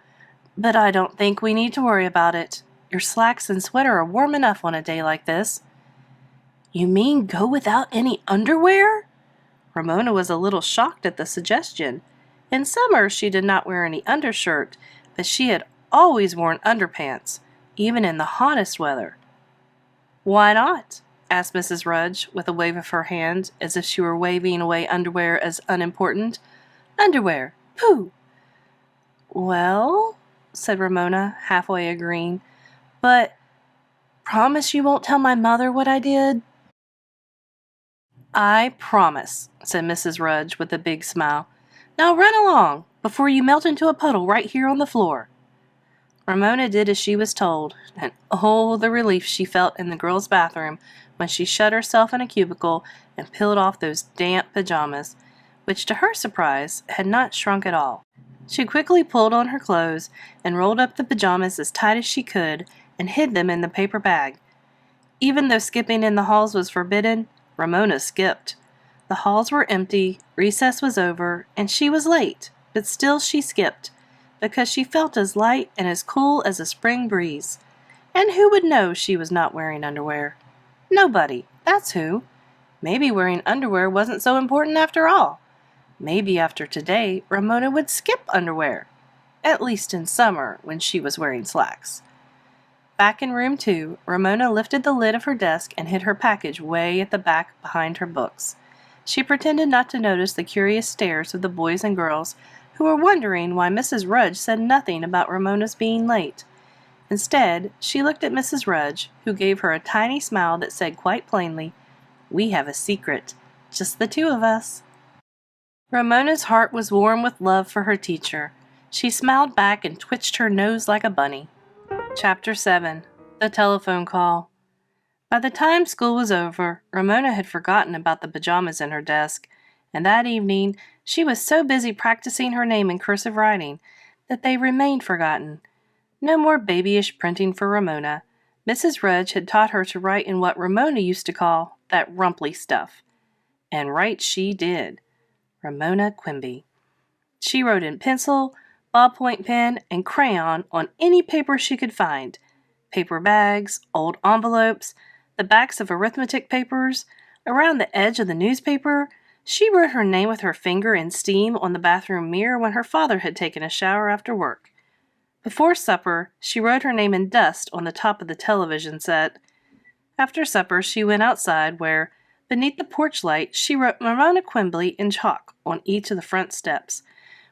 But I don't think we need to worry about it. Your slacks and sweater are warm enough on a day like this." "You mean go without any underwear?" Ramona was a little shocked at the suggestion. In summer she did not wear any undershirt, but she had always worn underpants, even in the hottest weather. "Why not?" asked Mrs. Rudge, with a wave of her hand, as if she were waving away underwear as unimportant. "Underwear! Pooh!" "Well," said Ramona, halfway agreeing, "but promise you won't tell my mother what I did?" "I promise," said Mrs. Rudge with a big smile. "Now run along, before you melt into a puddle right here on the floor." Ramona did as she was told, and oh, the relief she felt in the girls' bathroom when she shut herself in a cubicle and peeled off those damp pajamas, which to her surprise had not shrunk at all. She quickly pulled on her clothes and rolled up the pajamas as tight as she could and hid them in the paper bag. Even though skipping in the halls was forbidden, Ramona skipped. The halls were empty, recess was over, and she was late, but still she skipped, because she felt as light and as cool as a spring breeze. And who would know she was not wearing underwear? Nobody, that's who. Maybe wearing underwear wasn't so important after all. Maybe after today, Ramona would skip underwear, at least in summer when she was wearing slacks. Back in room 2, Ramona lifted the lid of her desk and hid her package way at the back behind her books. She pretended not to notice the curious stares of the boys and girls who were wondering why Mrs. Rudge said nothing about Ramona's being late. Instead, she looked at Mrs. Rudge, who gave her a tiny smile that said quite plainly, "We have a secret, just the two of us." Ramona's heart was warm with love for her teacher. She smiled back and twitched her nose like a bunny. Chapter 7. The Telephone Call. By the time school was over, Ramona had forgotten about the pajamas in her desk, and that evening she was so busy practicing her name in cursive writing that they remained forgotten. No more babyish printing for Ramona. Mrs. Rudge had taught her to write in what Ramona used to call that rumply stuff. And write she did. Ramona Quimby. She wrote in pencil, ballpoint pen, and crayon on any paper she could find. Paper bags, old envelopes, the backs of arithmetic papers, around the edge of the newspaper. She wrote her name with her finger in steam on the bathroom mirror when her father had taken a shower after work. Before supper, she wrote her name in dust on the top of the television set. After supper, she went outside where, beneath the porch light, she wrote Ramona Quimby in chalk on each of the front steps.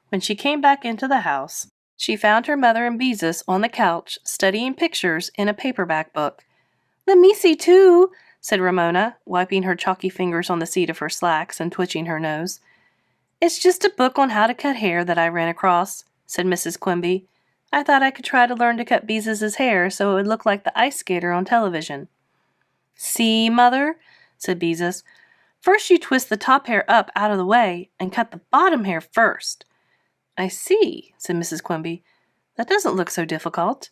When she came back into the house, she found her mother and Beezus on the couch studying pictures in a paperback book. "Let me see too," said Ramona, wiping her chalky fingers on the seat of her slacks and twitching her nose. "It's just a book on how to cut hair that I ran across," said Mrs. Quimby. "I thought I could try to learn to cut Beezus' hair so it would look like the ice skater on television." "See, Mother," said Beezus. "First you twist the top hair up out of the way and cut the bottom hair first." "I see," said Mrs. Quimby. "That doesn't look so difficult."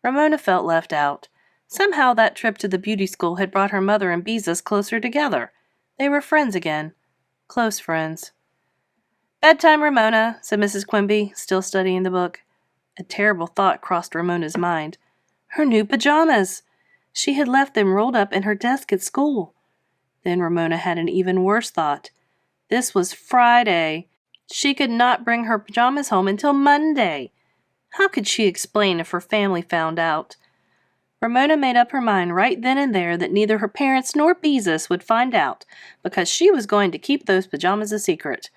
Ramona felt left out. Somehow that trip to the beauty school had brought her mother and Beezus closer together. They were friends again. Close friends. "Bedtime, Ramona," said Mrs. Quimby, still studying the book. A terrible thought crossed Ramona's mind. Her new pajamas! She had left them rolled up in her desk at school. Then Ramona had an even worse thought. This was Friday, She could not bring her pajamas home until Monday. How could she explain if her family found out? Ramona made up her mind right then and there that neither her parents nor Beezus would find out, because she was going to keep those pajamas a secret.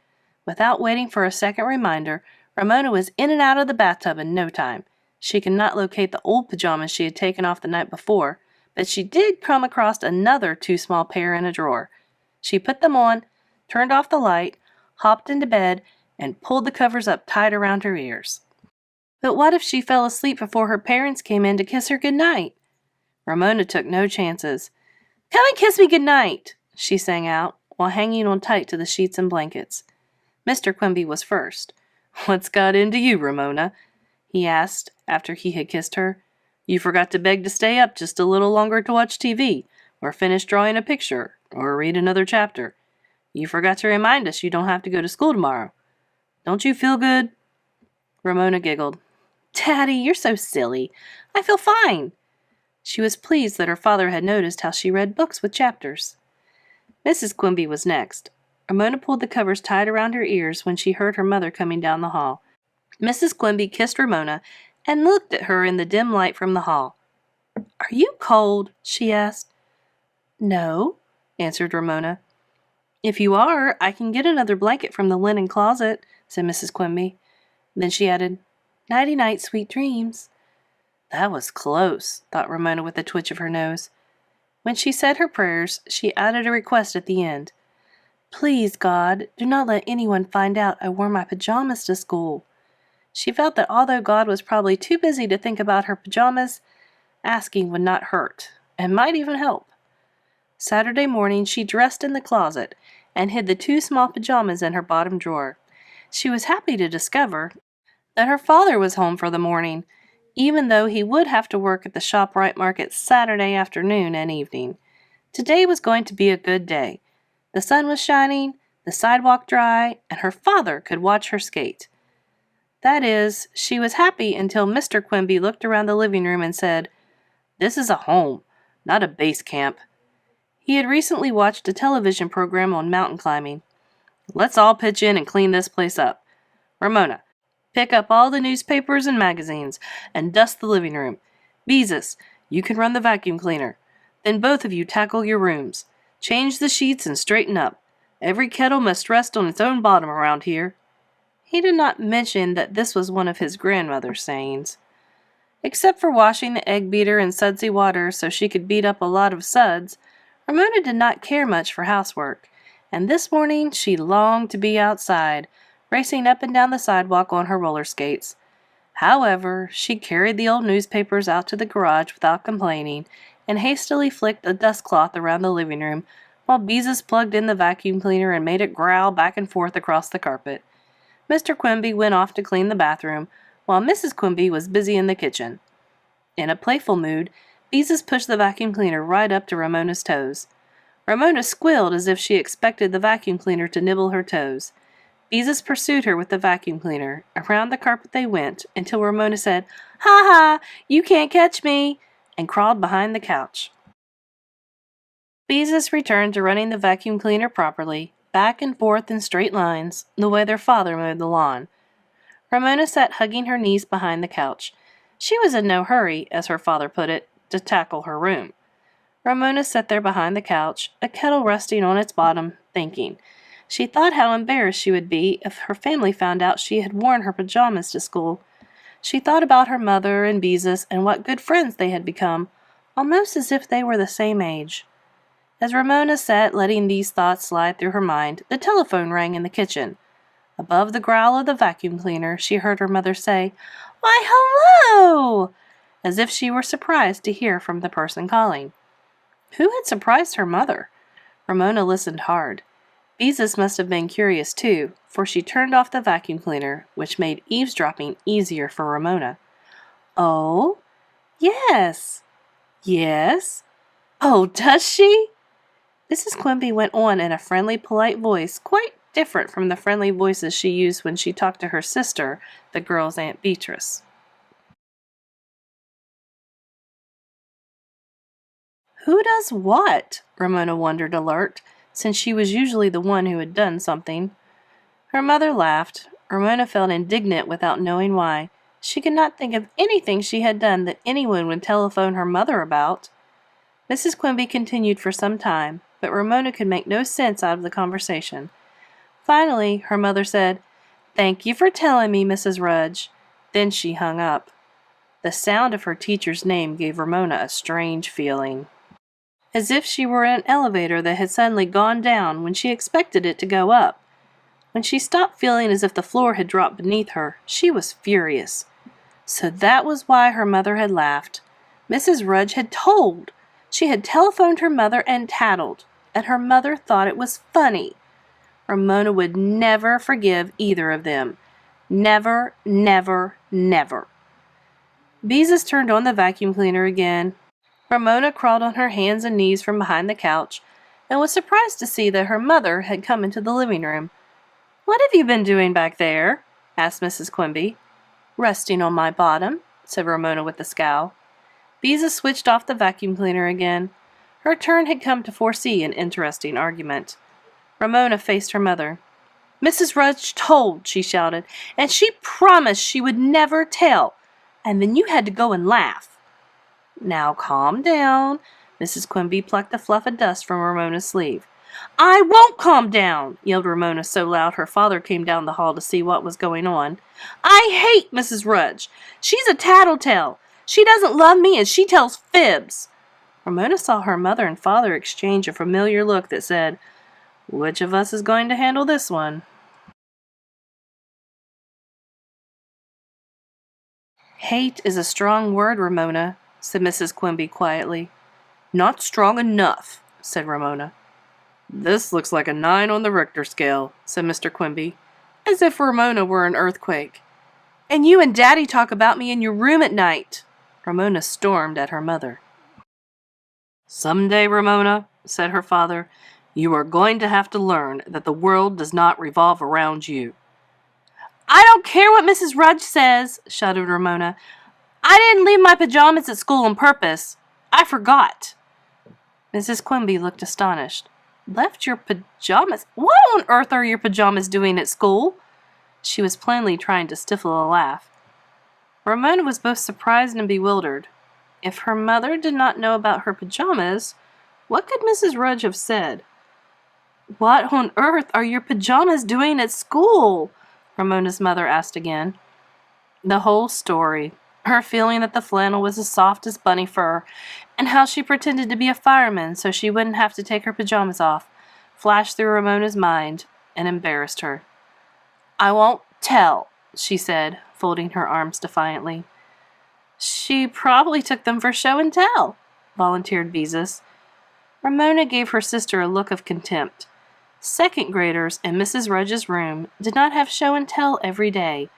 Without waiting for a second reminder, Ramona was in and out of the bathtub in no time. She could not locate the old pajamas she had taken off the night before, but she did come across another too small pair in a drawer. She put them on, turned off the light, hopped into bed, and pulled the covers up tight around her ears. But what if she fell asleep before her parents came in to kiss her good night? Ramona took no chances. "Come and kiss me good night," she sang out, while hanging on tight to the sheets and blankets. Mr. Quimby was first. "What's got into you, Ramona?" he asked, after he had kissed her. "You forgot to beg to stay up just a little longer to watch TV, or finish drawing a picture, or read another chapter. You forgot to remind us you don't have to go to school tomorrow. Don't you feel good?" Ramona giggled. "Daddy, you're so silly. I feel fine." She was pleased that her father had noticed how she read books with chapters. Mrs. Quimby was next. Ramona pulled the covers tight around her ears when she heard her mother coming down the hall. Mrs. Quimby kissed Ramona and looked at her in the dim light from the hall. "Are you cold?" she asked. "No," answered Ramona. "If you are, I can get another blanket from the linen closet," said Mrs. Quimby. Then she added, "Nighty-night, sweet dreams." That was close, thought Ramona with a twitch of her nose. When she said her prayers, she added a request at the end. "Please, God, do not let anyone find out I wore my pajamas to school." She felt that although God was probably too busy to think about her pajamas, asking would not hurt, and might even help. Saturday morning she dressed in the closet and hid the two small pajamas in her bottom drawer. She was happy to discover that her father was home for the morning, even though he would have to work at the ShopRite market Saturday afternoon and evening. Today was going to be a good day. The sun was shining, the sidewalk dry, and her father could watch her skate. That is, she was happy until Mr. Quimby looked around the living room and said, "This is a home, not a base camp." He had recently watched a television program on mountain climbing. "Let's all pitch in and clean this place up. Ramona, pick up all the newspapers and magazines and dust the living room. Beezus, you can run the vacuum cleaner. Then both of you tackle your rooms. Change the sheets and straighten up. Every kettle must rest on its own bottom around here." He did not mention that this was one of his grandmother's sayings. Except for washing the egg beater in sudsy water so she could beat up a lot of suds, Ramona did not care much for housework, and this morning she longed to be outside, racing up and down the sidewalk on her roller skates. However, she carried the old newspapers out to the garage without complaining, and hastily flicked a dust cloth around the living room, while Beezus plugged in the vacuum cleaner and made it growl back and forth across the carpet. Mr. Quimby went off to clean the bathroom, while Mrs. Quimby was busy in the kitchen. In a playful mood, Beezus pushed the vacuum cleaner right up to Ramona's toes. Ramona squealed as if she expected the vacuum cleaner to nibble her toes. Beezus pursued her with the vacuum cleaner. Around the carpet they went, until Ramona said, "Ha ha, you can't catch me," and crawled behind the couch. Beezus returned to running the vacuum cleaner properly, back and forth in straight lines, the way their father mowed the lawn. Ramona sat hugging her knees behind the couch. She was in no hurry, as her father put it, to tackle her room. Ramona sat there behind the couch, a kettle resting on its bottom, thinking. She thought how embarrassed she would be if her family found out she had worn her pajamas to school. She thought about her mother and Beezus and what good friends they had become, almost as if they were the same age. As Ramona sat letting these thoughts slide through her mind, the telephone rang in the kitchen. Above the growl of the vacuum cleaner, she heard her mother say, "Why, hello!" as if she were surprised to hear from the person calling. Who had surprised her mother? Ramona listened hard. Beezus must have been curious too, for she turned off the vacuum cleaner, which made eavesdropping easier for Ramona. "Oh, yes. Yes. Oh, does she?" Mrs. Quimby went on in a friendly, polite voice, quite different from the friendly voices she used when she talked to her sister, the girl's Aunt Beatrice. Who does what? Ramona wondered, alert, since she was usually the one who had done something. Her mother laughed. Ramona felt indignant without knowing why. She could not think of anything she had done that anyone would telephone her mother about. Mrs. Quimby continued for some time, but Ramona could make no sense out of the conversation. Finally, her mother said, "Thank you for telling me, Mrs. Rudge." Then she hung up. The sound of her teacher's name gave Ramona a strange feeling, as if she were in an elevator that had suddenly gone down when she expected it to go up. When she stopped feeling as if the floor had dropped beneath her, she was furious. So that was why her mother had laughed. Mrs. Rudge had told! She had telephoned her mother and tattled, and her mother thought it was funny. Ramona would never forgive either of them. Never, never, never. Beezus turned on the vacuum cleaner again. Ramona crawled on her hands and knees from behind the couch, and was surprised to see that her mother had come into the living room. "What have you been doing back there?" asked Mrs. Quimby. "Resting on my bottom," said Ramona with a scowl. Beezus switched off the vacuum cleaner again. Her turn had come to foresee an interesting argument. Ramona faced her mother. "Mrs. Rudge told," she shouted, "and she promised she would never tell. And then you had to go and laugh." "Now calm down." Mrs. Quimby plucked a fluff of dust from Ramona's sleeve. "I won't calm down!" yelled Ramona so loud her father came down the hall to see what was going on. "I hate Mrs. Rudge. She's a tattletale. She doesn't love me and she tells fibs." Ramona saw her mother and father exchange a familiar look that said, "Which of us is going to handle this one?" "Hate is a strong word, Ramona," said Mrs. Quimby quietly. "Not strong enough," said Ramona. "This looks like a 9 on the Richter scale," said Mr. Quimby, as if Ramona were an earthquake. "And you and Daddy talk about me in your room at night." Ramona stormed at her mother. "Someday, Ramona," said her father, "you are going to have to learn that the world does not revolve around you." "I don't care what Mrs. Rudge says," shouted Ramona. "I didn't leave my pajamas at school on purpose. I forgot." Mrs. Quimby looked astonished. "Left your pajamas? What on earth are your pajamas doing at school?" She was plainly trying to stifle a laugh. Ramona was both surprised and bewildered. If her mother did not know about her pajamas, what could Mrs. Rudge have said? "What on earth are your pajamas doing at school?" Ramona's mother asked again. The whole story, her feeling that the flannel was as soft as bunny fur, and how she pretended to be a fireman so she wouldn't have to take her pajamas off, flashed through Ramona's mind and embarrassed her. "I won't tell," she said, folding her arms defiantly. "She probably took them for show and tell," volunteered Beezus. Ramona gave her sister a look of contempt. Second graders in Mrs. Rudge's room did not have show and tell every day,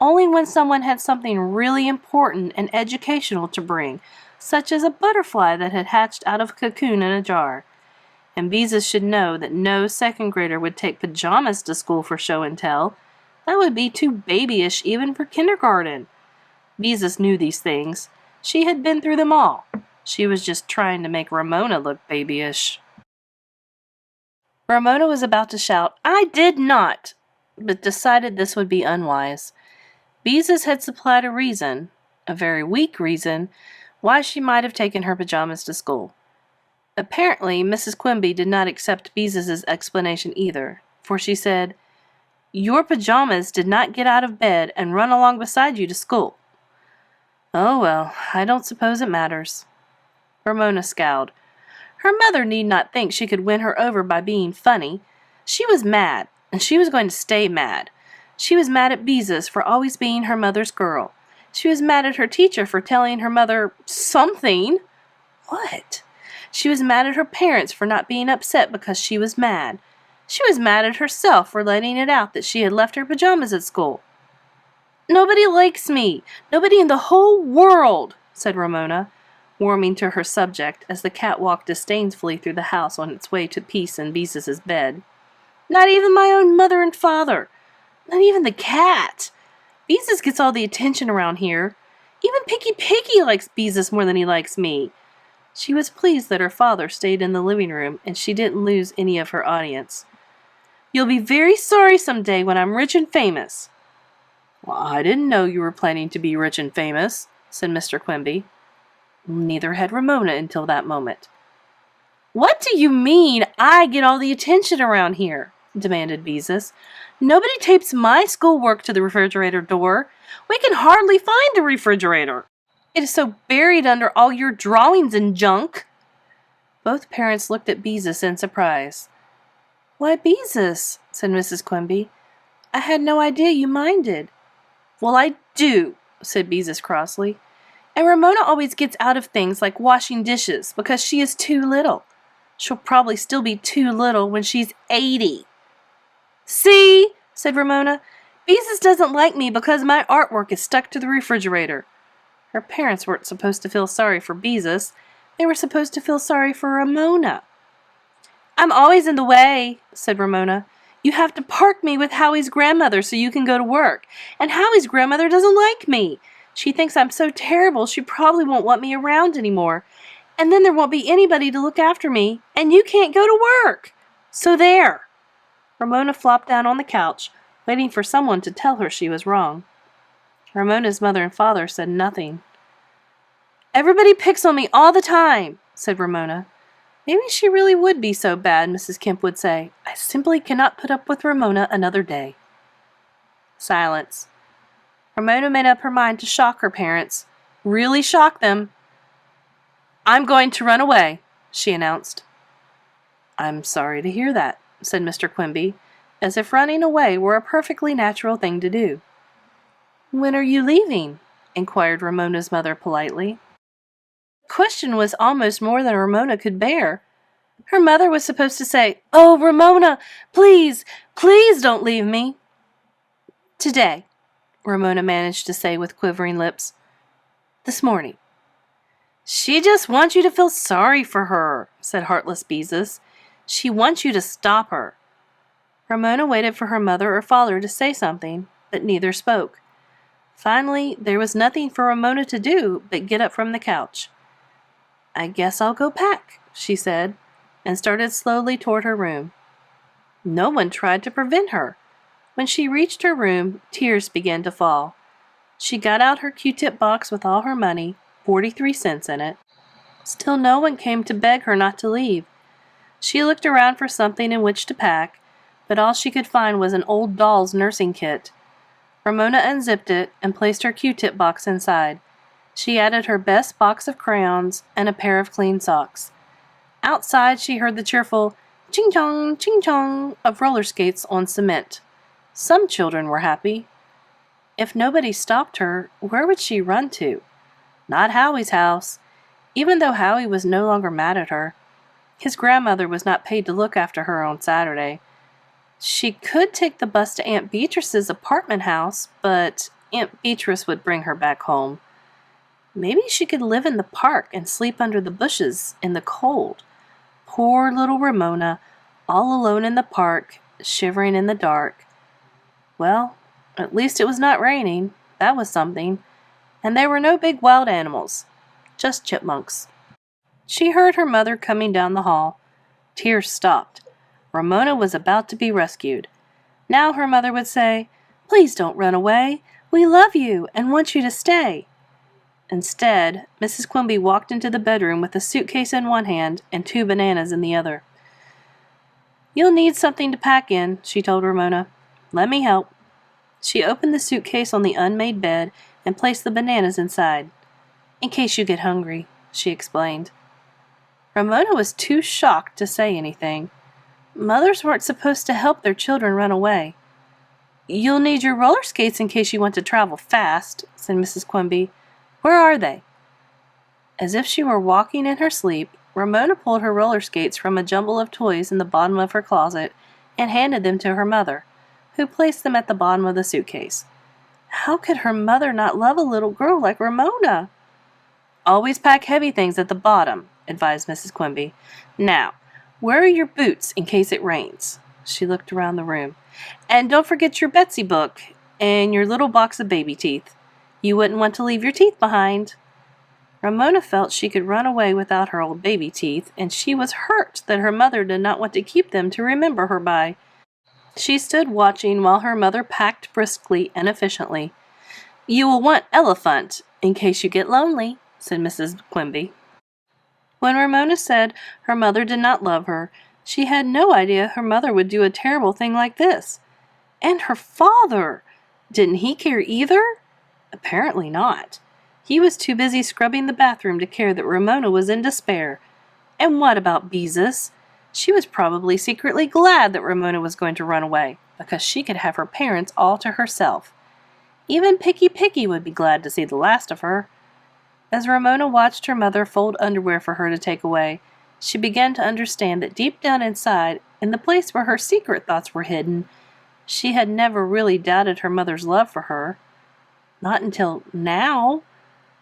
only when someone had something really important and educational to bring, such as a butterfly that had hatched out of a cocoon in a jar. And Beezus should know that no second grader would take pajamas to school for show and tell. That would be too babyish even for kindergarten. Beezus knew these things. She had been through them all. She was just trying to make Ramona look babyish. Ramona was about to shout, "I did not," but decided this would be unwise. Beezus had supplied a reason, a very weak reason, why she might have taken her pajamas to school. Apparently, Mrs. Quimby did not accept Beezus's explanation either, for she said, "Your pajamas did not get out of bed and run along beside you to school." "Oh well, I don't suppose it matters." Ramona scowled. Her mother need not think she could win her over by being funny. She was mad, and she was going to stay mad. She was mad at Beezus for always being her mother's girl. She was mad at her teacher for telling her mother something. What? She was mad at her parents for not being upset because she was mad. She was mad at herself for letting it out that she had left her pajamas at school. "Nobody likes me. Nobody in the whole world," said Ramona, warming to her subject as the cat walked disdainfully through the house on its way to peace in Beezus's bed. "Not even my own mother and father. Not even the cat. Beezus gets all the attention around here. Even Picky Piggy likes Beezus more than he likes me." She was pleased that her father stayed in the living room and she didn't lose any of her audience. You'll be very sorry someday when I'm rich and famous." "Well, I didn't know you were planning to be rich and famous," said Mr. Quimby. Neither had Ramona until that moment. "What do you mean I get all the attention around here?" demanded Beezus. "Nobody tapes my schoolwork to the refrigerator door. We can hardly find the refrigerator. It is so buried under all your drawings and junk." Both parents looked at Beezus in surprise. "Why, Beezus," said Mrs. Quimby, "I had no idea you minded." "Well, I do," said Beezus crossly. "And Ramona always gets out of things like washing dishes because she is too little. She'll probably still be too little when she's 80. "See," said Ramona, "Beezus doesn't like me because my artwork is stuck to the refrigerator." Her parents weren't supposed to feel sorry for Beezus. They were supposed to feel sorry for Ramona. "I'm always in the way," said Ramona. "You have to park me with Howie's grandmother so you can go to work. And Howie's grandmother doesn't like me. She thinks I'm so terrible she probably won't want me around anymore. And then there won't be anybody to look after me, and you can't go to work. So there." Ramona flopped down on the couch, waiting for someone to tell her she was wrong. Ramona's mother and father said nothing. "Everybody picks on me all the time," said Ramona. "Maybe she really would be so bad," Mrs. Kemp would say. "I simply cannot put up with Ramona another day." Silence. Ramona made up her mind to shock her parents. Really shock them. "I'm going to run away," she announced. "I'm sorry to hear that," said Mr. Quimby, as if running away were a perfectly natural thing to do. "When are you leaving?" inquired Ramona's mother politely. The question was almost more than Ramona could bear. Her mother was supposed to say, "Oh, Ramona, please, please don't leave me." "Today," Ramona managed to say with quivering lips. "This morning." "She just wants you to feel sorry for her," said heartless Beezus. "She wants you to stop her." Ramona waited for her mother or father to say something, but neither spoke. Finally, there was nothing for Ramona to do but get up from the couch. "I guess I'll go pack," she said, and started slowly toward her room. No one tried to prevent her. When she reached her room, tears began to fall. She got out her Q-tip box with all her money, 43 cents in it. Still no one came to beg her not to leave. She looked around for something in which to pack, but all she could find was an old doll's nursing kit. Ramona unzipped it and placed her Q-tip box inside. She added her best box of crayons and a pair of clean socks. Outside she heard the cheerful ching-chong of roller skates on cement. Some children were happy. If nobody stopped her, where would she run to? Not Howie's house, even though Howie was no longer mad at her. His grandmother was not paid to look after her on Saturday. She could take the bus to Aunt Beatrice's apartment house, but Aunt Beatrice would bring her back home. Maybe she could live in the park and sleep under the bushes in the cold. Poor little Ramona, all alone in the park, shivering in the dark. Well, at least it was not raining. That was something. And there were no big wild animals, just chipmunks. She heard her mother coming down the hall. Tears stopped. Ramona was about to be rescued. Now her mother would say, "Please don't run away. We love you and want you to stay." Instead, Mrs. Quimby walked into the bedroom with a suitcase in one hand and 2 bananas in the other. "You'll need something to pack in," she told Ramona. "Let me help." She opened the suitcase on the unmade bed and placed the bananas inside. "In case you get hungry," she explained. Ramona was too shocked to say anything. Mothers weren't supposed to help their children run away. "You'll need your roller skates in case you want to travel fast," said Mrs. Quimby. "Where are they?" As if she were walking in her sleep, Ramona pulled her roller skates from a jumble of toys in the bottom of her closet and handed them to her mother, who placed them at the bottom of the suitcase. How could her mother not love a little girl like Ramona? "Always pack heavy things at the bottom," advised Mrs. Quimby. "Now, where are your boots in case it rains?" She looked around the room. "And don't forget your Betsy book and your little box of baby teeth. You wouldn't want to leave your teeth behind." Ramona felt she could run away without her old baby teeth, and she was hurt that her mother did not want to keep them to remember her by. She stood watching while her mother packed briskly and efficiently. "You will want elephant, in case you get lonely," said Mrs. Quimby. When Ramona said her mother did not love her, she had no idea her mother would do a terrible thing like this. And her father! Didn't he care either? Apparently not. He was too busy scrubbing the bathroom to care that Ramona was in despair. And what about Beezus? She was probably secretly glad that Ramona was going to run away, because she could have her parents all to herself. Even Picky would be glad to see the last of her. As Ramona watched her mother fold underwear for her to take away, she began to understand that deep down inside, in the place where her secret thoughts were hidden, she had never really doubted her mother's love for her. Not until now.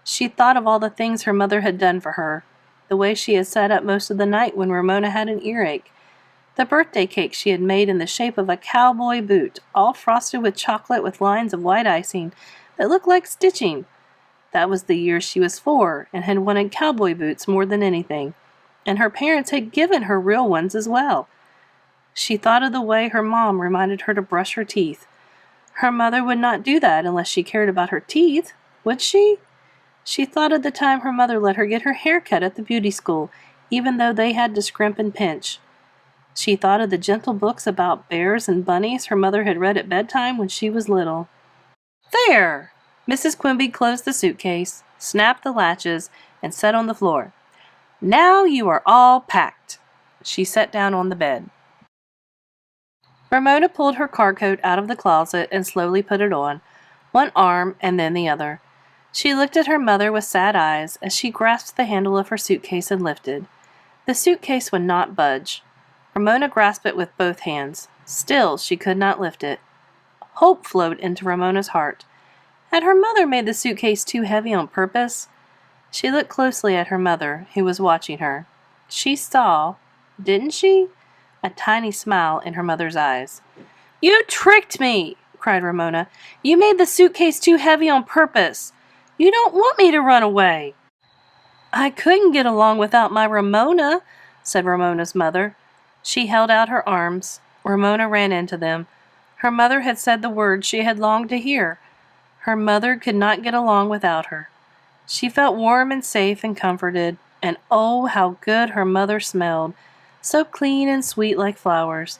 She thought of all the things her mother had done for her, the way she had sat up most of the night when Ramona had an earache, the birthday cake she had made in the shape of a cowboy boot, all frosted with chocolate with lines of white icing that looked like stitching. That was the year she was 4 and had wanted cowboy boots more than anything, and her parents had given her real ones as well. She thought of the way her mom reminded her to brush her teeth. Her mother would not do that unless she cared about her teeth, would she? She thought of the time her mother let her get her hair cut at the beauty school, even though they had to scrimp and pinch. She thought of the gentle books about bears and bunnies her mother had read at bedtime when she was little. There! Mrs. Quimby closed the suitcase, snapped the latches, and sat on the floor. "Now you are all packed." She sat down on the bed. Ramona pulled her car coat out of the closet and slowly put it on, one arm and then the other. She looked at her mother with sad eyes as she grasped the handle of her suitcase and lifted. The suitcase would not budge. Ramona grasped it with both hands. Still, she could not lift it. Hope flowed into Ramona's heart. Had her mother made the suitcase too heavy on purpose? She looked closely at her mother, who was watching her. She saw, didn't she? A tiny smile in her mother's eyes. "You tricked me!" cried Ramona. "You made the suitcase too heavy on purpose. You don't want me to run away." "I couldn't get along without my Ramona," said Ramona's mother. She held out her arms. Ramona ran into them. Her mother had said the words she had longed to hear. Her mother could not get along without her. She felt warm and safe and comforted, and oh, how good her mother smelled, so clean and sweet like flowers,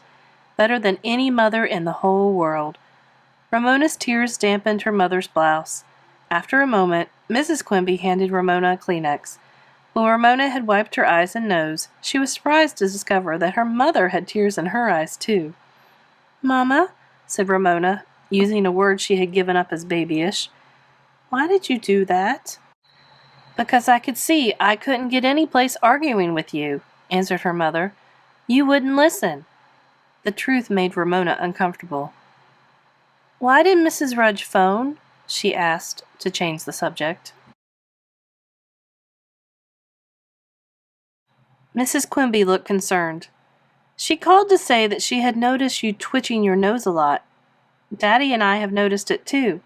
better than any mother in the whole world. Ramona's tears dampened her mother's blouse. After a moment, Mrs. Quimby handed Ramona a Kleenex. When Ramona had wiped her eyes and nose, she was surprised to discover that her mother had tears in her eyes, too. "Mama," said Ramona, using a word she had given up as babyish, "why did you do that?" "Because I could see I couldn't get any place arguing with you," answered her mother. "You wouldn't listen." The truth made Ramona uncomfortable. "Why did Mrs. Rudge phone?" she asked, to change the subject. Mrs. Quimby looked concerned. "She called to say that she had noticed you twitching your nose a lot. Daddy and I have noticed it too.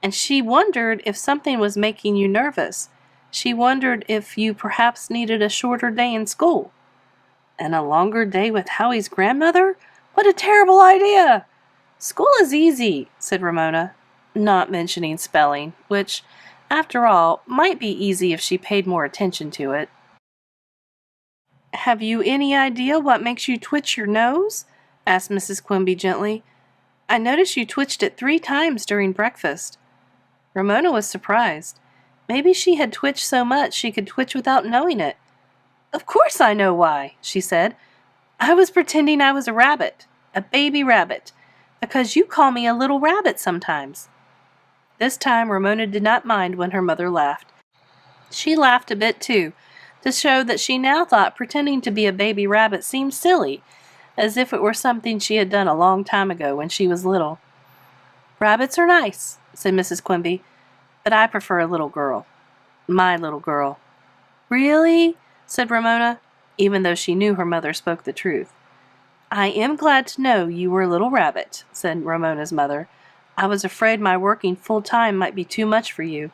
And she wondered if something was making you nervous. She wondered if you perhaps needed a shorter day in school." "And a longer day with Howie's grandmother? What a terrible idea!" "School is easy," said Ramona, not mentioning spelling, which, after all, might be easy if she paid more attention to it. "Have you any idea what makes you twitch your nose?" asked Mrs. Quimby gently. "I noticed you twitched it 3 times during breakfast." Ramona was surprised. Maybe she had twitched so much she could twitch without knowing it. "Of course I know why," she said. "I was pretending I was a rabbit, a baby rabbit, because you call me a little rabbit sometimes." This time Ramona did not mind when her mother laughed. She laughed a bit too, to show that she now thought pretending to be a baby rabbit seemed silly, as if it were something she had done a long time ago when she was little. "Rabbits are nice," said Mrs. Quimby, "but I prefer a little girl. My little girl." "Really?" said Ramona, even though she knew her mother spoke the truth. "I am glad to know you were a little rabbit," said Ramona's mother. "I was afraid my working full-time might be too much for you,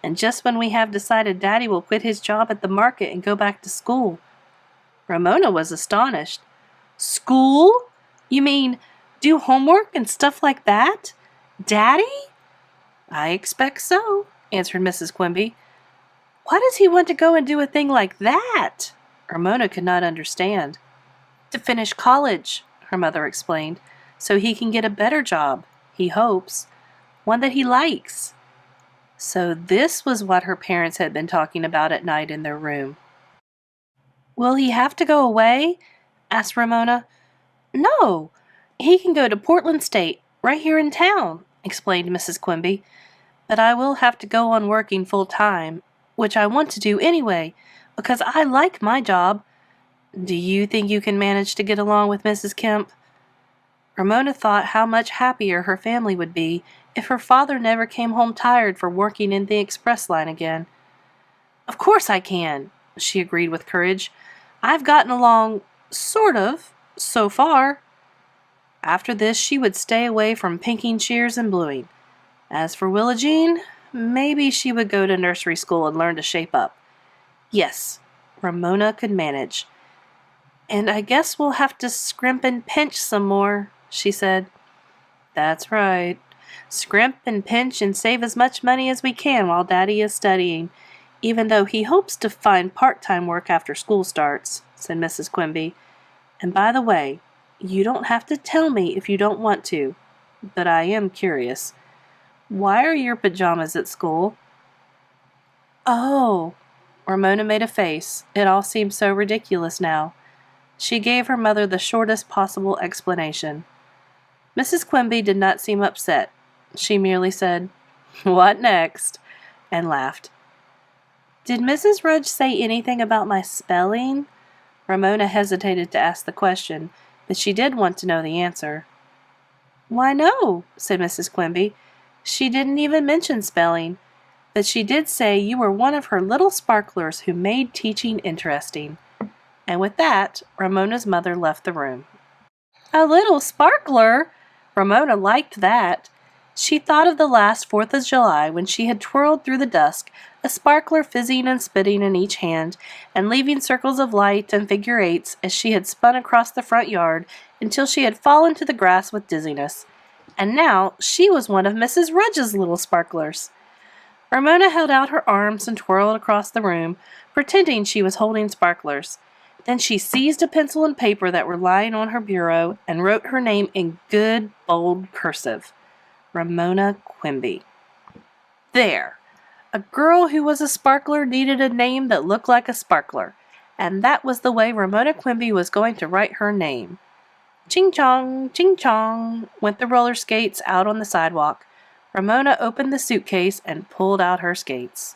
and just when we have decided Daddy will quit his job at the market and go back to school." Ramona was astonished. "School? You mean Do homework and stuff like that? Daddy? I expect so, answered Mrs. Quimby. Why does he want to go and do a thing like that? Ramona could not understand. To finish college, her mother explained, so he can get a better job, he hopes, one that he likes. So this was what her parents had been talking about at night in their room. Will he have to go away? Asked Ramona. No, he can go to Portland State, right here in town, explained Mrs. Quimby. But I will have to go on working full time, which I want to do anyway, because I like my job. Do you think you can manage to get along with Mrs. Kemp? Ramona thought how much happier her family would be if her father never came home tired for working in the express line again. Of course I can, she agreed with courage. I've gotten along, sort of, so far. After this, she would stay away from pinking shears and bluing. As for Willa Jean, maybe she would go to nursery school and learn to shape up. Yes, Ramona could manage. And I guess we'll have to scrimp and pinch some more, she said. That's right. Scrimp and pinch and save as much money as we can while Daddy is studying, even though he hopes to find part-time work after school starts, said Mrs. Quimby. And by the way, you don't have to tell me if you don't want to, but I am curious. Why are your pajamas at school? Oh, Ramona made a face. It all seemed so ridiculous now. She gave her mother the shortest possible explanation. Mrs. Quimby did not seem upset. She merely said, "What next?" and laughed. Did Mrs. Rudge say anything about my spelling? Ramona hesitated to ask the question, but she did want to know the answer. Why, no, said Mrs. Quimby. She didn't even mention spelling, but she did say you were one of her little sparklers who made teaching interesting. And with that, Ramona's mother left the room. A little sparkler? Ramona liked that. She thought of the last 4th of July when she had twirled through the dusk, a sparkler fizzing and spitting in each hand, and leaving circles of light and figure eights as she had spun across the front yard until she had fallen to the grass with dizziness. And now she was one of Mrs. Rudge's little sparklers. Ramona held out her arms and twirled across the room, pretending she was holding sparklers. Then she seized a pencil and paper that were lying on her bureau and wrote her name in good, bold cursive. Ramona Quimby. There! A girl who was a sparkler needed a name that looked like a sparkler, and that was the way Ramona Quimby was going to write her name. Ching chong, went the roller skates out on the sidewalk. Ramona opened the suitcase and pulled out her skates.